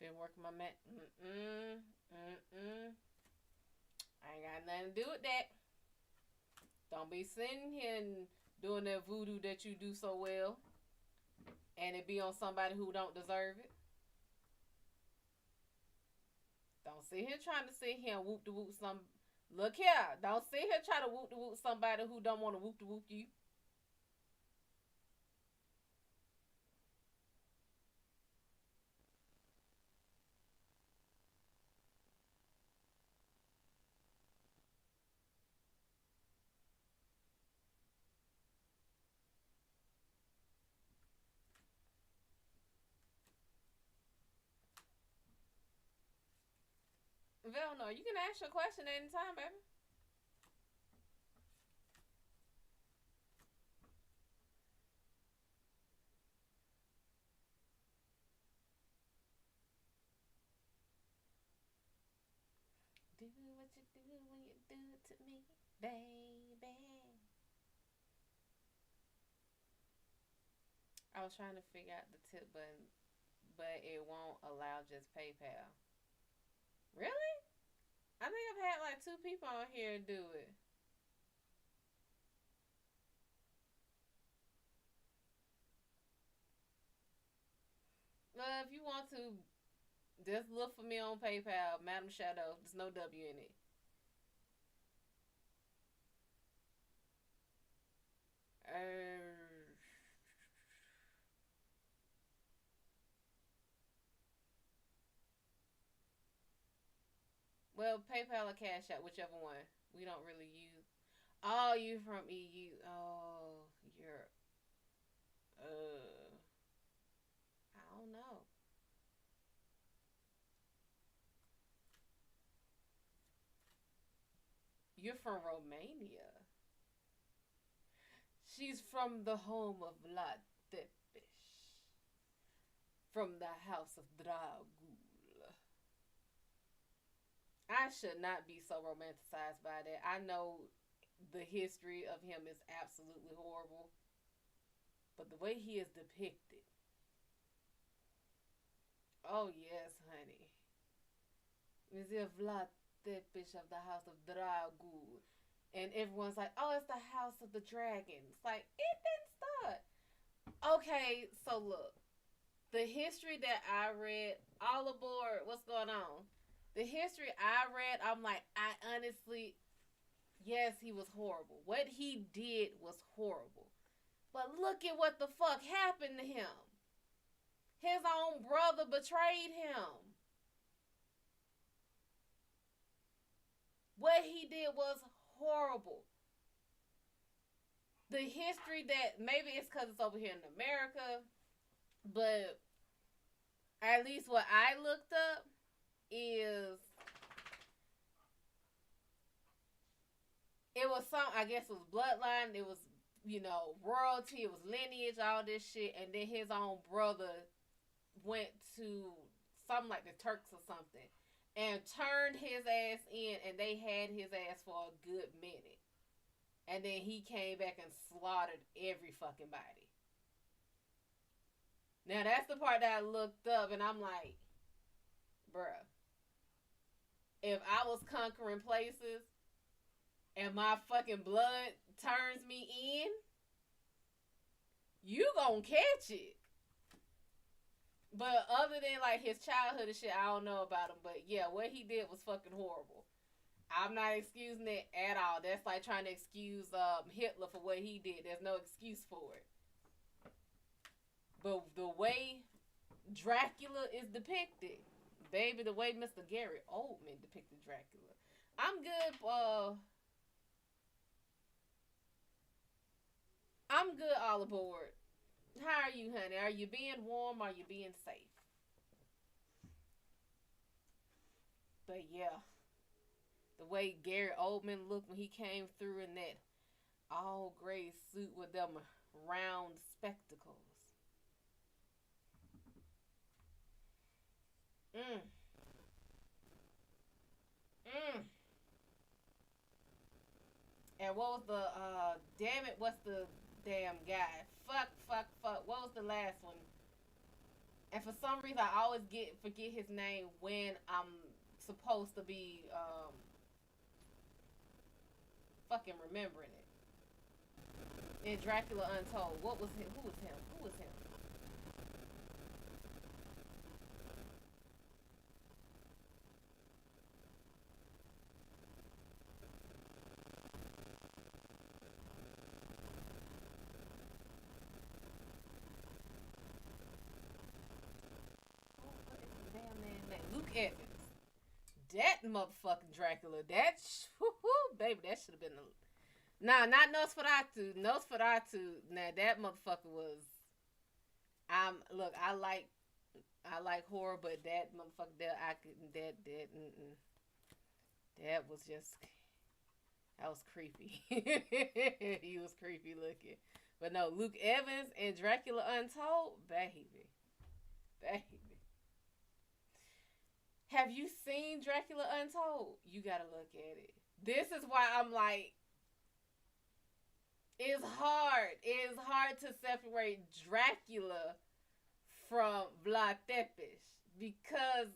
Been working my mat. I ain't got nothing to do with that. Don't be sitting here and doing that voodoo that you do so well, and it be on somebody who don't deserve it. Don't sit here trying to sit here and whoop de whoop some. Look here, don't sit here trying to whoop de whoop somebody who don't want to whoop de whoop you. Velno, you can ask your question at any time, baby. Do what you do when you do it to me, baby. I was trying to figure out the tip button, but it won't allow just PayPal. Really? I think I've had like two people on here do it. If you want to, just look for me on PayPal, Madam Shad'O. There's no W in it. Uh, well, PayPal or Cash App, whichever one. We don't really use. Oh, you from EU? Oh, you're. I don't know. You're from Romania. She's from the home of Vlad Tepesh. From the house of Dragul. I should not be so romanticized by that. I know the history of him is absolutely horrible, but the way he is depicted, oh yes, honey. Monsieur Vlad, the bishop of the house of Dragul. And everyone's like, oh, it's the house of the dragons. Like, it didn't start. Okay, so look. The history that I read, all aboard, what's going on? The history I read, I'm like, I honestly, yes, he was horrible. What he did was horrible. But look at what the fuck happened to him. His own brother betrayed him. What he did was horrible. The history that, maybe it's because it's over here in America, but at least what I looked up is it was some, I guess it was bloodline, it was, royalty, it was lineage, all this shit, and then his own brother went to something like the Turks or something and turned his ass in, and they had his ass for a good minute. And then he came back and slaughtered every fucking body. Now, that's the part that I looked up, and I'm like, bruh, if I was conquering places and my fucking blood turns me in, you gonna catch it. But other than, like, his childhood and shit, I don't know about him. But, yeah, what he did was fucking horrible. I'm not excusing it at all. That's like trying to excuse Hitler for what he did. There's no excuse for it. But the way Dracula is depicted, baby, the way Mr. Gary Oldman depicted Dracula, I'm good. I'm good all aboard. How are you, honey? Are you being warm? Are you being safe? But yeah, the way Gary Oldman looked when he came through in that all gray suit with them round spectacles. Mm. Mm. And what was the damn it, what's the damn guy? Fuck. What was the last one? And for some reason I always forget his name when I'm supposed to be fucking remembering it. In Dracula Untold. What was him? Who was him? Who was him? What is the damn man's name? Luke Evans. That motherfucking Dracula. That baby, that should have been Nah, not Nosferatu. Nosferatu. Now that motherfucker was. Look. I like horror, but that motherfucker. That was just. That was creepy. He was creepy looking. But no, Luke Evans and Dracula Untold, baby. Have you seen Dracula Untold? You gotta look at it. This is why I'm like, it's hard. It's hard to separate Dracula from Vlad Tepes because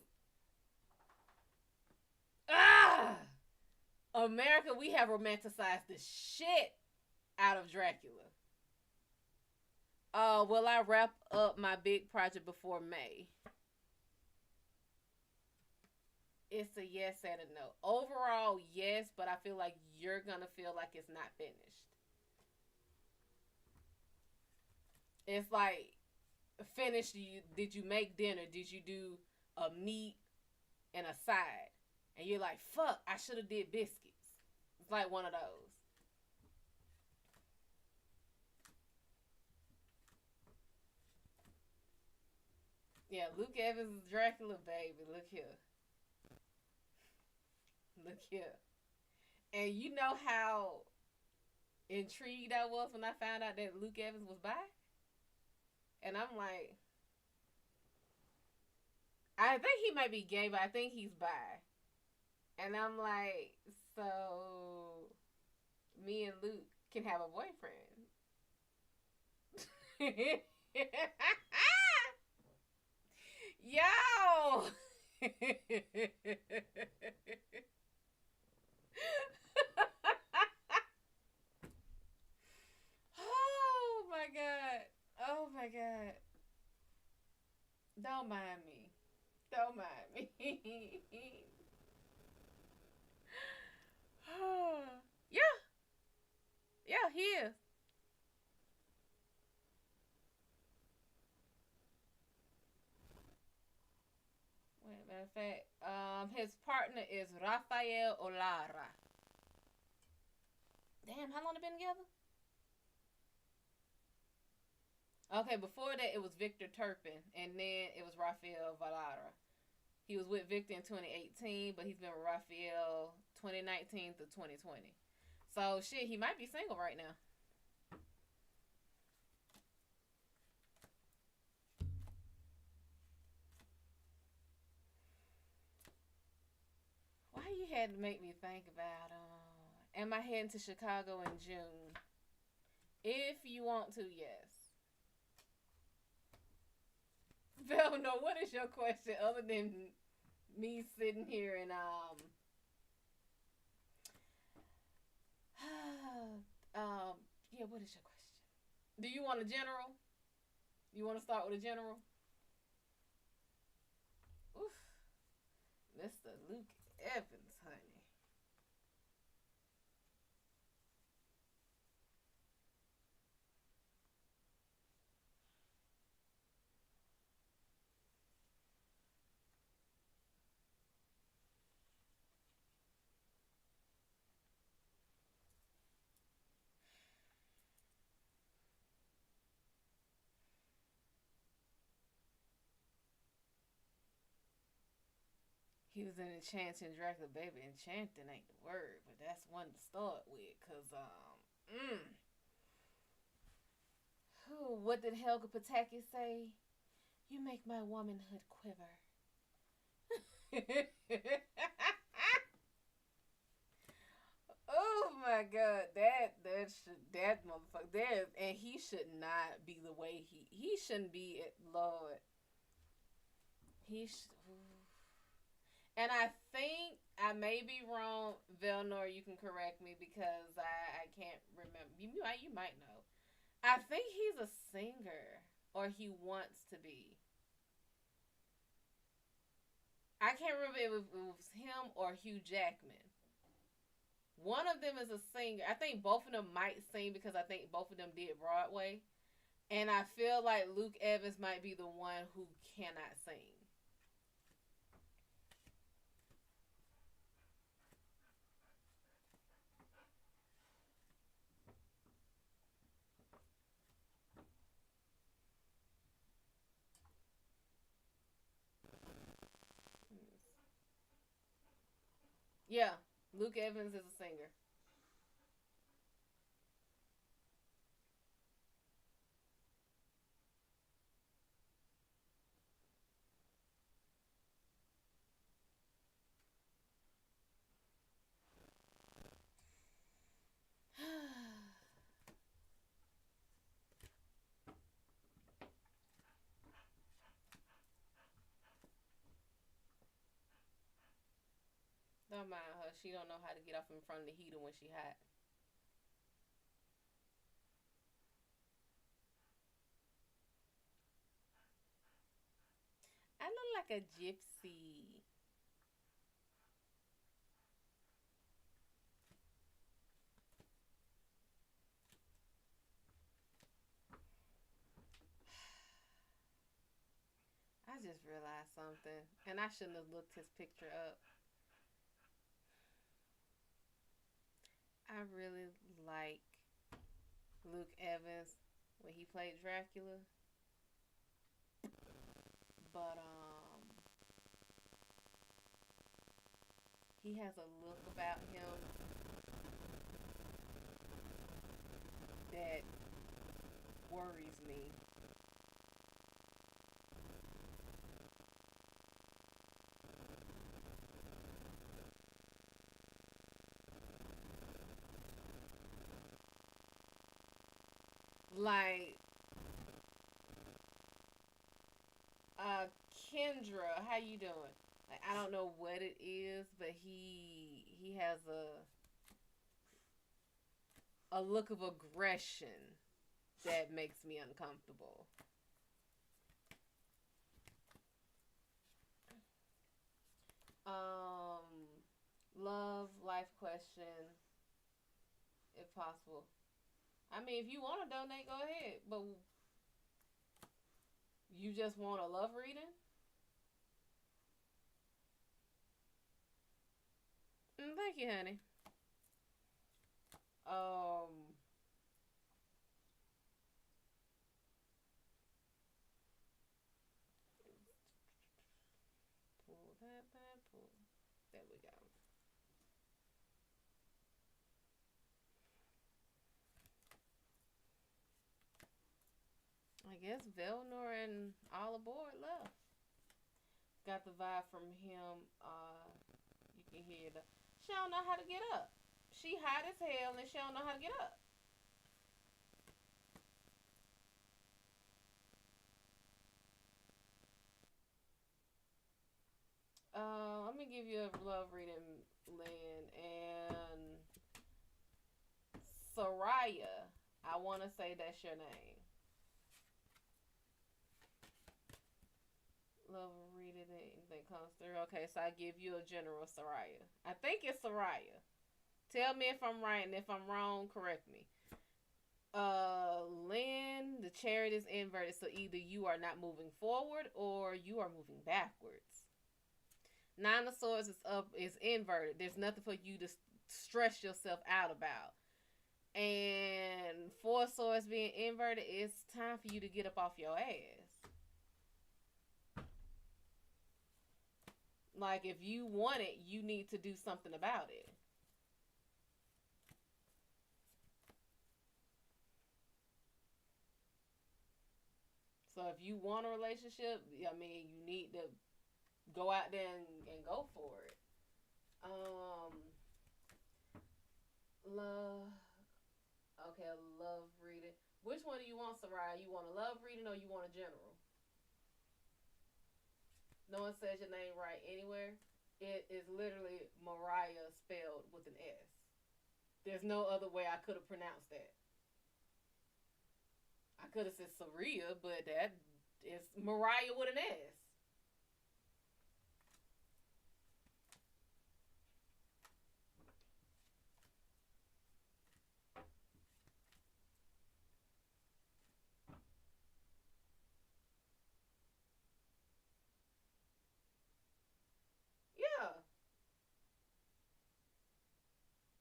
America, we have romanticized the shit out of Dracula. Will I wrap up my big project before May? It's a yes and a no. Overall, yes, but I feel like you're gonna feel like it's not finished. It's like, finished. Did you make dinner? Did you do a meat and a side? And you're like, fuck, I should have did biscuits. It's like one of those. Yeah, Luke Evans is Dracula, baby. Look here. Look here. And you know how intrigued I was when I found out that Luke Evans was bi? And I'm like, I think he might be gay, but I think he's bi. And I'm like, so me and Luke can have a boyfriend. Yo! Oh my god. Oh my god. Don't mind me. Don't mind me. Yeah, yeah, he is. Wait, matter of fact, his partner is Rafael Olara. Damn, how long they been together? Okay, before that it was Victor Turpin, and then it was Rafael Valara. He was with Victor in 2018, but he's been with Rafael 2019 to 2020. So shit, he might be single right now. Why you had to make me think about am I heading to Chicago in June? If you want to, yes. Vel, no, what is your question other than me sitting here and yeah, what is your question? Do you want a general? You want to start with a general? Oof. Mr. Luke Evans, honey. He was in Enchanting Dracula, baby. Enchanting ain't the word, but that's one to start with. Cause what did Helga Pataki say? You make my womanhood quiver. Oh my god, that motherfucker there, and he should not be the way he shouldn't be at Lord. He should. And I think I may be wrong, Velnor. You can correct me because I can't remember. You might know. I think he's a singer, or he wants to be. I can't remember if it was him or Hugh Jackman. One of them is a singer. I think both of them might sing because I think both of them did Broadway. And I feel like Luke Evans might be the one who cannot sing. Yeah, Luke Evans is a singer. Don't mind her. She don't know how to get off in front of the heater when she hot. I look like a gypsy. I just realized something, and I shouldn't have looked his picture up. I really like Luke Evans when he played Dracula, but he has a look about him that worries me. Like, Kendra, how you doing? Like, I don't know what it is, but he has a look of aggression that makes me uncomfortable. Love, life question, if possible. I mean, if you want to donate, go ahead. But you just want a love reading? Thank you, honey. Um, pull that, pull. There we go. I guess Velnor and all aboard left. Got the vibe from him. You can hear the. She don't know how to get up. She hot as hell and she don't know how to get up. Let me give you a love reading, Lynn, and Soraya. I want to say that's your name. Love reading anything comes through. Okay, so I give you a general Soraya. I think it's Soraya. Tell me if I'm right, and if I'm wrong, correct me. Lynn, the chariot is inverted, so either you are not moving forward or you are moving backwards. Nine of Swords is up, is inverted. There's nothing for you to stress yourself out about. And Four Swords being inverted, it's time for you to get up off your ass. Like, if you want it, you need to do something about it. So if you want a relationship, I mean, you need to go out there and go for it. Love. Okay, a love reading. Which one do you want, Sarai? You want a love reading or you want a general? No one says your name right anywhere. It is literally Mariah spelled with an S. There's no other way I could have pronounced that. I could have said Saria, but that is Mariah with an S. Yeah.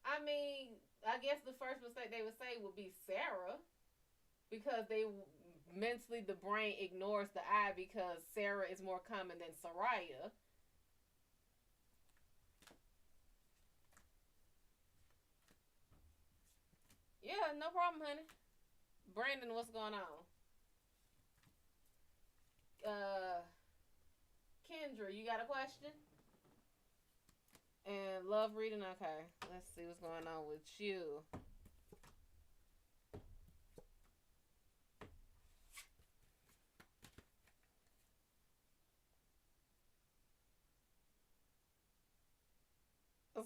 I mean, I guess the first mistake they would say would be Sarah because they mentally the brain ignores the I because Sarah is more common than Soraya. Yeah, no problem, honey. Brandon, what's going on? Uh, Kendra, you got a question? And love reading. Okay, let's see what's going on with you.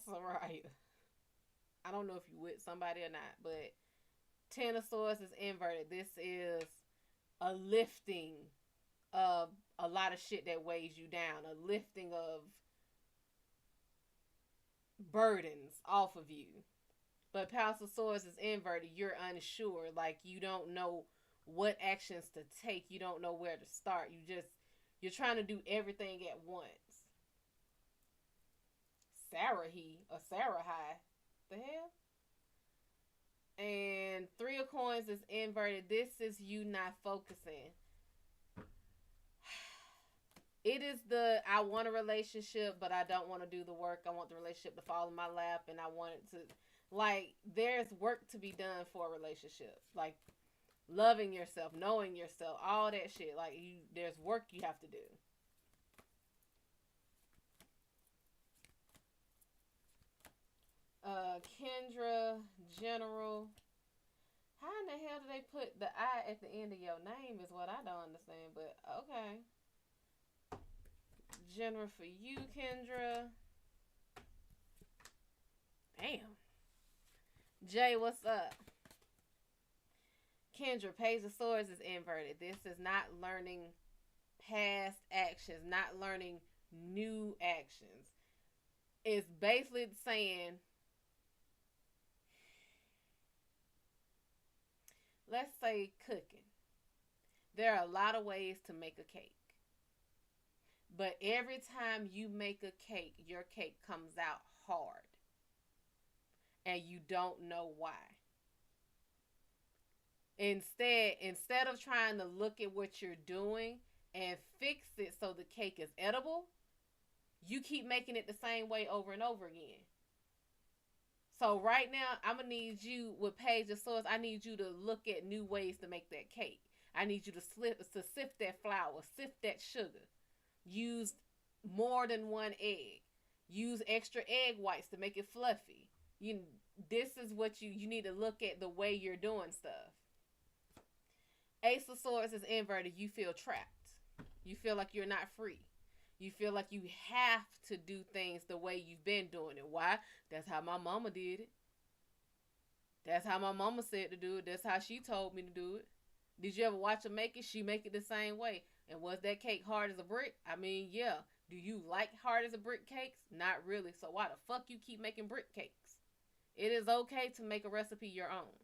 Soraya. I don't know if you with somebody or not, but Ten of Swords is inverted. This is a lifting of a lot of shit that weighs you down, a lifting of burdens off of you. But Palace of Swords is inverted. You're unsure. Like, you don't know what actions to take. You don't know where to start. You're trying to do everything at once. Sarah he or Sarah high. The hell? And Three of Coins is inverted. This is you not focusing. It is the I want a relationship, but I don't want to do the work. I want the relationship to fall in my lap, and I want it to, like, there's work to be done for a relationship. Like, loving yourself, knowing yourself, all that shit. Like, there's work you have to do. Kendra, General. How in the hell do they put the I at the end of your name is what I don't understand, but okay. General for you, Kendra. Damn. Jay, what's up? Kendra, Page of Swords is inverted. This is not learning past actions, not learning new actions. It's basically saying, let's say cooking. There are a lot of ways to make a cake. But every time you make a cake, your cake comes out hard. And you don't know why. Instead of trying to look at what you're doing and fix it so the cake is edible, you keep making it the same way over and over again. So right now, I'm going to need you, with Page of Swords, I need you to look at new ways to make that cake. I need you to sift that flour, sift that sugar. Use more than one egg. Use extra egg whites to make it fluffy. This is what you need to look at the way you're doing stuff. Ace of Swords is inverted. You feel trapped. You feel like you're not free. You feel like you have to do things the way you've been doing it. Why? That's how my mama did it. That's how my mama said to do it. That's how she told me to do it. Did you ever watch her make it? She make it the same way. And was that cake hard as a brick? I mean, yeah. Do you like hard as a brick cakes? Not really. So why the fuck you keep making brick cakes? It is okay to make a recipe your own.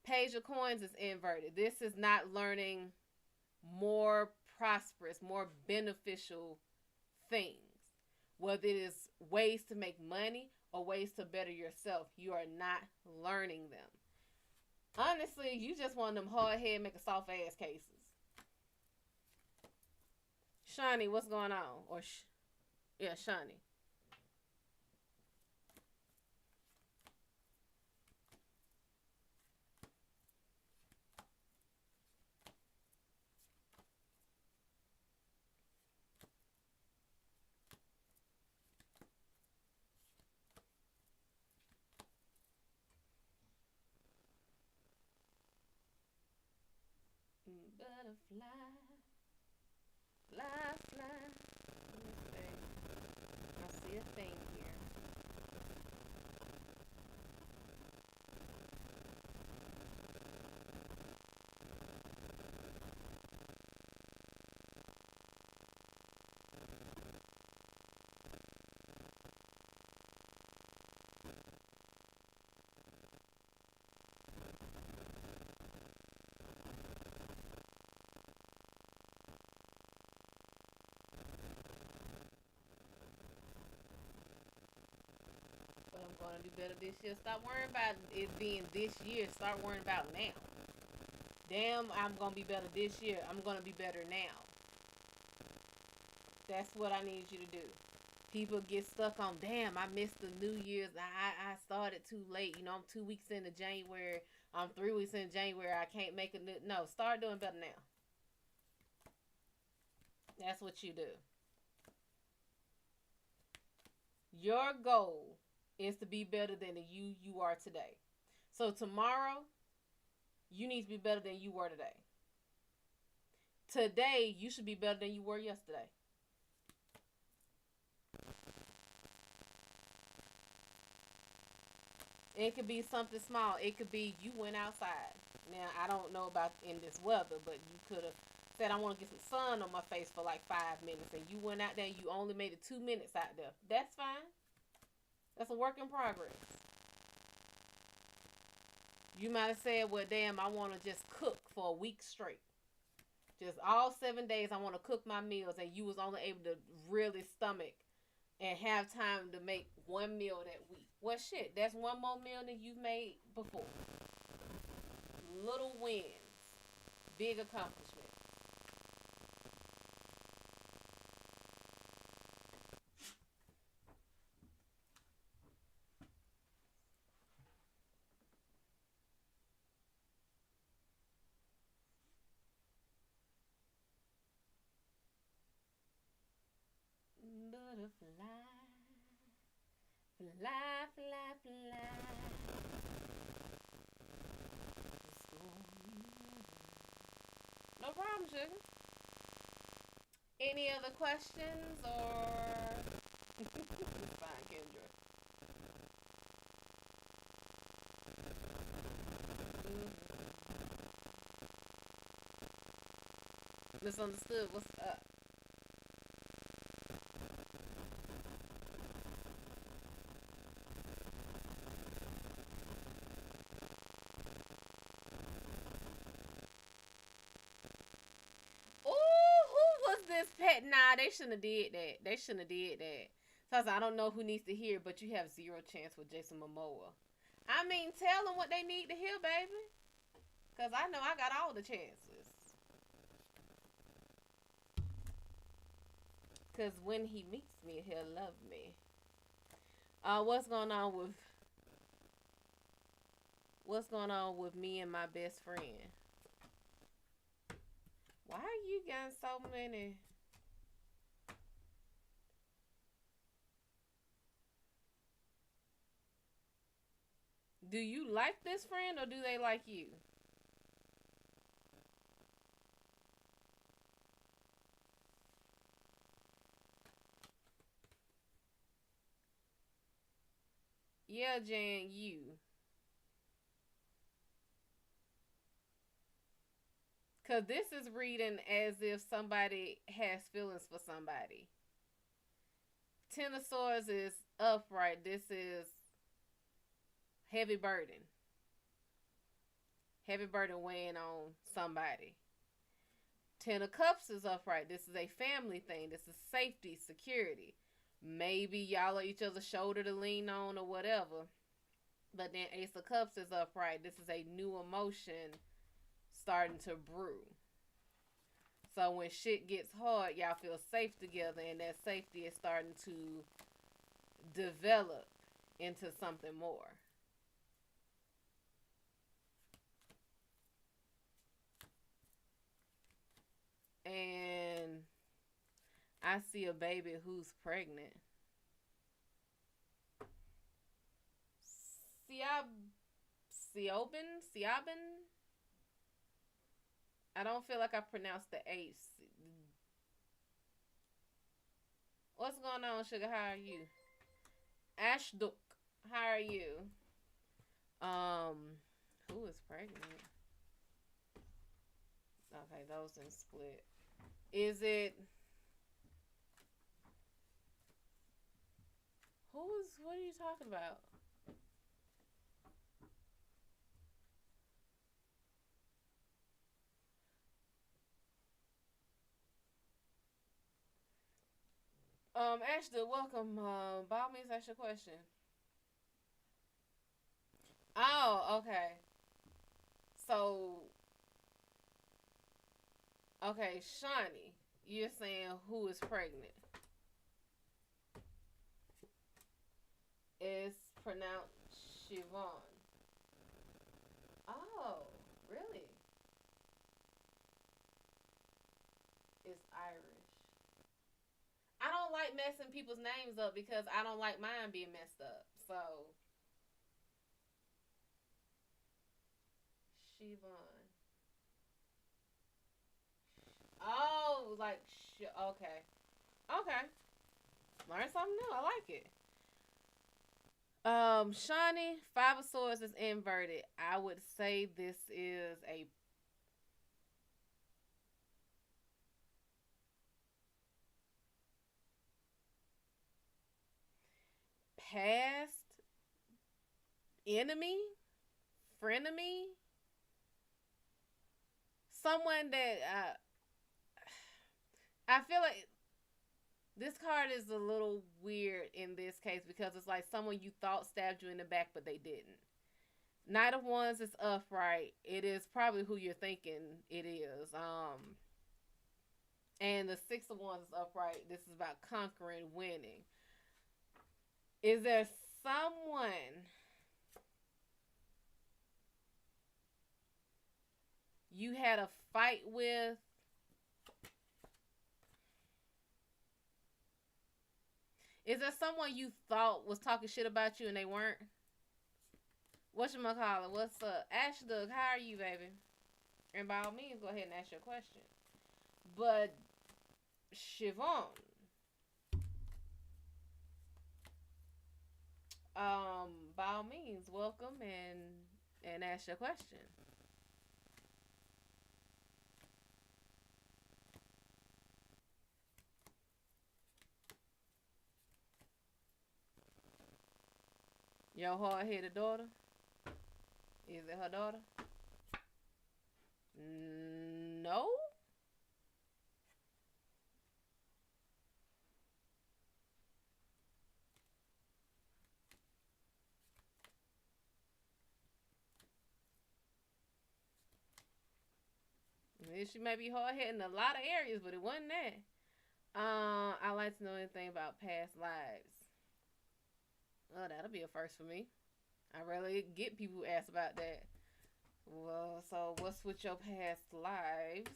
Page of Coins is inverted. This is not learning more prosperous, more beneficial things. Whether it is ways to make money or ways to better yourself, you are not learning them. Honestly, you just want them hard head, make a soft ass cases. Shani, what's going on? Yeah, Shani. Butterfly, fly, fly. Let me see. I see a thing here. But I'm going to do better this year. Stop worrying about it being this year. Start worrying about now. Damn, I'm going to be better this year. I'm going to be better now. That's what I need you to do. People get stuck on, damn, I missed the New Year's. I started too late. You know, I'm 2 weeks into January. I'm 3 weeks into January. I can't make a new. No, start doing better now. That's what you do. Your goal is to be better than the you are today. So tomorrow, you need to be better than you were today. Today, you should be better than you were yesterday. It could be something small. It could be you went outside. Now, I don't know about in this weather, but you could have said, I want to get some sun on my face for like 5 minutes. And you went out there and you only made it 2 minutes out there. That's fine. That's a work in progress. You might have said, well, damn, I want to just cook for a week straight. Just all 7 days, I want to cook my meals. And you was only able to really stomach and have time to make one meal that week. Well, shit, that's one more meal than you've made before. Little wins. Big accomplishment. Butterfly, fly, fly, fly. No problem, sugar. Any other questions or? It's fine, Kendra. Misunderstood. What's up? Ooh, who was this pet? Nah, they shouldn't have did that. They shouldn't have did that. Cause I don't know who needs to hear, but you have zero chance with Jason Momoa. I mean, tell them what they need to hear, baby. Cause I know I got all the chances. Cause when he meets me, he'll love me. What's going on with me and my best friend? Why are you getting so many? Do you like this friend or do they like you? Yeah, Jan, you. Cause this is reading as if somebody has feelings for somebody. Ten of Swords is upright. This is heavy burden. Heavy burden weighing on somebody. Ten of Cups is upright. This is a family thing. This is safety, security. Maybe y'all are each other's shoulder to lean on or whatever. But then Ace of Cups is upright. This is a new emotion starting to brew. So when shit gets hard, y'all feel safe together, and that safety is starting to develop into something more. And I see a baby who's pregnant. Siab, Siabin. I don't feel like I pronounced the H. What's going on, sugar? How are you? Ashduk, how are you? Who is pregnant? Okay, those didn't split. Is it? Who is? What are you talking about? Ashley, welcome. By all means, ask your question. Oh, okay. So, okay, Shawnee, you're saying who is pregnant? It's pronounced Siobhan. Oh, really? It's Irish. I don't like messing people's names up because I don't like mine being messed up. So, Siobhan. Oh, like, okay. Okay. Learn something new. I like it. Shawnee, Five of Swords is inverted. I would say this is a past enemy, frenemy, someone that I feel like this card is a little weird in this case because it's like someone you thought stabbed you in the back, but they didn't. Knight of Wands is upright. It is probably who you're thinking it is. And the Six of Wands is upright. This is about conquering, winning. Is there someone you had a fight with? Is there someone you thought was talking shit about you and they weren't? Whatchamacallit? What's up? Ashdug, how are you, baby? And by all means, go ahead and ask your question. But Siobhan, by all means, welcome and ask your question. Your hard-headed daughter? Is it her daughter? No. She may be hard-headed in a lot of areas, but it wasn't that. I like to know anything about past lives. Oh, that'll be a first for me. I rarely get people who ask about that. Well, so what's with your past lives?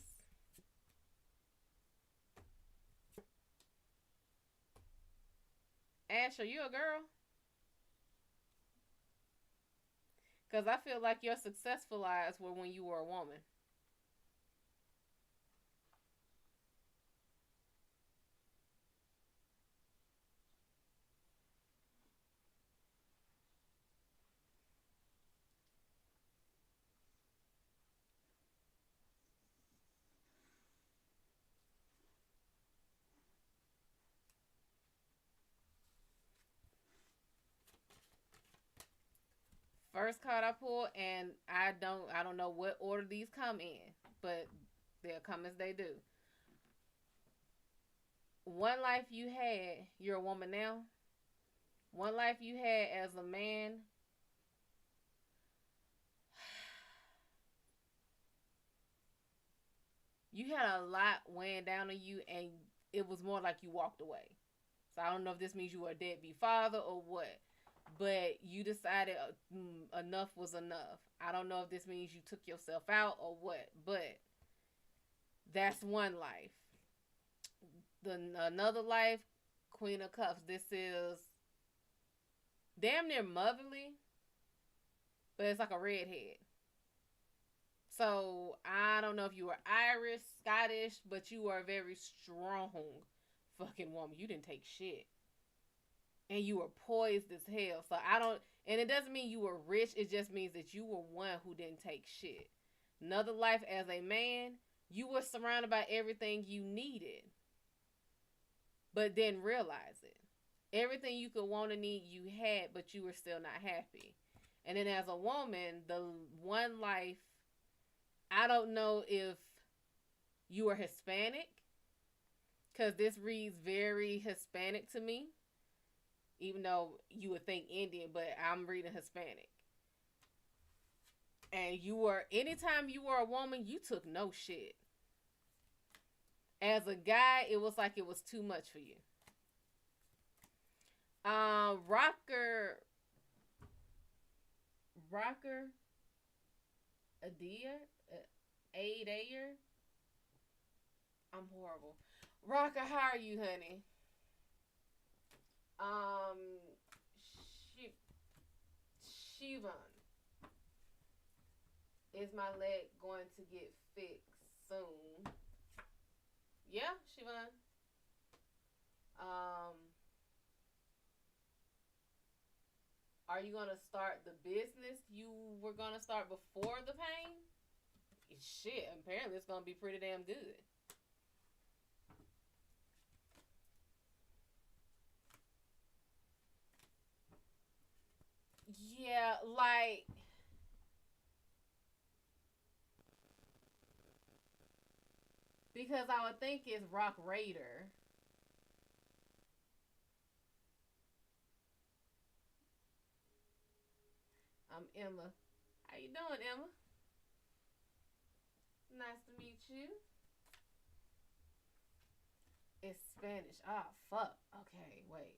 Ash, are you a girl? Because I feel like your successful lives were when you were a woman. First card I pull, and I don't know what order these come in, but they'll come as they do. One life you had, you're a woman now. One life you had as a man, you had a lot weighing down on you, and it was more like you walked away. So I don't know if this means you were a deadbeat father or what, but you decided enough was enough. I don't know if this means you took yourself out or what, but that's one life. Another life, Queen of Cups. This is damn near motherly, but it's like a redhead. So I don't know if you were Irish, Scottish, but you were a very strong fucking woman. You didn't take shit. And you were poised as hell. So I don't, and it doesn't mean you were rich. It just means that you were one who didn't take shit. Another life as a man, you were surrounded by everything you needed, but didn't realize it. Everything you could want and need, you had, but you were still not happy. And then as a woman, the one life, I don't know if you are Hispanic, because this reads very Hispanic to me, even though you would think Indian, but I'm reading Hispanic. And anytime you were a woman, you took no shit. As a guy, it was like it was too much for you. Rocker Adair. I'm horrible. Rocker, how are you, honey? Um, Shivan, is my leg going to get fixed soon? Yeah, Shivan. Are you gonna start the business you were gonna start before the pain? Shit, apparently it's gonna be pretty damn good. Yeah, like, because I would think it's Rock Raider. I'm Emma. How you doing, Emma? Nice to meet you. It's Spanish. Ah, fuck. Okay, wait.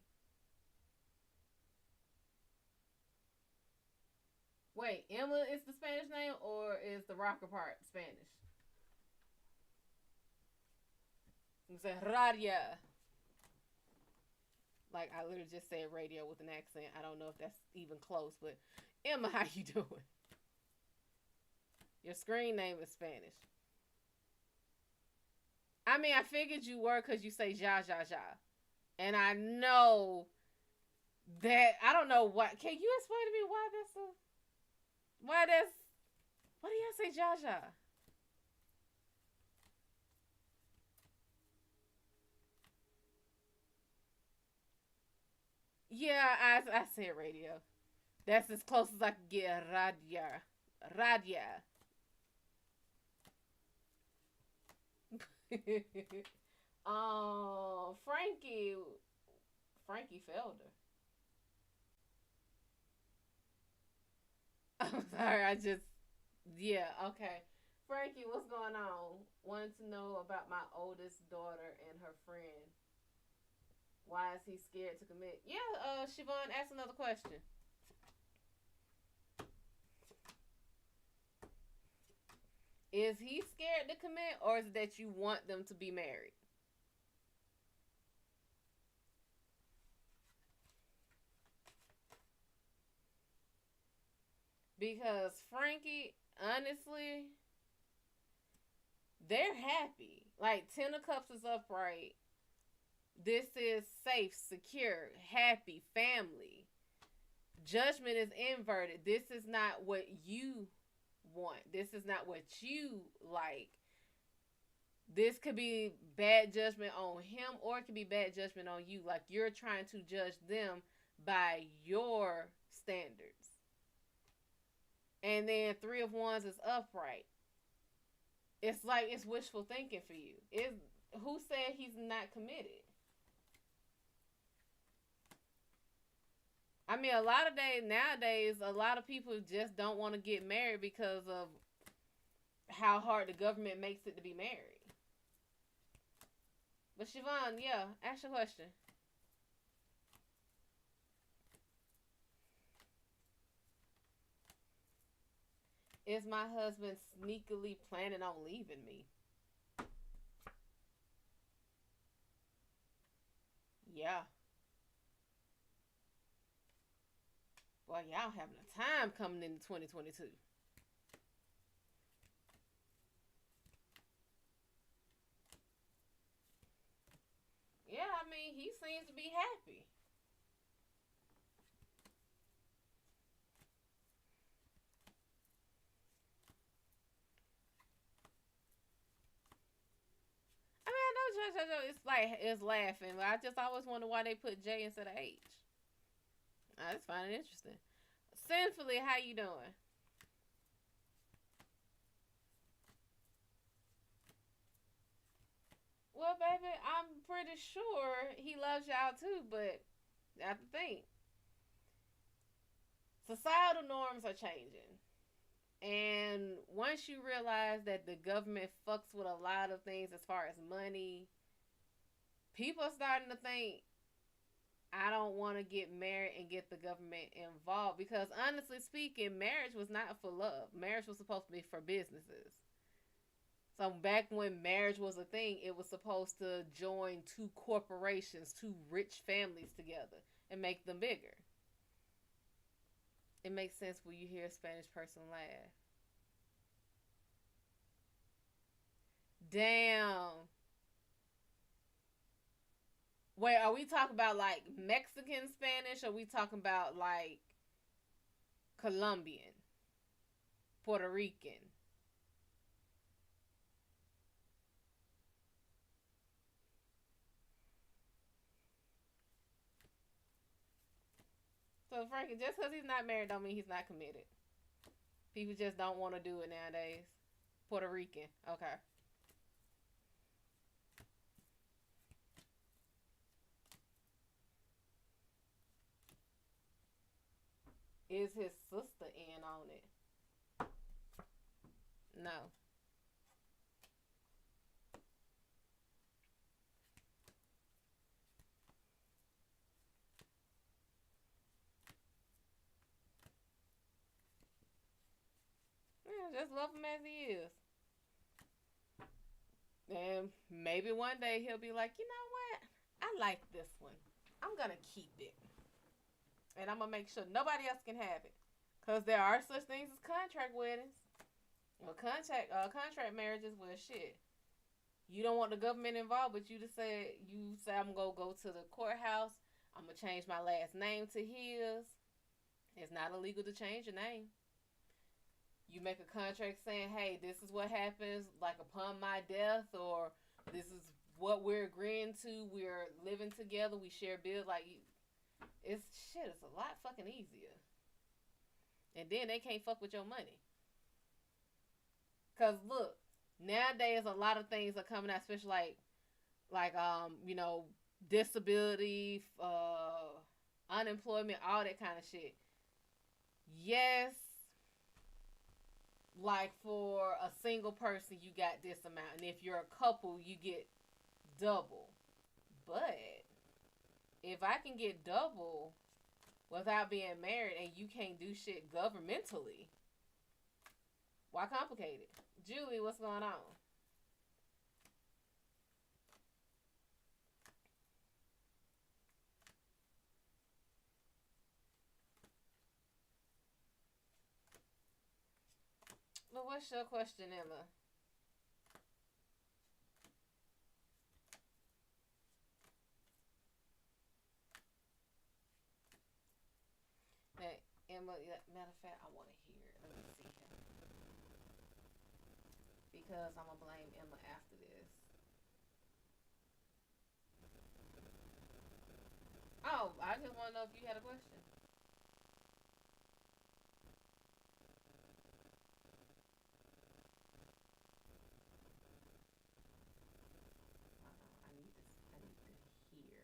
Wait, Emma is the Spanish name, or is the rocker part Spanish? It's a radia. Like, I literally just said radio with an accent. I don't know if that's even close, but Emma, how you doing? Your screen name is Spanish. I mean, I figured you were because you say ja ja ja, and I know that I don't know what. Can you explain to me why that's a why that's why do y'all say ja ja? Yeah, I said radio. That's as close as I can get. Radia, radia. Frankie, Frankie Felder. I'm sorry, I just yeah, okay. Frankie, what's going on? Wanted to know about my oldest daughter and her friend. Why is he scared to commit? Yeah, Siobhan, ask another question. Is he scared to commit or is it that you want them to be married? Because Frankie, honestly, they're happy. Like Ten of Cups is upright. This is safe, secure, happy, family. Judgment is inverted. This is not what you want. This is not what you like. This could be bad judgment on him or it could be bad judgment on you. Like you're trying to judge them by your standards. And then Three of Wands is upright. It's like it's wishful thinking for you. Who said he's not committed? I mean, a lot of days nowadays, a lot of people just don't want to get married because of how hard the government makes it to be married. But Siobhan, yeah, ask your question. Is my husband sneakily planning on leaving me? Yeah. Well, y'all having a time coming into 2022. Yeah, I mean, he seems to be happy. I mean, I know JoJo it's like it's laughing, but I just always wonder why they put J instead of H. I just find it interesting. Sinfully, how you doing? Well, baby, I'm pretty sure he loves y'all too, but I have to think. Societal norms are changing. And once you realize that the government fucks with a lot of things as far as money, people are starting to think, I don't want to get married and get the government involved. Because honestly speaking, marriage was not for love. Marriage was supposed to be for businesses. So back when marriage was a thing, it was supposed to join two corporations, two rich families together and make them bigger. It makes sense when you hear a Spanish person laugh. Damn. Wait, are we talking about like Mexican Spanish or are we talking about like Colombian, Puerto Rican? So Frankie, just because he's not married don't mean he's not committed. People just don't want to do it nowadays. Puerto Rican. Okay. Is his sister in on it? No. Yeah, just love him as he is. And maybe one day he'll be like, you know what? I like this one. I'm gonna keep it. And I'm gonna make sure nobody else can have it. Cause there are such things as contract weddings. Well, contract marriages, well, shit. You don't want the government involved, but you say I'm gonna go to the courthouse. I'm gonna change my last name to his. It's not illegal to change your name. You make a contract saying, "Hey, this is what happens, like upon my death, or this is what we're agreeing to. We're living together. We share bills. Like, it's shit. It's a lot fucking easier. And then they can't fuck with your money. Cause look, nowadays a lot of things are coming out, especially like disability, unemployment, all that kind of shit. Yes, like for a single person, you got this amount, and if you're a couple, you get double. But if I can get double without being married, and you can't do shit governmentally, why complicate it? Julie, what's going on? But what's your question, Emma? Hey, Emma, matter of fact, I want to hear it. Let me see here. Because I'm going to blame Emma after this. Oh, I just want to know if you had a question. I need to hear.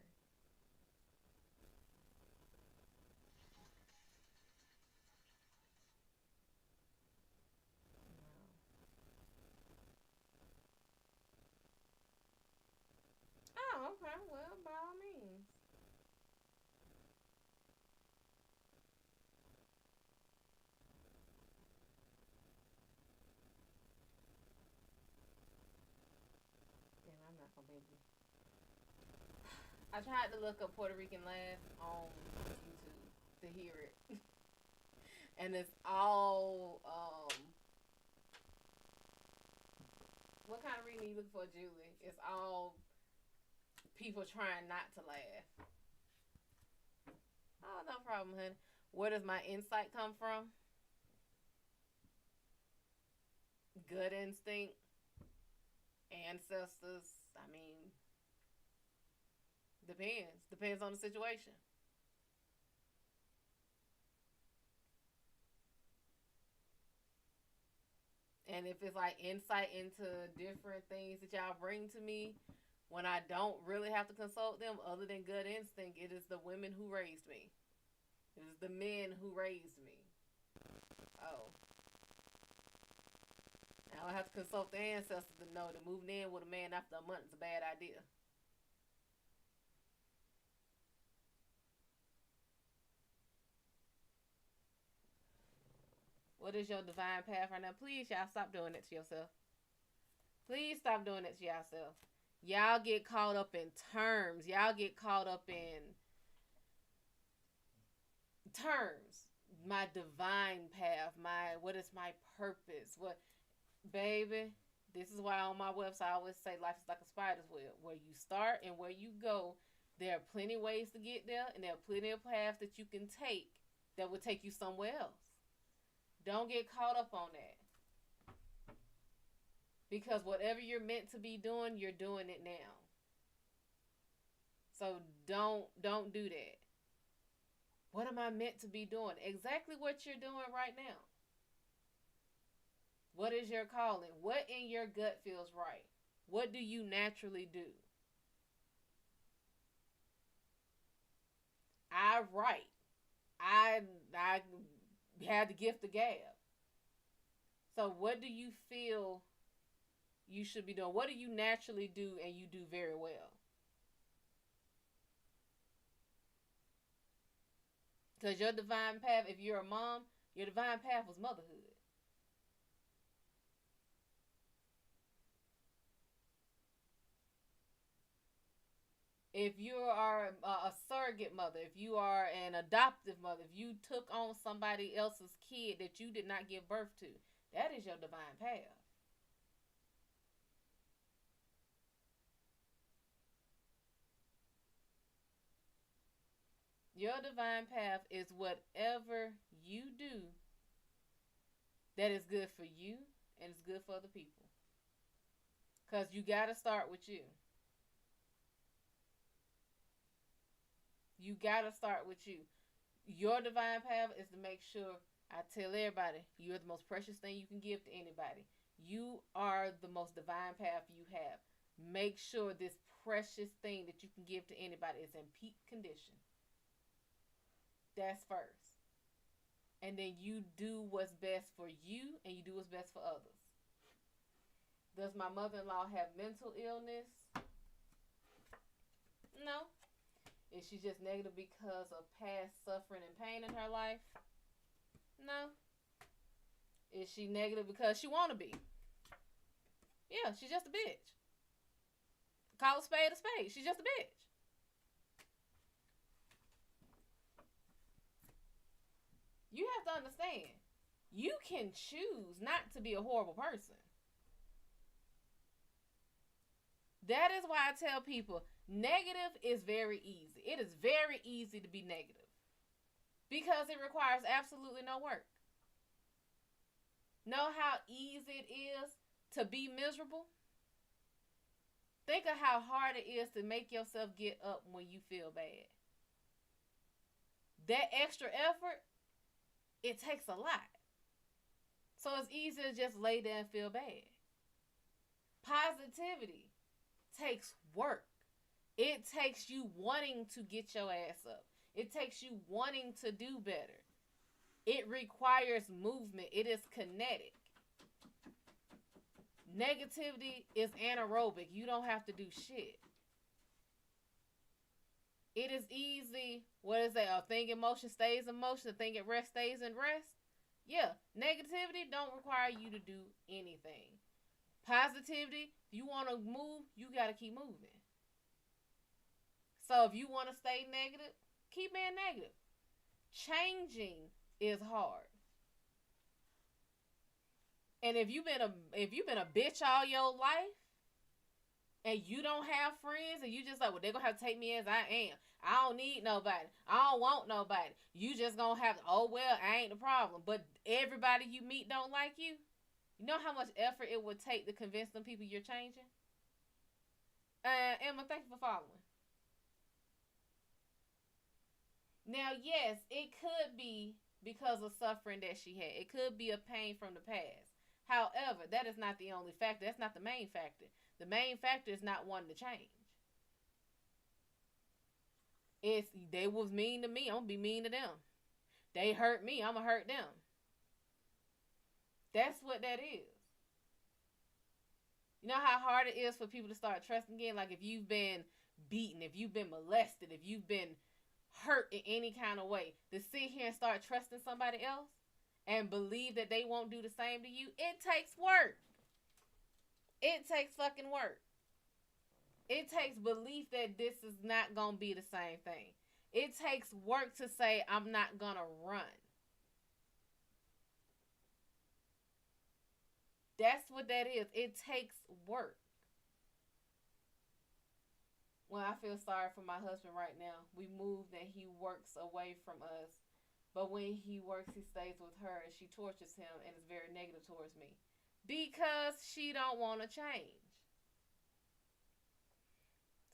Oh, okay. Well, by all means. Damn, I'm not gonna be able to. I tried to look up Puerto Rican laugh on YouTube to hear it, and it's all what kind of reading are you looking for, Julie? It's all people trying not to laugh. Oh, no problem, honey. Where does my insight come from? Good instinct, ancestors. I mean, depends. Depends on the situation. And if it's like insight into different things that y'all bring to me when I don't really have to consult them, other than gut instinct, it is the women who raised me. It is the men who raised me. Oh, now I have to consult the ancestors to know that moving in with a man after a month is a bad idea. What is your divine path right now? Please, y'all, stop doing it to yourself. Please stop doing it to yourself. Y'all get caught up in terms. Y'all get caught up in terms. My divine path. What is my purpose? What, baby? This is why on my website I always say life is like a spider's web. Where you start and where you go, there are plenty of ways to get there, and there are plenty of paths that you can take that will take you somewhere else. Don't get caught up on that. Because whatever you're meant to be doing, you're doing it now. So don't do that. What am I meant to be doing? Exactly what you're doing right now. What is your calling? What in your gut feels right? What do you naturally do? I write. I had the gift of gab. So what do you feel you should be doing? What do you naturally do and you do very well? Because your divine path, if you're a mom, your divine path was motherhood. If you are a surrogate mother, if you are an adoptive mother, if you took on somebody else's kid that you did not give birth to, That is your divine path. Your divine path is whatever you do that is good for you and is good for other people. Because you got to start with you. You got to start with you. Your divine path is to make sure, I tell everybody, you're the most precious thing you can give to anybody. You are the most divine path you have. Make sure this precious thing that you can give to anybody is in peak condition. That's first. And then you do what's best for you and you do what's best for others. Does my mother-in-law have mental illness? No. Is she just negative because of past suffering and pain in her life? No. Is she negative because she want to be? Yeah, she's just a bitch. Call a spade a spade. She's just a bitch. You have to understand, you can choose not to be a horrible person. That is why I tell people, negative is very easy. It is very easy to be negative. Because it requires absolutely no work. Know how easy it is to be miserable? Think of how hard it is to make yourself get up when you feel bad. That extra effort, it takes a lot. So it's easy to just lay there and feel bad. Positivity takes work. It takes you wanting to get your ass up. It takes you wanting to do better. It requires movement. It is kinetic. Negativity is anaerobic. You don't have to do shit. It is easy. What is that? A thing in motion stays in motion. A thing at rest stays in rest. Yeah. Negativity don't require you to do anything. Positivity, if you want to move, you got to keep moving. So if you want to stay negative, keep being negative. Changing is hard. And if you've been a bitch all your life and you don't have friends and you just like, well, they're going to have to take me as I am. I don't need nobody. I don't want nobody. You just going to have to, oh, well, I ain't the problem. But everybody you meet don't like you. You know how much effort it would take to convince them people you're changing? Emma, thank you for following. Now, yes, it could be because of suffering that she had. It could be a pain from the past. However, that is not the only factor. That's not the main factor. The main factor is not wanting to change. It's they was mean to me, I'm going to be mean to them. They hurt me, I'm going to hurt them. That's what that is. You know how hard it is for people to start trusting again? Like if you've been beaten, if you've been molested, if you've been hurt in any kind of way, to sit here and start trusting somebody else and believe that they won't do the same to you, it takes work. It takes fucking work. It takes belief that this is not going to be the same thing. It takes work to say, I'm not going to run. That's what that is. It takes work. Well, I feel sorry for my husband right now. We moved and he works away from us. But when he works, he stays with her and she tortures him and is very negative towards me. Because she don't want to change.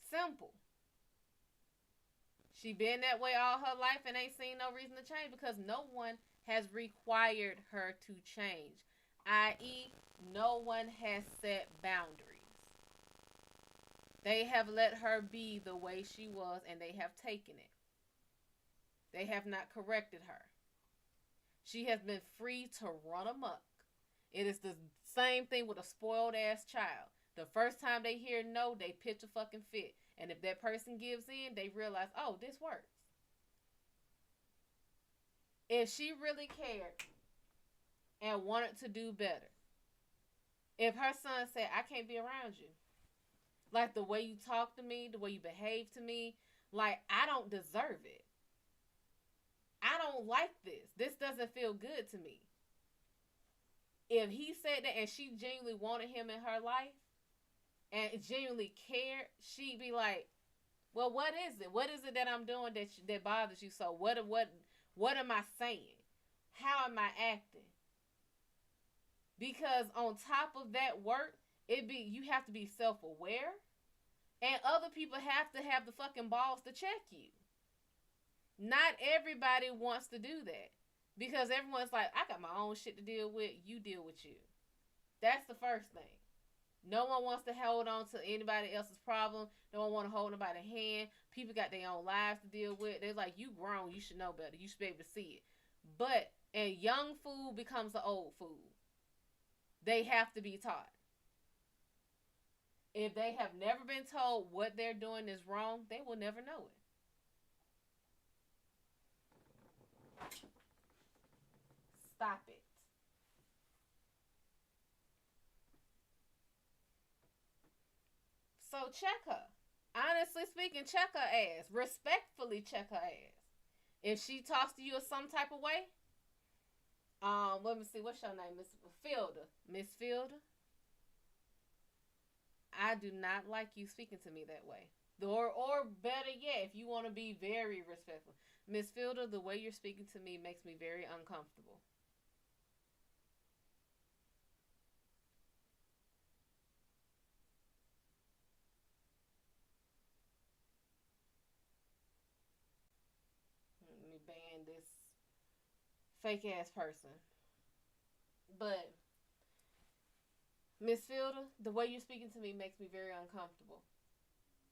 Simple. She been that way all her life and ain't seen no reason to change because no one has required her to change. I.e., no one has set boundaries. They have let her be the way she was and they have taken it. They have not corrected her. She has been free to run amok. It is the same thing with a spoiled ass child. The first time they hear no, they pitch a fucking fit. And if that person gives in, they realize, oh, this works. If she really cared and wanted to do better, if her son said, I can't be around you, like the way you talk to me, the way you behave to me, like I don't deserve it. I don't like this. This doesn't feel good to me. If he said that and she genuinely wanted him in her life and genuinely cared, she'd be like, well, what is it? What is it that I'm doing that bothers you so? What am I saying? How am I acting? Because on top of that work, you have to be self-aware, and other people have to have the fucking balls to check you. Not everybody wants to do that because everyone's like, I got my own shit to deal with. You deal with you. That's the first thing. No one wants to hold on to anybody else's problem. No one want to hold nobody's hand. People got their own lives to deal with. They're like, you grown, you should know better. You should be able to see it. But a young fool becomes an old fool. They have to be taught. If they have never been told what they're doing is wrong, they will never know it. Stop it. So check her. Honestly speaking, check her ass. Respectfully check her ass. If she talks to you in some type of way, let me see, what's your name? Miss Fielder. Miss Fielder? I do not like you speaking to me that way. Or better yet, if you want to be very respectful. Miss Fielder, the way you're speaking to me makes me very uncomfortable. Let me ban this fake ass person. But Miss Fielder, the way you're speaking to me makes me very uncomfortable.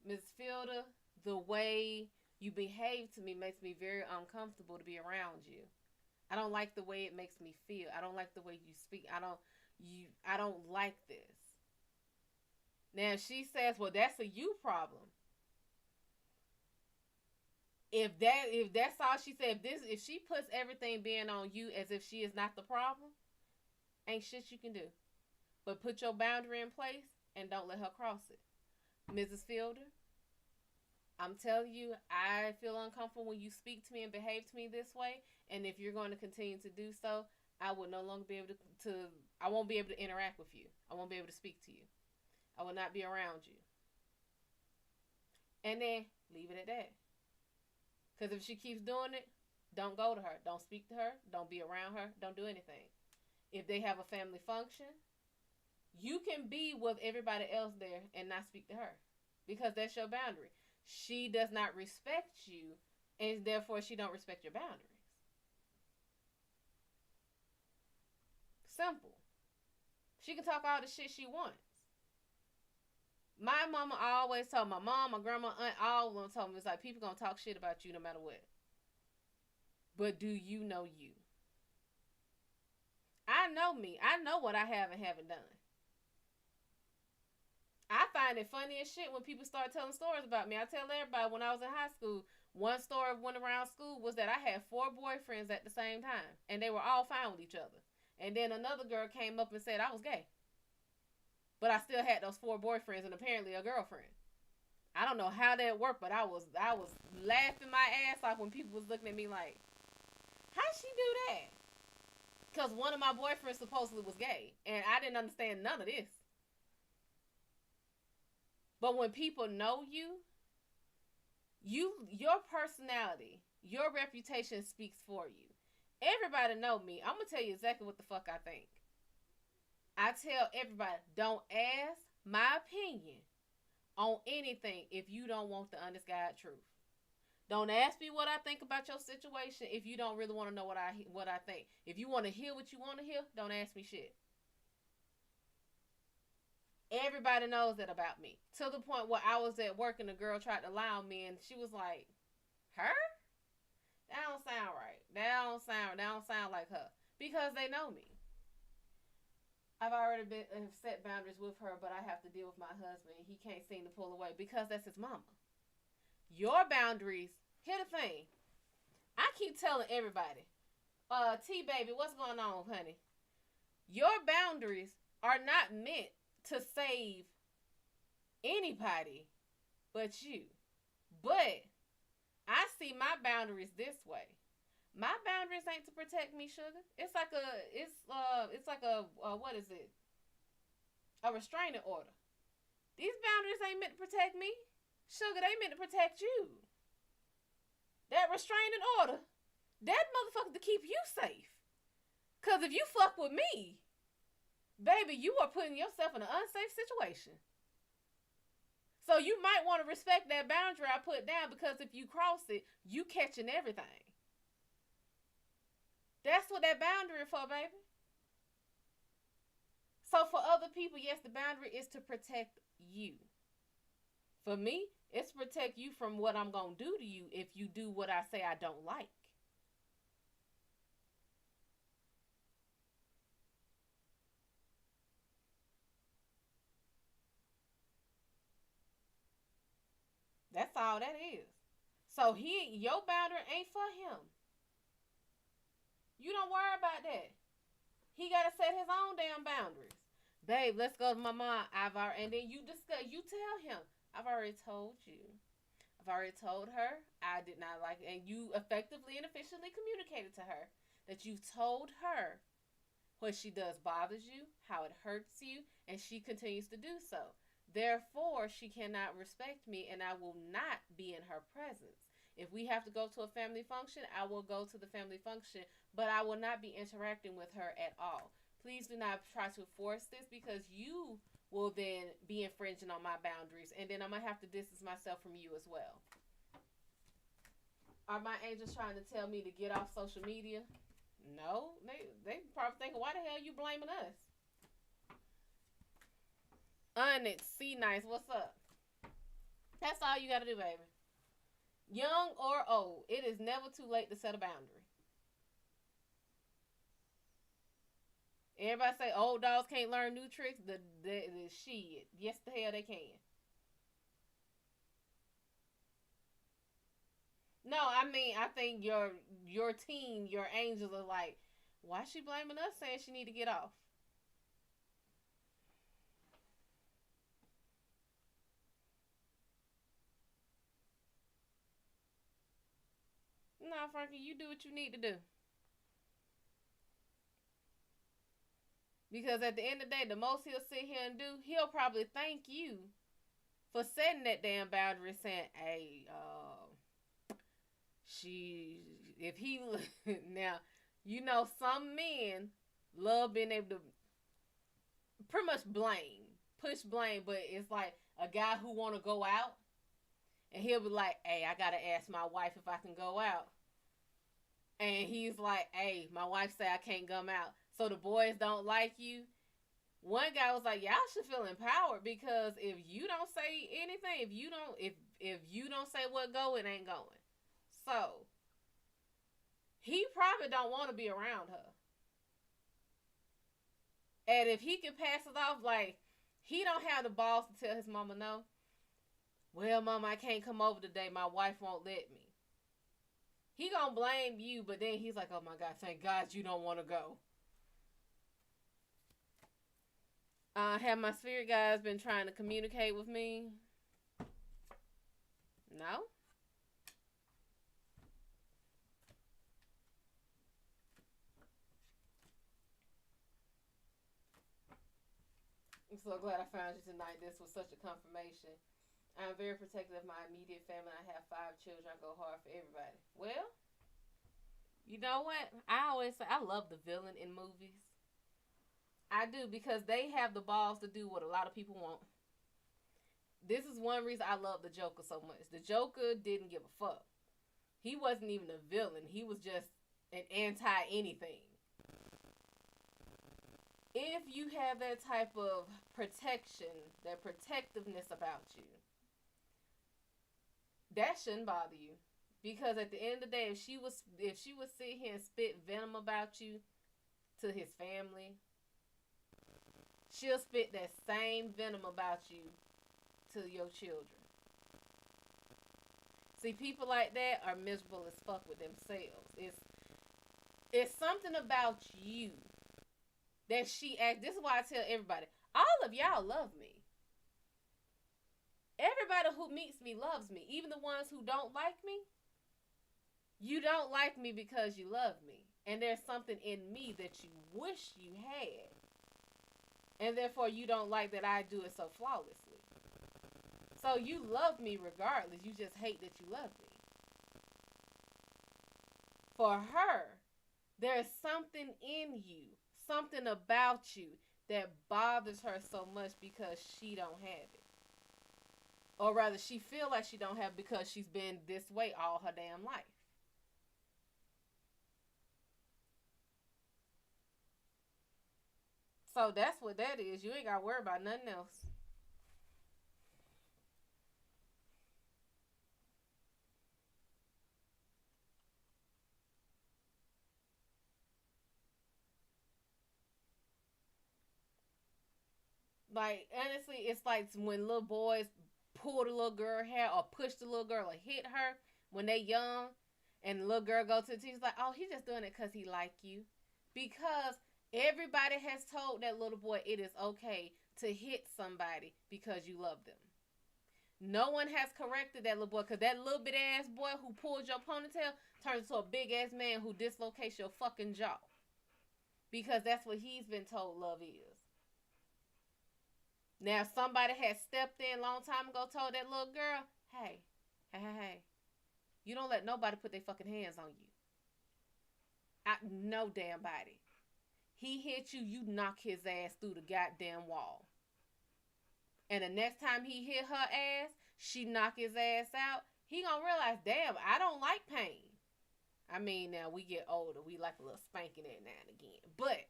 Miss Fielder, the way you behave to me makes me very uncomfortable to be around you. I don't like the way it makes me feel. I don't like the way you speak. I don't like this. Now if she says, well, that's a you problem. If that's all she said, if she puts everything being on you as if she is not the problem, ain't shit you can do. But put your boundary in place and don't let her cross it. Mrs. Fielder, I'm telling you, I feel uncomfortable when you speak to me and behave to me this way. And if you're going to continue to do so, I will no longer be able I won't be able to interact with you. I won't be able to speak to you. I will not be around you. And then leave it at that. Because if she keeps doing it, don't go to her. Don't speak to her. Don't be around her. Don't do anything. If they have a family function, you can be with everybody else there and not speak to her. Because that's your boundary. She does not respect you, and therefore she don't respect your boundaries. Simple. She can talk all the shit she wants. My mama always told my mom, my grandma, aunt, all of them told me, it's like, people gonna talk shit about you no matter what. But do you know you? I know me. I know what I have and haven't done. I find it funny as shit when people start telling stories about me. I tell everybody when I was in high school, one story went around school was that I had 4 boyfriends at the same time. And they were all fine with each other. And then another girl came up and said I was gay. But I still had those 4 boyfriends and apparently a girlfriend. I don't know how that worked, but I was laughing my ass off when people was looking at me like, how'd she do that? Because one of my boyfriends supposedly was gay. And I didn't understand none of this. But when people know you, your personality, your reputation speaks for you. Everybody know me. I'm going to tell you exactly what the fuck I think. I tell everybody, don't ask my opinion on anything if you don't want the honest God truth. Don't ask me what I think about your situation if you don't really want to know what I think. If you want to hear what you want to hear, don't ask me shit. Everybody knows that about me. To the point where I was at work and the girl tried to lie on me and she was like, her? That don't sound right. That don't sound like her. Because they know me. I've already set boundaries with her, but I have to deal with my husband. He can't seem to pull away because that's his mama. Your boundaries, here's the thing. I keep telling everybody, T-Baby, what's going on, honey? Your boundaries are not meant to save anybody but you. But I see my boundaries this way. My boundaries ain't to protect me, sugar. It's like a what is it? A restraining order. These boundaries ain't meant to protect me. Sugar, they meant to protect you. That restraining order, that motherfucker to keep you safe. Cause if you fuck with me, baby, you are putting yourself in an unsafe situation. So you might want to respect that boundary I put down, because if you cross it, you catching everything. That's what that boundary is for, baby. So for other people, yes, the boundary is to protect you. For me, it's to protect you from what I'm going to do to you if you do what I say I don't like. That's all that is. So your boundary ain't for him. You don't worry about that. He got to set his own damn boundaries. Babe, let's go to my mom. And then you tell him, I've already told you. I've already told her I did not like it. And you effectively and efficiently communicated to her that you told her what she does bothers you, how it hurts you, and she continues to do so. Therefore, she cannot respect me, and I will not be in her presence. If we have to go to a family function, I will go to the family function, but I will not be interacting with her at all. Please do not try to force this, because you will then be infringing on my boundaries, and then I'm going to have to distance myself from you as well. Are my angels trying to tell me to get off social media? No. They probably thinking, why the hell are you blaming us? Onyx, C Nice, what's up? That's all you got to do, baby. Young or old, it is never too late to set a boundary. Everybody say old dogs can't learn new tricks. The shit. Yes, the hell they can. No, I mean, I think your team, your angels are like, why is she blaming us, saying she need to get off? Nah, Frankie, you do what you need to do. Because at the end of the day, the most he'll sit here and do, he'll probably thank you for setting that damn boundary, saying, hey, if he, now, you know, some men love being able to pretty much push blame, but it's like a guy who want to go out, and he'll be like, hey, I got to ask my wife if I can go out. And he's like, hey, my wife say I can't come out. So the boys don't like you. One guy was like, y'all should feel empowered, because if you don't say anything, if you don't say what go, it ain't going. So he probably don't want to be around her. And if he can pass it off like he don't have the balls to tell his mama no. Well, mama, I can't come over today. My wife won't let me. He gonna blame you, but then he's like, oh my God, thank God you don't want to go. Have my spirit guides been trying to communicate with me? No? I'm so glad I found you tonight. This was such a confirmation. I'm very protective of my immediate family. I have 5 children. I go hard for everybody. Well, you know what? I always say I love the villain in movies. I do, because they have the balls to do what a lot of people want. This is one reason I love the Joker so much. The Joker didn't give a fuck. He wasn't even a villain. He was just an anti-anything. If you have that type of protection, that protectiveness about you, that shouldn't bother you. Because at the end of the day, if she would sit here and spit venom about you to his family, she'll spit that same venom about you to your children. See, people like that are miserable as fuck with themselves. It's something about you that she acts. This is why I tell everybody, all of y'all love me. Everybody who meets me loves me. Even the ones who don't like me, You don't like me because you love me. And there's something in me that you wish you had. And therefore you don't like that I do it so flawlessly. So you love me regardless. You just hate that you love me. For her, there's something in you, something about you that bothers her so much because she don't have it. Or rather, she feel like she don't have it because she's been this way all her damn life. So that's what that is. You ain't got to worry about nothing else. Like, honestly, it's like when little boys pull the little girl hair or push the little girl or hit her when they young, and the little girl go to the teacher's like, oh, he's just doing it because he like you. Because everybody has told that little boy it is okay to hit somebody because you love them. No one has corrected that little boy, because that little bit ass boy who pulled your ponytail turns into a big ass man who dislocates your fucking jaw. Because that's what he's been told love is. Now, somebody had stepped in a long time ago, told that little girl, hey, you don't let nobody put their fucking hands on you. No damn body. He hit you, you knock his ass through the goddamn wall. And the next time he hit her ass, she knock his ass out, he gonna realize, damn, I don't like pain. I mean, now we get older, we like a little spanking every now and again. But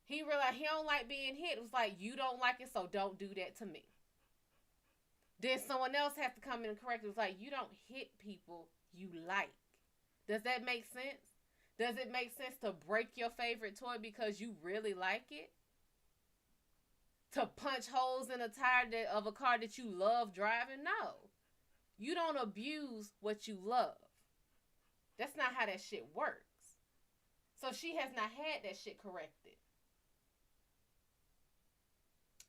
he realized he don't like being hit. It was like, you don't like it, so don't do that to me. Then someone else has to come in and correct it. It was like, you don't hit people you like. Does that make sense? Does it make sense to break your favorite toy because you really like it? To punch holes in a tire of a car that you love driving? No. You don't abuse what you love. That's not how that shit works. So she has not had that shit corrected.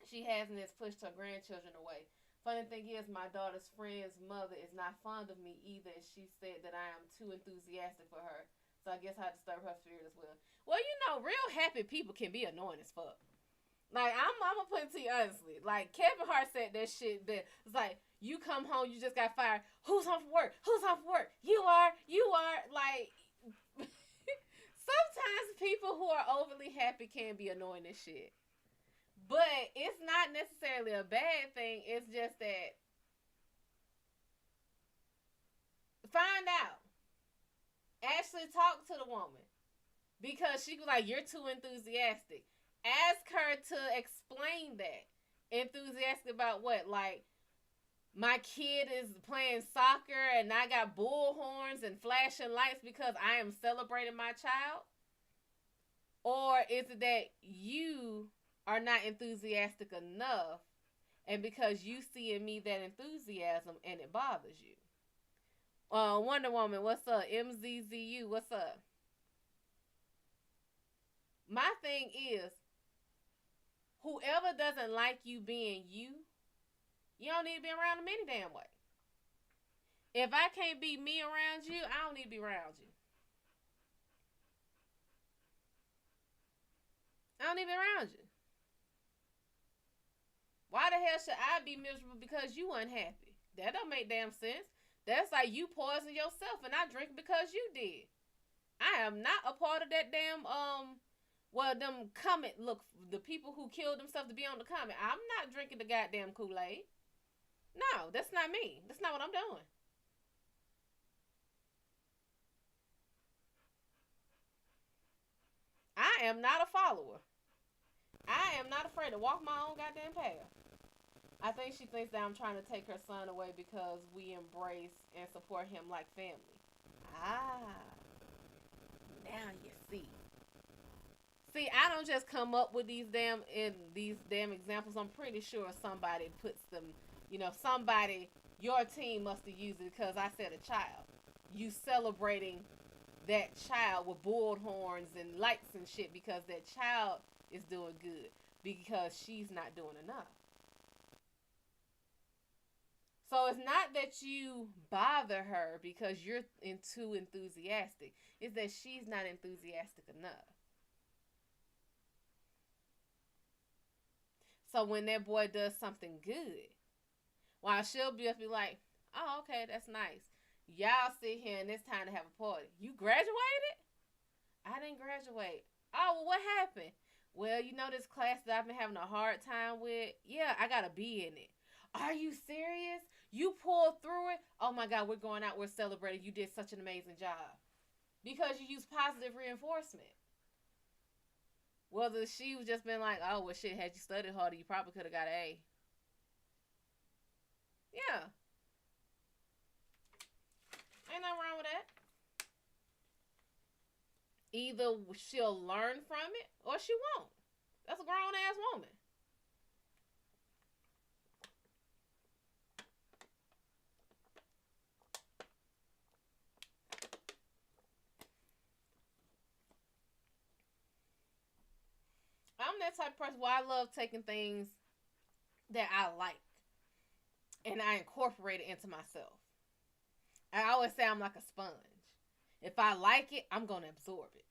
She hasn't pushed her grandchildren away. Funny thing is, my daughter's friend's mother is not fond of me either. And she said that I am too enthusiastic for her. So I guess I disturb her spirit as well. Well, you know, real happy people can be annoying as fuck. Like, I'm gonna put it to you honestly. Like, Kevin Hart said that shit that it's like, you come home, you just got fired. Who's home for work? Who's home for work? You are. Like, sometimes people who are overly happy can be annoying as shit. But it's not necessarily a bad thing. It's just that, find out. Actually talk to the woman. Because she was like, you're too enthusiastic. Ask her to explain that. Enthusiastic about what? Like, my kid is playing soccer and I got bullhorns and flashing lights because I am celebrating my child? Or is it that you are not enthusiastic enough, and because you see in me that enthusiasm and it bothers you? Wonder Woman, what's up? MZZU, what's up? My thing is, whoever doesn't like you being you, you don't need to be around them any damn way. If I can't be me around you, I don't need to be around you. I don't need to be around you. Why the hell should I be miserable because you unhappy? That don't make damn sense. That's like you poison yourself and I drink because you did. I am not a part of that damn, them comment, look, the people who killed themselves to be on the comment. I'm not drinking the goddamn Kool-Aid. No, that's not me. That's not what I'm doing. I am not a follower. I am not afraid to walk my own goddamn path. I think she thinks that I'm trying to take her son away because we embrace and support him like family. Ah, now you see. See, I don't just come up with these damn examples. I'm pretty sure somebody puts them, somebody, your team must have used it because I said a child. You celebrating that child with bullhorns and lights and shit because that child is doing good because she's not doing enough. So it's not that you bother her because you're too enthusiastic. It's that she's not enthusiastic enough. So when that boy does something good, while she'll just be like, oh, okay, that's nice. Y'all sit here and it's time to have a party. You graduated? I didn't graduate. Oh, well, what happened? Well, you know this class that I've been having a hard time with? Yeah, I got a B in it. Are you serious? You pulled through it? Oh my God, we're going out. We're celebrating. You did such an amazing job. Because you use positive reinforcement. Whether she was just been like, oh, well, shit, had you studied harder, you probably could have got an A. Yeah. Ain't nothing wrong with that. Either she'll learn from it or she won't. That's a grown ass woman. I'm that type of person where I love taking things that I like and I incorporate it into myself. I always say I'm like a sponge. If I like it, I'm going to absorb it.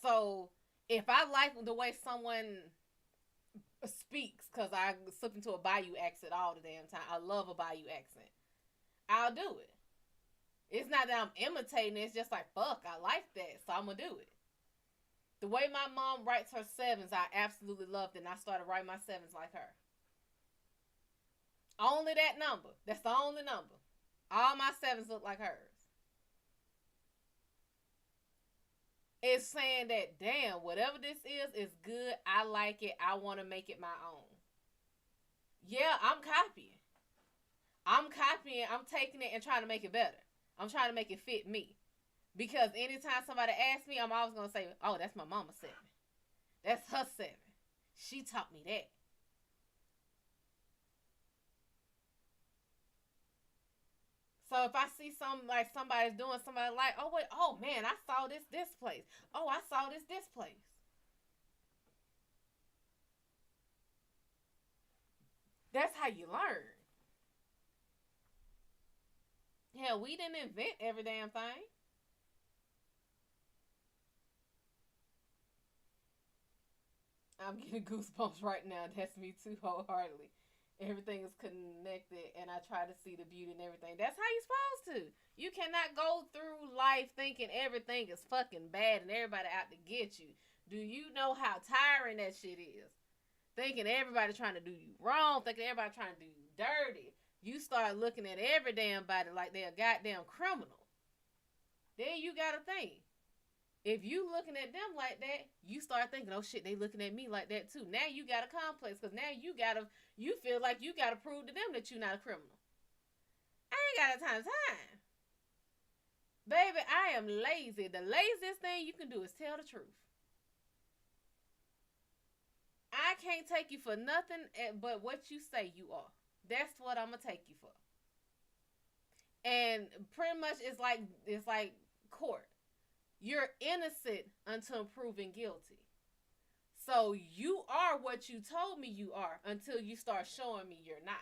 So if I like the way someone speaks, because I slip into a Bayou accent all the damn time. I love a Bayou accent. I'll do it. It's not that I'm imitating it. It's just like, fuck, I like that, so I'm going to do it. The way my mom writes her sevens, I absolutely loved it, and I started writing my sevens like her. Only that number. That's the only number. All my sevens look like hers. It's saying that, damn, whatever this is good. I like it. I want to make it my own. Yeah, I'm copying. I'm taking it and trying to make it better. I'm trying to make it fit me. Because anytime somebody asks me, I'm always going to say, oh, that's my mama's 7. That's her 7. She taught me that. So if I see somebody's doing somebody like, oh wait, oh man, I saw this place. Oh, I saw this place. That's how you learn. Hell, we didn't invent every damn thing. I'm getting goosebumps right now. That's me too wholeheartedly. Everything is connected, and I try to see the beauty in everything. That's how you're supposed to. You cannot go through life thinking everything is fucking bad and everybody out to get you. Do you know how tiring that shit is? Thinking everybody trying to do you wrong, thinking everybody trying to do you dirty. You start looking at every damn body like they're a goddamn criminal. Then you gotta think. If you looking at them like that, you start thinking, oh shit, they looking at me like that too. Now you got a complex because now you feel like you gotta prove to them that you're not a criminal. I ain't got a time. Baby, I am lazy. The laziest thing you can do is tell the truth. I can't take you for nothing but what you say you are. That's what I'm gonna take you for. And pretty much it's like court. You're innocent until proven guilty. So you are what you told me you are until you start showing me you're not.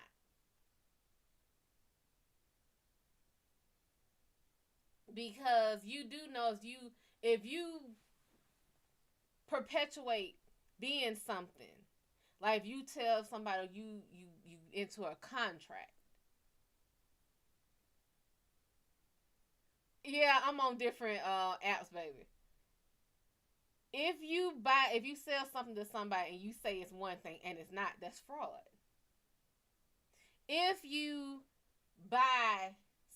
Because you do know if you perpetuate being something, like if you tell somebody you into a contract. Yeah, I'm on different apps, baby. If you sell something to somebody and you say it's one thing and it's not, that's fraud. If you buy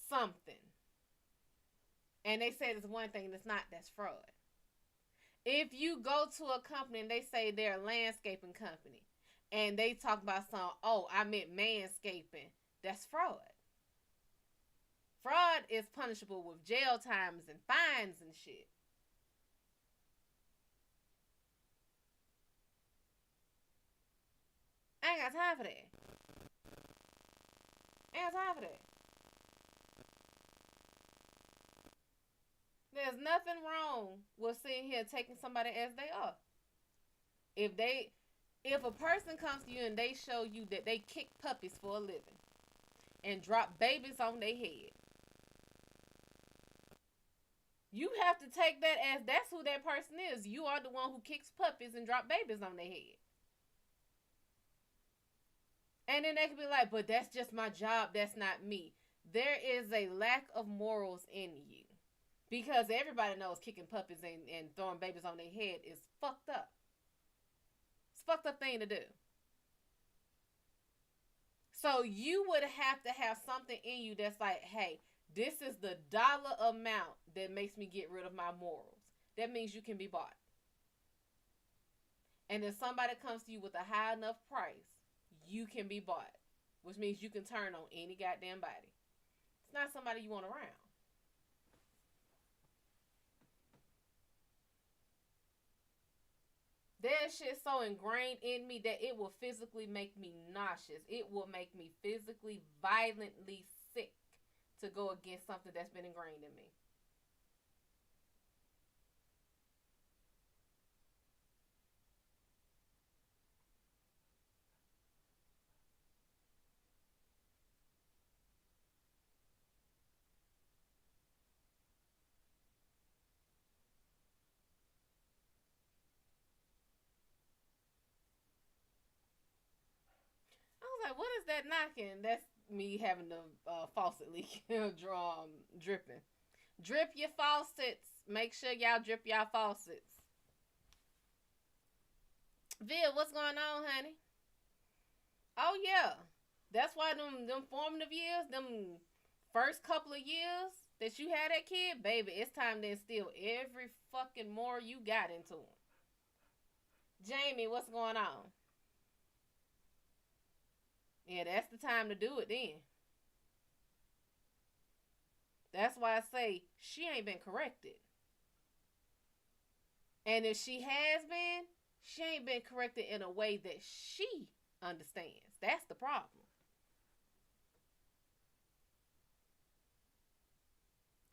something and they say it's one thing and it's not, that's fraud. If you go to a company and they say they're a landscaping company and they talk about oh, I meant manscaping, that's fraud. Fraud is punishable with jail times and fines and shit. I ain't got time for that. I ain't got time for that. There's nothing wrong with sitting here taking somebody as they are. If they If a person comes to you and they show you that they kick puppies for a living and drop babies on their head, you have to take that as that's who that person is. You are the one who kicks puppies and drop babies on their head. And then they could be like, but that's just my job. That's not me. There is a lack of morals in you. Because everybody knows kicking puppies and throwing babies on their head is fucked up. It's a fucked up thing to do. So you would have to have something in you that's like, hey, this is the dollar amount that makes me get rid of my morals. That means you can be bought. And if somebody comes to you with a high enough price, you can be bought. Which means you can turn on any goddamn body. It's not somebody you want around. That shit so ingrained in me that it will physically make me nauseous. It will make me physically, violently sick to go against something that's been ingrained in me. I was like, what is that knocking? That's me having the faucet leak, dripping. Drip your faucets. Make sure y'all drip y'all faucets. Viv, what's going on, honey? Oh yeah, that's why them formative years, them first couple of years that you had that kid, baby, it's time to instill every fucking more you got into him. Jamie, what's going on? Yeah, that's the time to do it then. That's why I say she ain't been corrected. And if she has been, she ain't been corrected in a way that she understands. That's the problem.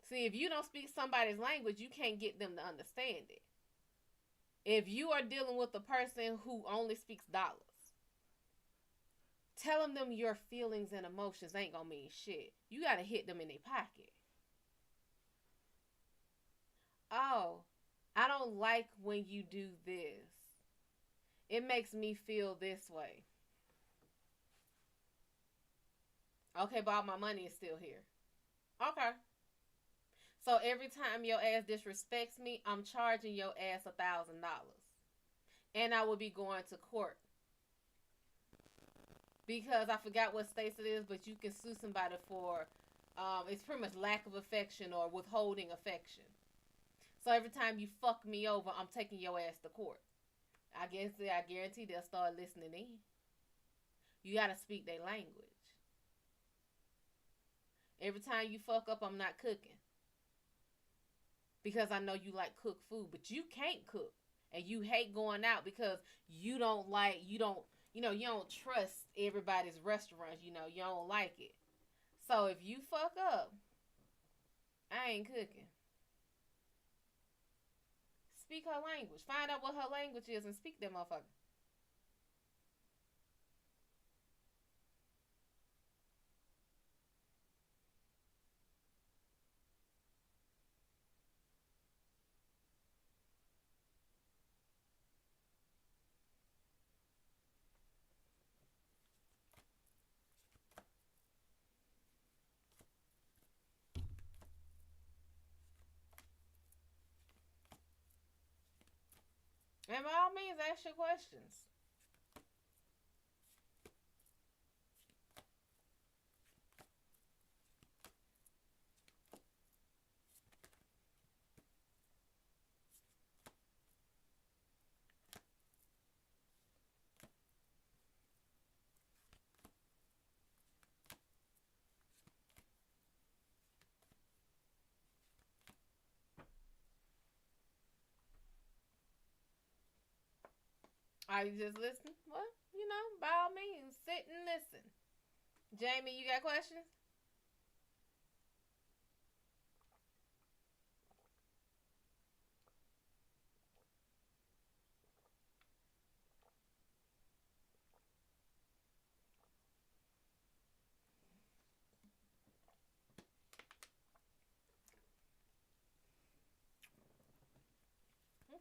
See, if you don't speak somebody's language, you can't get them to understand it. If you are dealing with a person who only speaks dollars, telling them your feelings and emotions ain't gonna mean shit. You gotta hit them in their pocket. Oh, I don't like when you do this. It makes me feel this way. Okay, but all my money is still here. Okay. So every time your ass disrespects me, I'm charging your ass $1,000. And I will be going to court. Because I forgot what states it is, but you can sue somebody for, it's pretty much lack of affection or withholding affection. So every time you fuck me over, I'm taking your ass to court. I guarantee they'll start listening in. You gotta speak their language. Every time you fuck up, I'm not cooking. Because I know you like cooked food, but you can't cook. And you hate going out because you don't trust everybody's restaurants. You don't like it. So if you fuck up, I ain't cooking. Speak her language. Find out what her language is and speak that motherfucker. And by all means, ask your questions. Are you just listening? Well, by all means, sit and listen. Jamie, you got questions?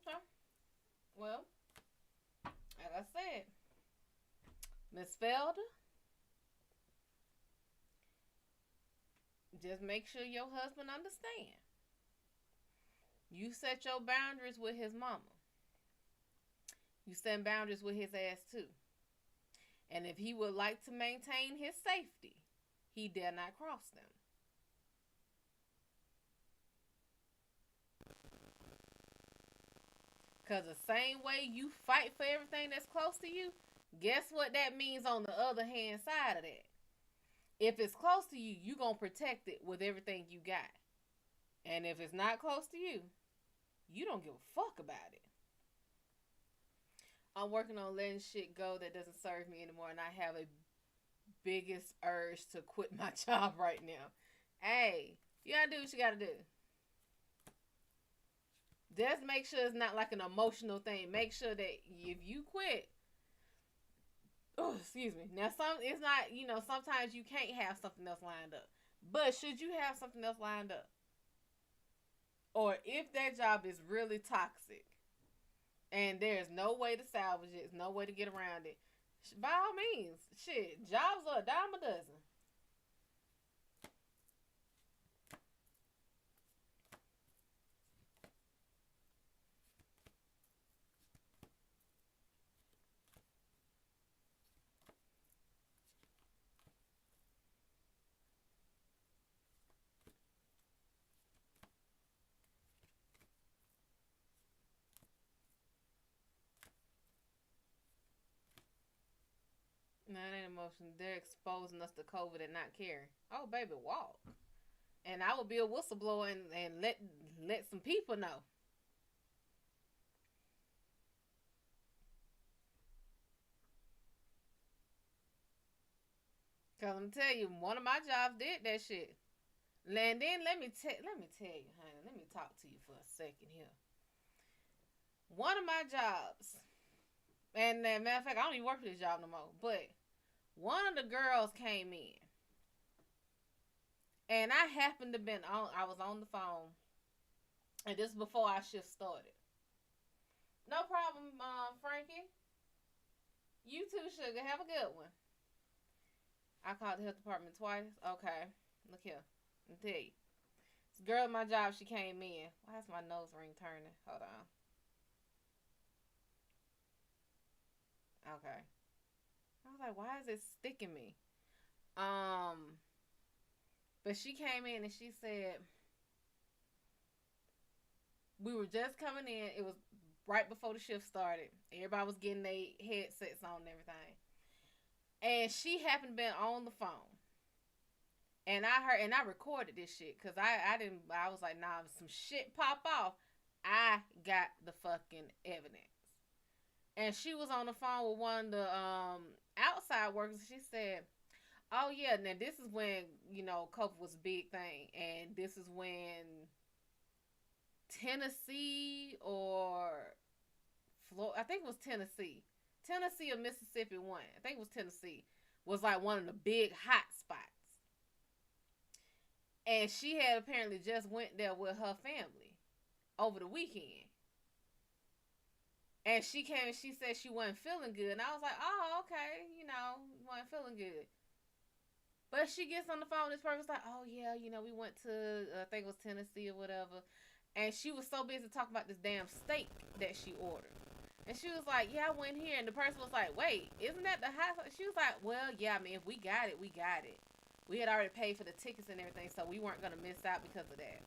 Okay. Well, as I said, Miss Felder, just make sure your husband understand. You set your boundaries with his mama. You set boundaries with his ass too. And if he would like to maintain his safety, he dare not cross them. Because the same way you fight for everything that's close to you, guess what that means on the other hand side of that? If it's close to you, you're going to protect it with everything you got. And if it's not close to you, you don't give a fuck about it. I'm working on letting shit go that doesn't serve me anymore, and I have a biggest urge to quit my job right now. Hey, you gotta do what you gotta do. Just make sure it's not like an emotional thing. Make sure that if you quit, oh, excuse me. Now, it's not, sometimes you can't have something else lined up. But should you have something else lined up? Or if that job is really toxic and there's no way to salvage it, there's no way to get around it, by all means, shit, jobs are a dime a dozen. No, it ain't emotion. They're exposing us to COVID and not caring. Oh, baby, walk. And I would be a whistleblower and let some people know. Cause I'm tell you, one of my jobs did that shit. And then let me tell you, honey. Let me talk to you for a second here. One of my jobs, and matter of fact, I don't even work for this job no more. But one of the girls came in, and I happened to been on. I was on the phone, and this is before our shift started. No problem, Frankie. You too, sugar. Have a good one. I called the health department twice. Okay, look here. Let me tell you. This girl at my job, she came in. Why is my nose ring turning? Hold on. Okay. I was like, why is it sticking me? But she came in and she said, we were just coming in. It was right before the shift started. Everybody was getting their headsets on and everything. And she happened to be on the phone. And I recorded this shit. Because I was like, nah, if some shit pop off, I got the fucking evidence. And she was on the phone with one of the outside workers. She said, oh yeah, now this is when, COVID was a big thing. And this is when Tennessee or Florida, I think it was Tennessee or Mississippi one. I think it was Tennessee. Was like one of the big hot spots. And she had apparently just went there with her family over the weekend. And she came and she said she wasn't feeling good. And I was like, oh, okay, wasn't feeling good. But she gets on the phone, this person's like, oh yeah, we went to, I think it was Tennessee or whatever. And she was so busy talking about this damn steak that she ordered. And she was like, yeah, I went here. And the person was like, wait, isn't that the hot? She was like, well, yeah, I mean, if we got it, we got it. We had already paid for the tickets and everything, so we weren't going to miss out because of that.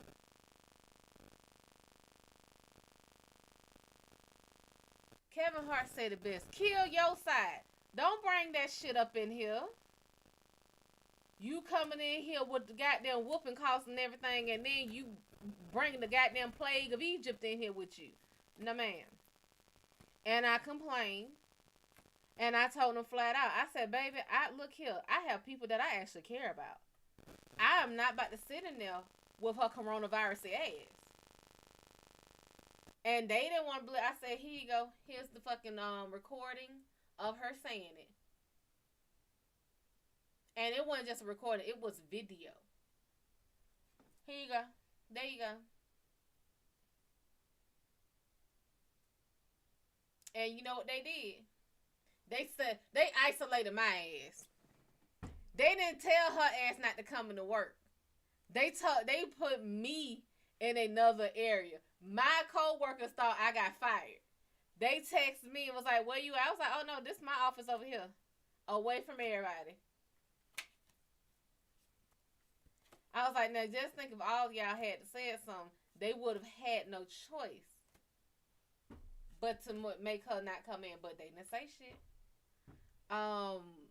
Kevin Hart said the best. Kill your side. Don't bring that shit up in here. You coming in here with the goddamn whooping costs and everything, and then you bringing the goddamn plague of Egypt in here with you. No, ma'am. And I complained. And I told him flat out. I said, baby, look here. I have people that I actually care about. I am not about to sit in there with her coronavirus ass. And they didn't want to believe. I said, here you go. Here's the fucking recording of her saying it. And it wasn't just a recording. It was video. Here you go. There you go. And you know what they did? They said they isolated my ass. They didn't tell her ass not to come into work. They put me in another area. My co-workers thought I got fired. They texted me and was like, "Where you at?" I was like, "Oh no, this is my office over here, away from everybody." I was like, "Now just think if all y'all had to say something, they would have had no choice but to make her not come in." But they didn't say shit. Um,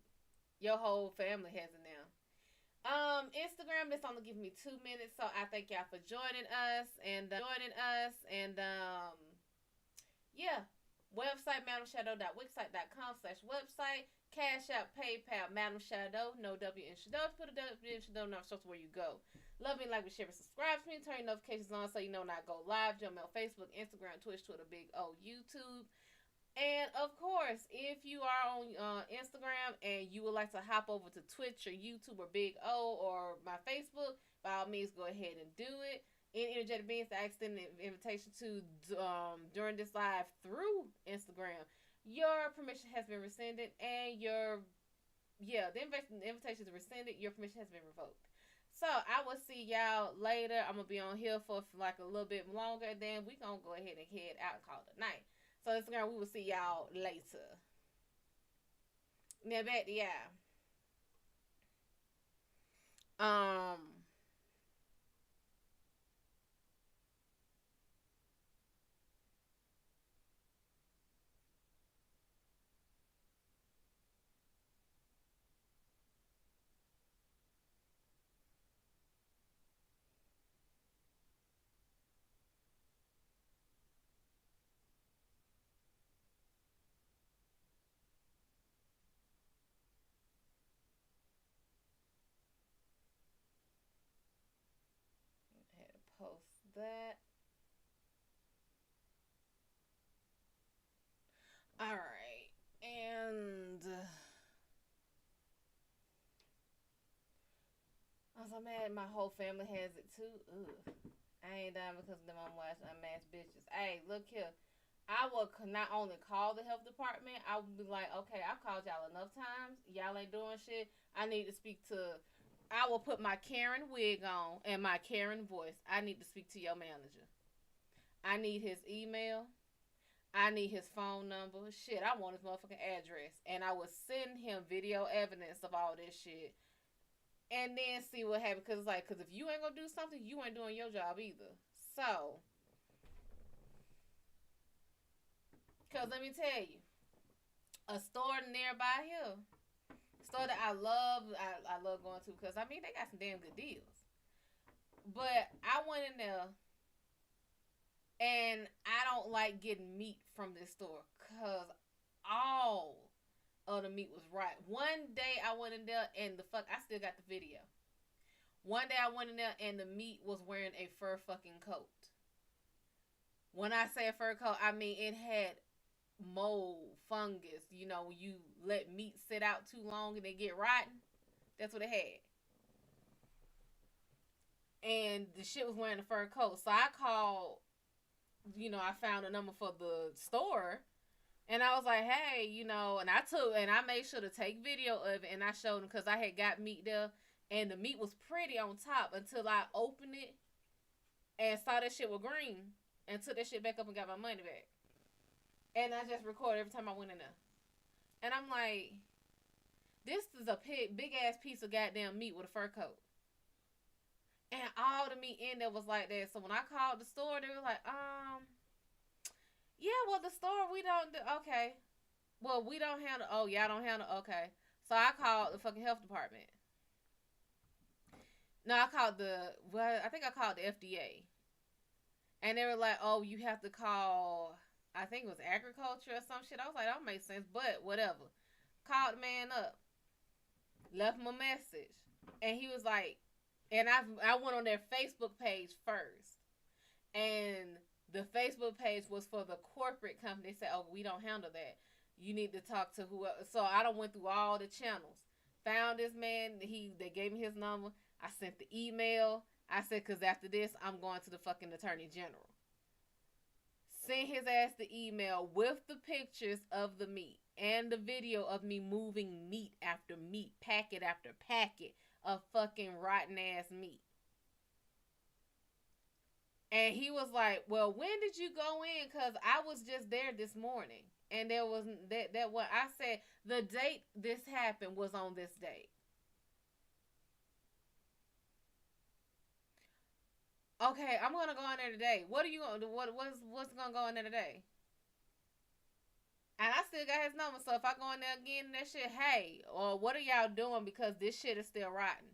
your whole family has it now. Instagram, this only give me 2 minutes, so I thank y'all for joining us and yeah. Website MadamShadO.wixsite.com/website. Cash App, PayPal, Madam Shad'O, no W in Shad'O. Put a W in Shad'O, not sure where you go. Love me, like me, share, and subscribe to me. Turn your notifications on so you know when I go live. Join me on Facebook, Instagram, Twitch, Twitter, Big O, YouTube. And of course, if you are on Instagram and you would like to hop over to Twitch or YouTube or Big O or my Facebook, by all means, go ahead and do it. Any energetic beings that I extend an invitation to during this live through Instagram, your permission has been rescinded, and the invitation is rescinded. Your permission has been revoked. So I will see y'all later. I'm gonna be on here for like a little bit longer. Then we gonna go ahead and head out and call it a night. So Instagram, we will see y'all later. Now back to y'all. I had to post that. All right, and I was mad. My whole family has it too. Ugh. I ain't dying because of them unwashed, unmasked bitches. Hey, look here. I will not only call the health department, I will be like, okay, I've called y'all enough times. Y'all ain't doing shit. I need to speak to. I will put my Karen wig on and my Karen voice. I need to speak to your manager. I need his email. I need his phone number. Shit, I want his motherfucking address. And I will send him video evidence of all this shit. And then see what happens. Because if you ain't gonna do something, you ain't doing your job either. So, because let me tell you, a store nearby here, store that I love going to, because I mean they got some damn good deals. But I went in there and I don't like getting meat from this store because all of the meat was right. One day I went in there and I still got the video. One day I went in there and the meat was wearing a fur fucking coat. When I say a fur coat, I mean it had mold, fungus. You know, when you let meat sit out too long and they get rotten, that's what it had. And the shit was wearing a fur coat. So I called, I found a number for the store. And I was like, hey, and I made sure to take video of it. And I showed them because I had got meat there. And the meat was pretty on top until I opened it and saw that shit was green. And took that shit back up and got my money back. And I just recorded every time I went in there. And I'm like, this is a big ass piece of goddamn meat with a fur coat. And all the meat in there was like that. So when I called the store, they were like, yeah, well, the store, we don't do, okay. Well, we don't handle, oh, y'all don't handle, okay. So I called the fucking health department. No, I think I called the FDA. And they were like, oh, you have to call, I think it was agriculture or some shit. I was like, that don't make sense, but whatever. Called the man up. Left him a message. And he was like, and I went on their Facebook page first. And the Facebook page was for the corporate company. They said, oh, we don't handle that. You need to talk to whoever. So I done went through all the channels. Found this man. They gave me his number. I sent the email. I said, because after this, I'm going to the fucking attorney general. sent his ass the email with the pictures of the meat and the video of me moving meat after meat, packet after packet of fucking rotten ass meat. And he was like, well, when did you go in? Because I was just there this morning. And there was that what I said, the date this happened was on this date. Okay, I'm gonna go in there today. What are you gonna do? What's gonna go in there today? And I still got his number, so if I go in there again and that shit, hey, or what are y'all doing, because this shit is still rotten.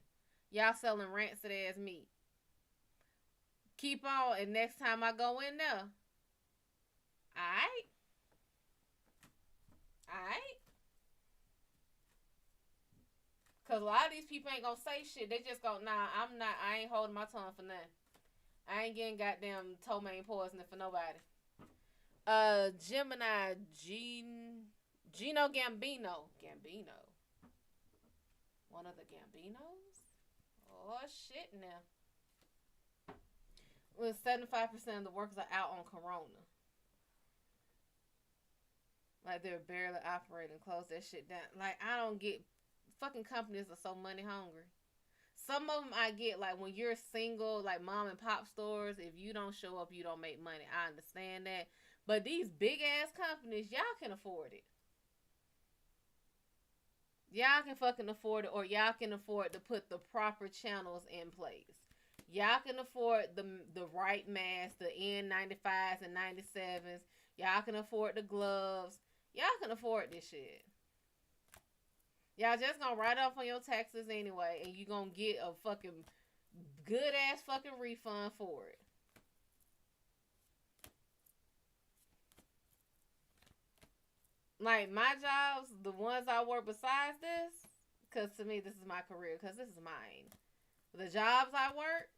Y'all selling rancid ass meat. Keep on, and next time I go in there, alright? Alright? Cause a lot of these people ain't gonna say shit. They just go, nah, I ain't holding my tongue for nothing. I ain't getting goddamn ptomaine poisoning for nobody. Gemini Gino Gambino. One of the Gambinos? Oh shit now. Well, 75% of the workers are out on corona. Like they're barely operating, close that shit down. Like I don't get, fucking companies are so money hungry. Some of them I get, like when you're single, like mom and pop stores, if you don't show up, you don't make money. I understand that. But these big ass companies, y'all can afford it. Y'all can fucking afford it, or y'all can afford to put the proper channels in place. Y'all can afford the right masks, the N95s and 97s. Y'all can afford the gloves. Y'all can afford this shit. Y'all just gonna write off on your taxes anyway, and you gonna get a fucking good ass fucking refund for it. Like my jobs, the ones I work besides this, because to me this is my career, because this is mine. The jobs I work,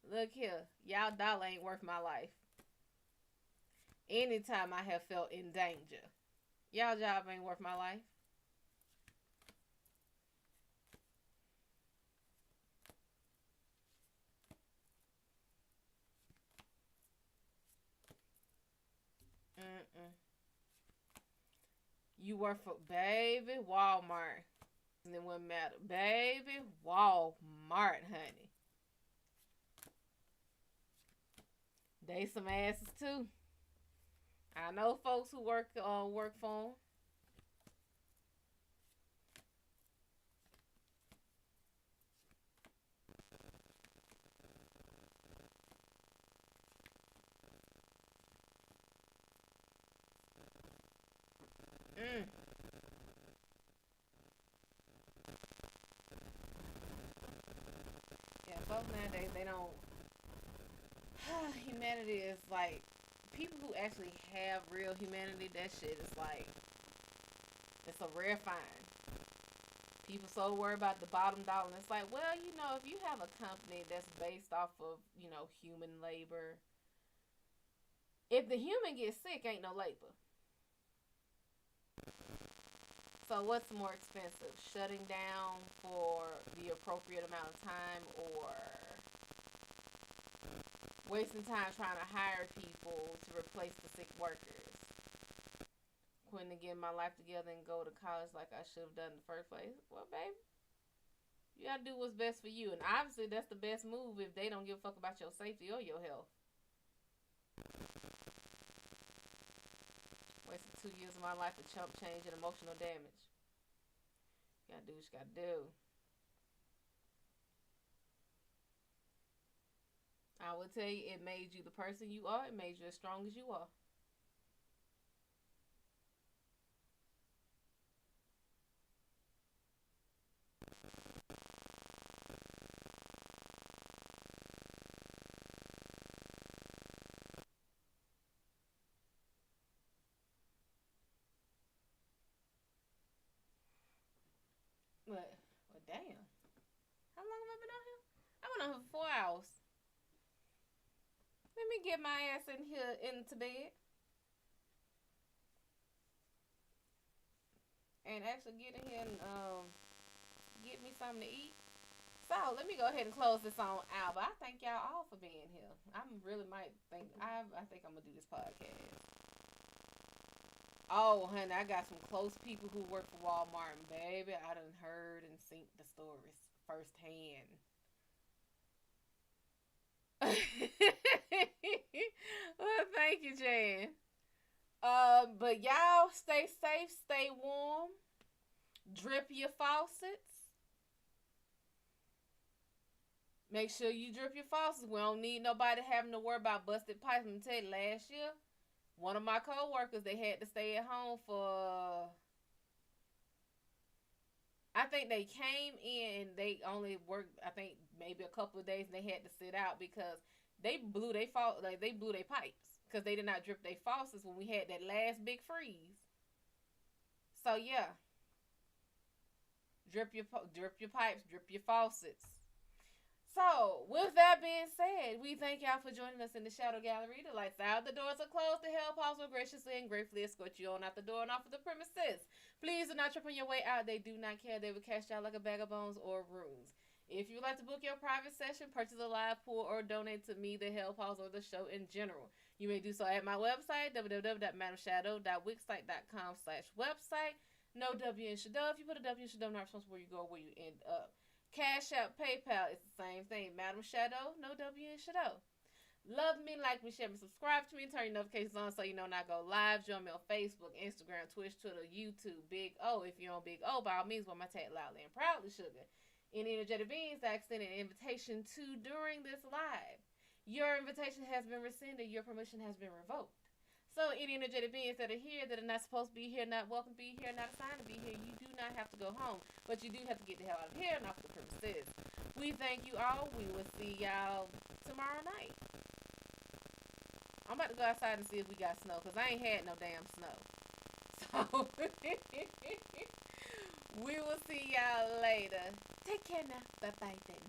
look here, y'all dollar ain't worth my life. Anytime I have felt in danger, y'all job ain't worth my life. Mm-mm. You work for baby Walmart, and it wouldn't matter. Baby Walmart, honey. They some asses too. I know folks who work for them. Mm. Yeah, folks nowadays they don't. Humanity is like people who actually have real humanity. That shit is like it's a rare find. People so worried about the bottom dollar, and it's like, well, you know, if you have a company that's based off of, you know, human labor, if the human gets sick, ain't no labor. So what's more expensive, shutting down for the appropriate amount of time, or wasting time trying to hire people to replace the sick workers? Quitting to get my life together and go to college like I should have done in the first place. Well, baby, you gotta do what's best for you, and obviously that's the best move if they don't give a fuck about your safety or your health. Wasted 2 years of my life for chump change and emotional damage. You gotta do what you gotta do. I would tell you, it made you the person you are. It made you as strong as you are. Well, damn. How long have I been on here? I've been on here for 4 hours. Let me get my ass in here into bed and actually get in here and get me something to eat. So let me go ahead and close this on out. But I thank y'all all for being here. I really might think I think I'm gonna do this podcast. Oh, honey, I got some close people who work for Walmart, and baby, I done heard and seen the stories firsthand. Well, thank you, Jan. But y'all stay safe, stay warm, drip your faucets. Make sure you drip your faucets. We don't need nobody having to worry about busted pipes. Let me tell you, last year, one of my co-workers, they had to stay at home for, I think they came in and they only worked, I think maybe a couple of days, and they had to sit out because they blew their pipes because they did not drip their faucets when we had that last big freeze. So yeah, drip your pipes, drip your faucets. So, with that being said, we thank y'all for joining us in the Shad'O Gallery. The lights out, the doors are closed, the Hellpaws will graciously and gratefully escort you on out the door and off of the premises. Please do not trip on your way out. They do not care. They will catch y'all like a bag of bones or runes. If you would like to book your private session, purchase a live pool, or donate to me, the Hellpaws, or the show in general, you may do so at my website, www.MadamShadO.wixsite.com/website. No W in Shad'O. If you put a W in Shad'O, not responsible where you go, where you end up. Cash App, PayPal, it's the same thing. Madam Shad'O, no W in Shad'O. Love me, like me, share me, subscribe to me, turn your notifications on so you know when I go live. Join me on Facebook, Instagram, Twitch, Twitter, YouTube, Big O. If you're on Big O, by all means, wear my tag loudly and proudly, sugar. Any energetic beings I extend an invitation to during this live. Your invitation has been rescinded. Your permission has been revoked. So any energetic beings that are here that are not supposed to be here, not welcome to be here, not assigned to be here, you do not have to go home. But you do have to get the hell out of here and off the premises. We thank you all. We will see y'all tomorrow night. I'm about to go outside and see if we got snow, because I ain't had no damn snow. So we will see y'all later. Take care now. Bye-bye then.